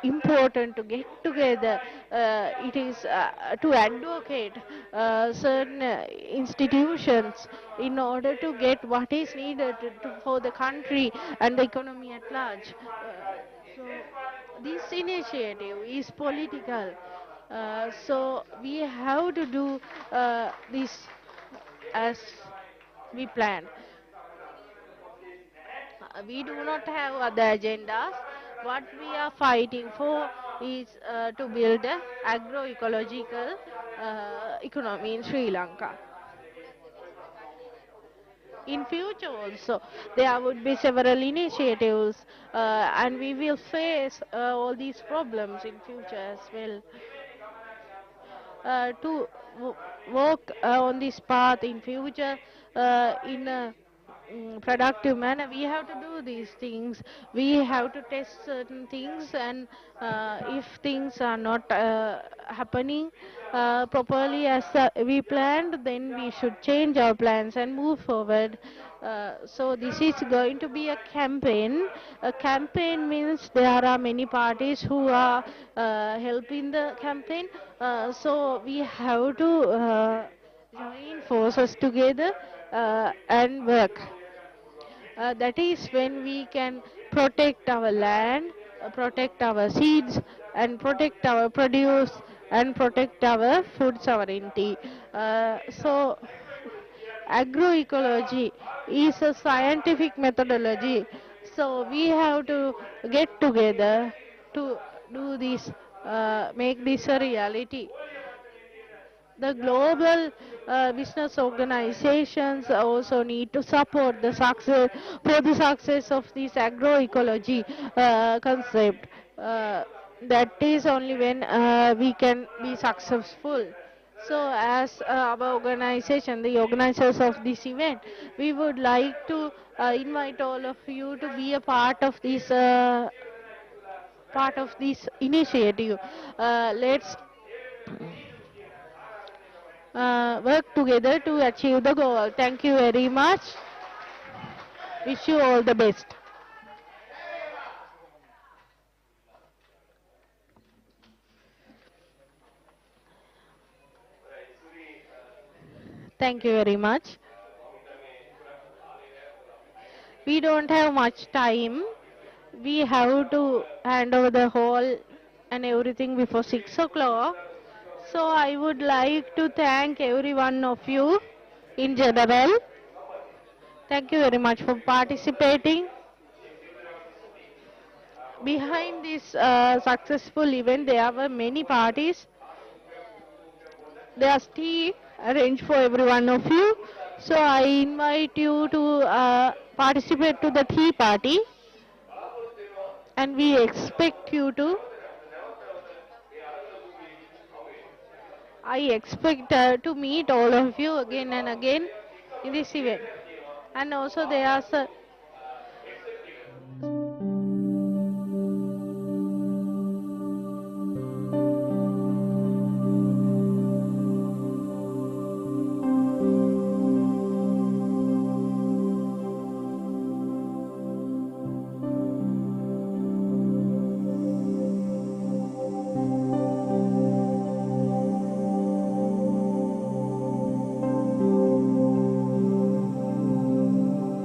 important to get together. It is to advocate certain institutions in order to get what is needed for the country and the economy at large. So this initiative is political. So we have to do this as we plan. We do not have other agendas. What we are fighting for is to build an agroecological economy in Sri Lanka. In future also, there would be several initiatives and we will face all these problems in future as well. To work on this path in future in a productive manner, we have to do these things. We have to test certain things, and if things are not happening properly as we planned, then we should change our plans and move forward. So this is going to be a campaign. A campaign means there are many parties who are helping the campaign. So we have to join forces together and work. That is when we can protect our land, protect our seeds, and protect our produce, and protect our food sovereignty. So agroecology is a scientific methodology. So we have to get together to do this, make this a reality. The global business organizations also need to support the success of this agroecology concept. That is only when we can be successful. So as our organization, the organizers of this event, we would like to invite all of you to be a part of this initiative. Let's work together to achieve the goal. Thank you very much. Wish you all the best. Thank you very much. We don't have much time. We have to hand over the hall and everything before 6 o'clock. So I would like to thank every one of you in general. Thank you very much for participating. Behind this successful event, there were many parties. There's tea arranged for every one of you. So I invite you to participate to the tea party. And we expect you to. I expect to meet all of you again and again in this event. And also there are